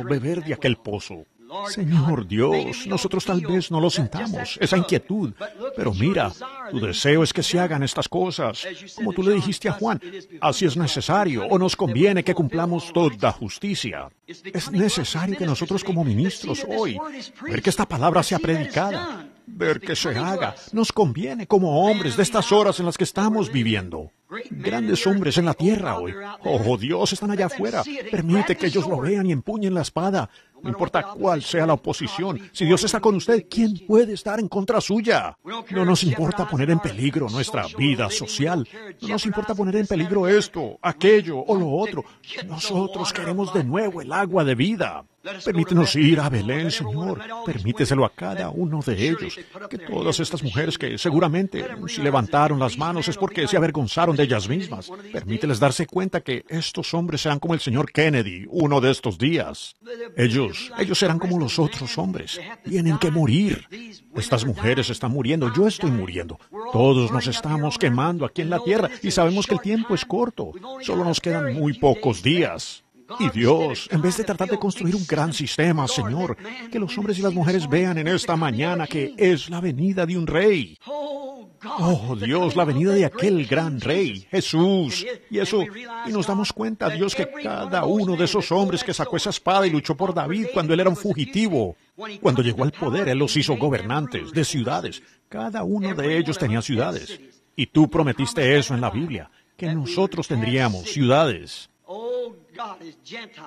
beber de aquel pozo. Señor Dios, nosotros tal vez no lo sintamos, esa inquietud, pero mira, tu deseo es que se hagan estas cosas, como tú le dijiste a Juan, así es necesario o nos conviene que cumplamos toda justicia. Es necesario que nosotros como ministros hoy, ver que esta palabra sea predicada, ver que se haga, nos conviene como hombres de estas horas en las que estamos viviendo. Grandes hombres en la tierra hoy. Oh, Dios, están allá afuera. Permite que ellos lo vean y empuñen la espada. No importa cuál sea la oposición. Si Dios está con usted, ¿quién puede estar en contra suya? No nos importa poner en peligro nuestra vida social. No nos importa poner en peligro esto, aquello o lo otro. Nosotros queremos de nuevo el agua de vida. Permítenos ir a Belén, Señor. Permíteselo a cada uno de ellos. Que todas estas mujeres que seguramente si levantaron las manos es porque se avergonzaron de ellas mismas. Permíteles darse cuenta que estos hombres serán como el señor Kennedy uno de estos días. Ellos serán como los otros hombres. Tienen que morir. Estas mujeres están muriendo. Yo estoy muriendo. Todos nos estamos quemando aquí en la tierra y sabemos que el tiempo es corto. Solo nos quedan muy pocos días. Y Dios, en vez de tratar de construir un gran sistema, Señor, que los hombres y las mujeres vean en esta mañana que es la venida de un rey. Oh, Dios, la venida de aquel gran rey, Jesús. Y nos damos cuenta, Dios, que cada uno de esos hombres que sacó esa espada y luchó por David cuando él era un fugitivo, cuando llegó al poder, él los hizo gobernantes de ciudades. Cada uno de ellos tenía ciudades. Y tú prometiste eso en la Biblia, que nosotros tendríamos ciudades.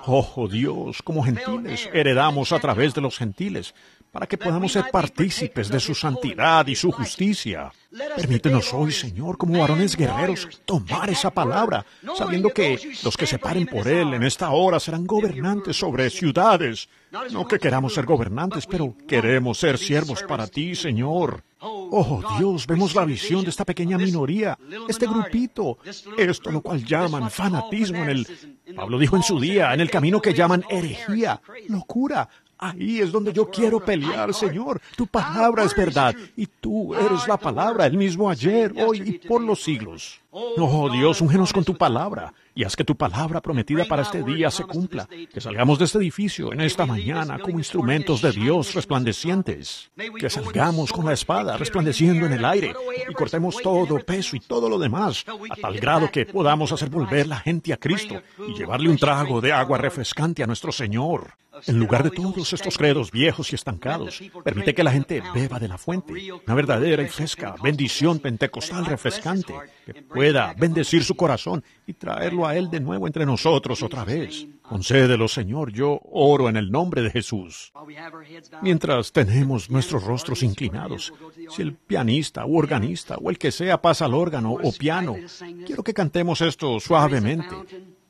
Oh Dios, como gentiles, heredamos a través de los gentiles, para que podamos ser partícipes de su santidad y su justicia. Permítenos hoy, Señor, como varones guerreros, tomar esa palabra, sabiendo que los que se paren por Él en esta hora serán gobernantes sobre ciudades. No que queramos ser gobernantes, pero queremos ser siervos para ti, Señor. Oh Dios, vemos la visión de esta pequeña minoría, este grupito, esto lo cual llaman fanatismo Pablo dijo en su día, en el camino que llaman herejía, locura. Ahí es donde yo quiero pelear, Señor. Tu palabra es verdad, y tú eres la palabra, el mismo ayer, hoy y por los siglos. Oh Dios, úngenos con tu palabra, y haz que tu palabra prometida para este día se cumpla. Que salgamos de este edificio en esta mañana como instrumentos de Dios resplandecientes. Que salgamos con la espada resplandeciendo en el aire y cortemos todo peso y todo lo demás, a tal grado que podamos hacer volver la gente a Cristo y llevarle un trago de agua refrescante a nuestro Señor. En lugar de todos estos credos viejos y estancados, permite que la gente beba de la fuente, una verdadera y fresca bendición pentecostal refrescante, que pueda bendecir su corazón y traerlo a Él de nuevo entre nosotros otra vez. Concédelo, Señor, yo oro en el nombre de Jesús. Mientras tenemos nuestros rostros inclinados, si el pianista u organista o el que sea pasa al órgano o piano, quiero que cantemos esto suavemente.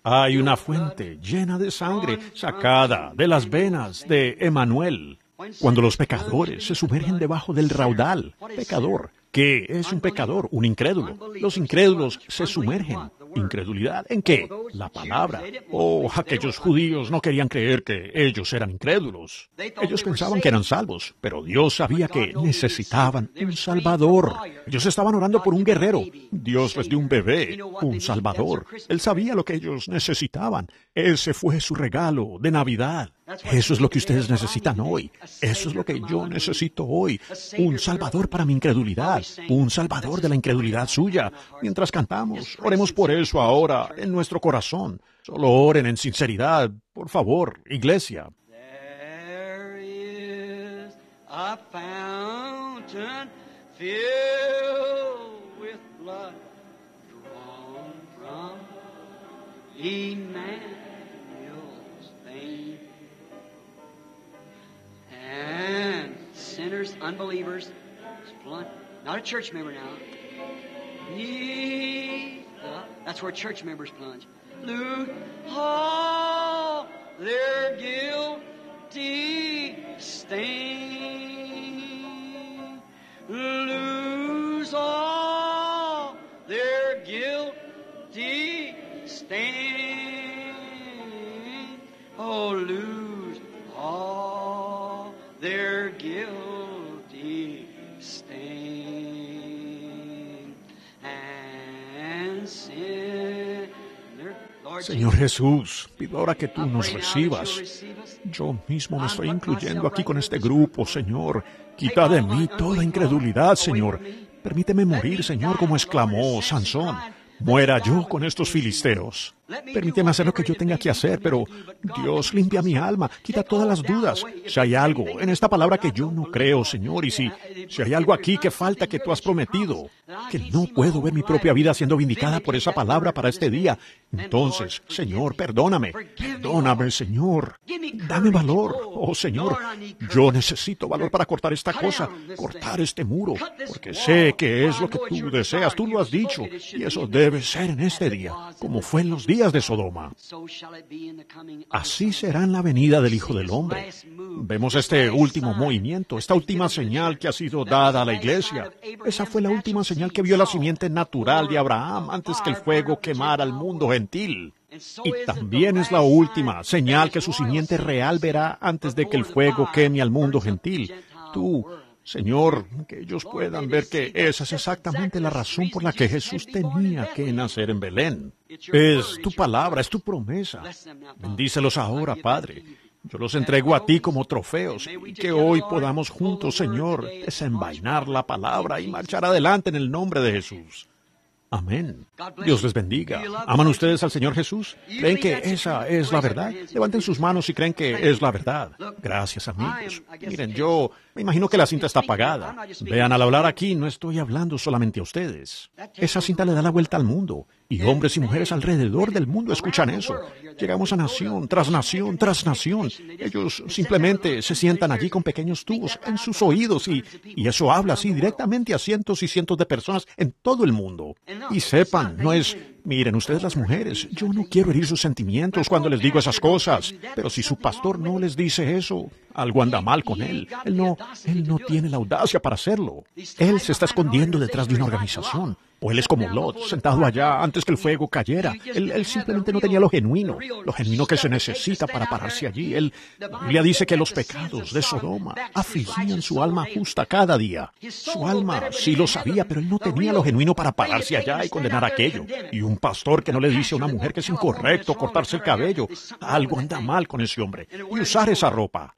Hay una fuente llena de sangre sacada de las venas de Emanuel. Cuando los pecadores se sumergen debajo del raudal, pecador, ¿qué es un pecador? Un incrédulo. Los incrédulos se sumergen. ¿Incredulidad en qué? La palabra. Oh, aquellos judíos no querían creer que ellos eran incrédulos. Ellos pensaban que eran salvos, pero Dios sabía que necesitaban un Salvador. Ellos estaban orando por un guerrero. Dios les dio un bebé, un Salvador. Él sabía lo que ellos necesitaban. Ese fue su regalo de Navidad. Eso es lo que ustedes necesitan hoy. Eso es lo que yo necesito hoy. Un Salvador para mi incredulidad. Un Salvador de la incredulidad suya. Mientras cantamos, oremos por eso ahora en nuestro corazón. Solo oren en sinceridad, por favor, iglesia. There is a fountain filled with blood drawn from Emmanuel's vein. And sinners, unbelievers, not a church member now. That's where church members plunge. Lose all their guilty stain. Lose all their guilty stain. Oh, lose all their guilty stain. And sinner, Lord Señor Jesús, pido ahora que tú nos recibas. Yo mismo me estoy incluyendo aquí con este grupo, Señor. Quita de mí toda incredulidad, Señor. Permíteme morir, Señor, como exclamó Sansón. Muera yo con estos filisteos. Permíteme hacer lo que yo tenga que hacer, pero Dios, limpia mi alma, quita todas las dudas. Si hay algo en esta palabra que yo no creo, Señor, y si hay algo aquí que falta que tú has prometido, que no puedo ver mi propia vida siendo vindicada por esa palabra para este día, entonces, Señor, perdóname, Señor. Dame valor, oh Señor. Yo necesito valor para cortar esta cosa, cortar este muro, porque sé que es lo que tú deseas, tú lo has dicho, y eso debe ser en este día, como fue en los días de Sodoma. Así será en la venida del Hijo del Hombre. Vemos este último movimiento, esta última señal que ha sido dada a la iglesia. Esa fue la última señal que vio la simiente natural de Abraham antes que el fuego quemara al mundo gentil. Y también es la última señal que su simiente real verá antes de que el fuego queme al mundo gentil. Tú, Señor, que ellos puedan ver que esa es exactamente la razón por la que Jesús tenía que nacer en Belén. Es tu palabra, es tu promesa. Bendícelos ahora, Padre. Yo los entrego a ti como trofeos y que hoy podamos juntos, Señor, desenvainar la palabra y marchar adelante en el nombre de Jesús. Amén. Dios les bendiga. ¿Aman ustedes al Señor Jesús? ¿Creen que esa es la verdad? Levanten sus manos si creen que es la verdad. Gracias, amigos. Miren, yo me imagino que la cinta está apagada. Vean, al hablar aquí no estoy hablando solamente a ustedes. Esa cinta le da la vuelta al mundo. Y hombres y mujeres alrededor del mundo escuchan eso. Llegamos a nación tras nación tras nación. Ellos simplemente se sientan allí con pequeños tubos en sus oídos y eso habla así directamente a cientos y cientos de personas en todo el mundo. Y sepan, no es... Miren, ustedes las mujeres, yo no quiero herir sus sentimientos cuando les digo esas cosas, pero si su pastor no les dice eso, algo anda mal con él. Él no tiene la audacia para hacerlo. Él se está escondiendo detrás de una organización. O él es como Lot, sentado allá antes que el fuego cayera. Él simplemente no tenía lo genuino que se necesita para pararse allí. La Biblia dice que los pecados de Sodoma afligían su alma justa cada día. Su alma sí lo sabía, pero él no tenía lo genuino para pararse allá y condenar aquello. Y un pastor que no le dice a una mujer que es incorrecto cortarse el cabello, algo anda mal con ese hombre, y usar esa ropa.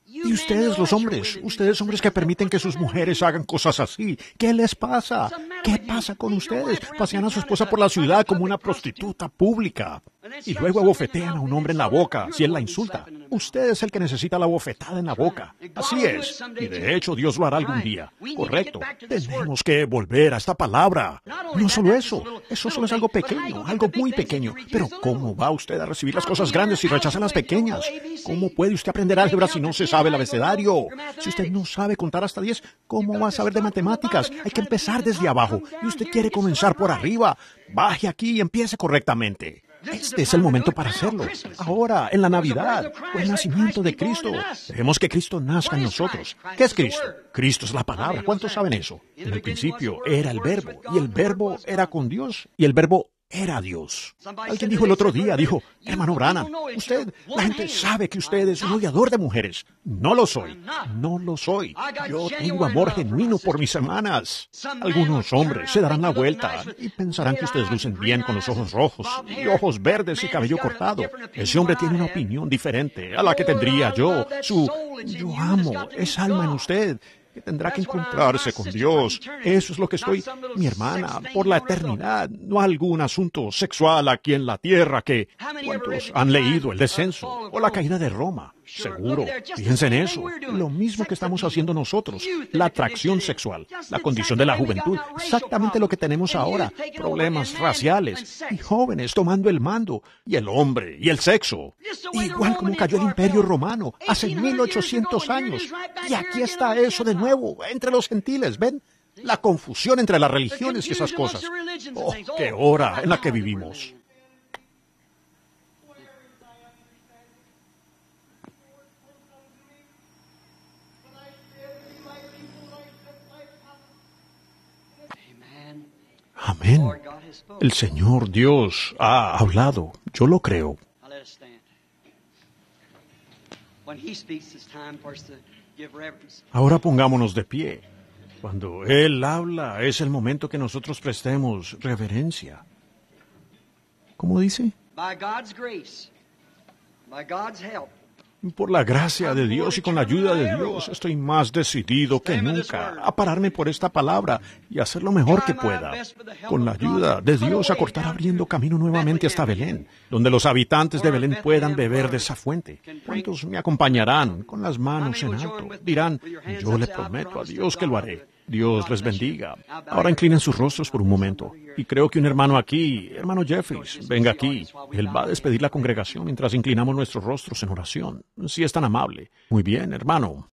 Y ustedes, los hombres, ustedes hombres que permiten que sus mujeres hagan cosas así, ¿qué les pasa? ¿Qué pasa con ustedes? Pasean a su esposa por la ciudad como una prostituta pública. Y luego abofetean a un hombre en la boca si él la insulta. Usted es el que necesita la bofetada en la boca. Así es. Y de hecho Dios lo hará algún día. Correcto. Tenemos que volver a esta palabra. No solo eso. Eso solo es algo pequeño, algo muy pequeño. Pero ¿cómo va usted a recibir las cosas grandes si rechaza las pequeñas? ¿Cómo puede usted aprender álgebra si no se sabe el abecedario? Si usted no sabe contar hasta 10, ¿cómo va a saber de matemáticas? Hay que empezar desde abajo. Y usted quiere comenzar por arriba. Baje aquí y empiece correctamente. Este es el momento para hacerlo. Ahora, en la Navidad, o el nacimiento de Cristo. Queremos que Cristo nazca en nosotros. ¿Qué es Cristo? Cristo es la palabra. ¿Cuántos saben eso? En el principio era el Verbo, y el Verbo era con Dios, y el Verbo era Dios. Alguien dijo el otro día, hermano Branham, la gente sabe que usted es un odiador de mujeres. No lo soy. No lo soy. Yo tengo amor genuino por mis hermanas. Algunos hombres se darán la vuelta y pensarán que ustedes lucen bien con los ojos rojos y ojos verdes y cabello cortado. Ese hombre tiene una opinión diferente a la que tendría yo. Yo amo esa alma en usted, que tendrá que encontrarse con Dios. Eso es lo que estoy, mi hermana, por la eternidad, no algún asunto sexual aquí en la tierra que... ¿Cuántos han leído El descenso o La caída de Roma? Seguro. Fíjense en eso. Lo mismo que estamos haciendo nosotros. La atracción sexual, la condición de la juventud, exactamente lo que tenemos ahora. Problemas raciales y jóvenes tomando el mando, y el hombre y el sexo. Igual como cayó el Imperio Romano hace 1800 años. Y aquí está eso de nuevo, entre los gentiles, ¿ven? La confusión entre las religiones y esas cosas. ¡Oh, qué hora en la que vivimos! Amén. El Señor Dios ha hablado. Yo lo creo. Ahora pongámonos de pie. Cuando Él habla, es el momento que nosotros prestemos reverencia. ¿Cómo dice? Por la gracia de Dios y con la ayuda de Dios, estoy más decidido que nunca a pararme por esta palabra y hacer lo mejor que pueda. Con la ayuda de Dios, a cortar abriendo camino nuevamente hasta Belén, donde los habitantes de Belén puedan beber de esa fuente. ¿Cuántos me acompañarán con las manos en alto? Dirán, yo le prometo a Dios que lo haré. Dios les bendiga. Ahora inclinen sus rostros por un momento. Y creo que un hermano aquí, hermano Jeffries, venga aquí. Él va a despedir la congregación mientras inclinamos nuestros rostros en oración. Si es tan amable. Muy bien, hermano.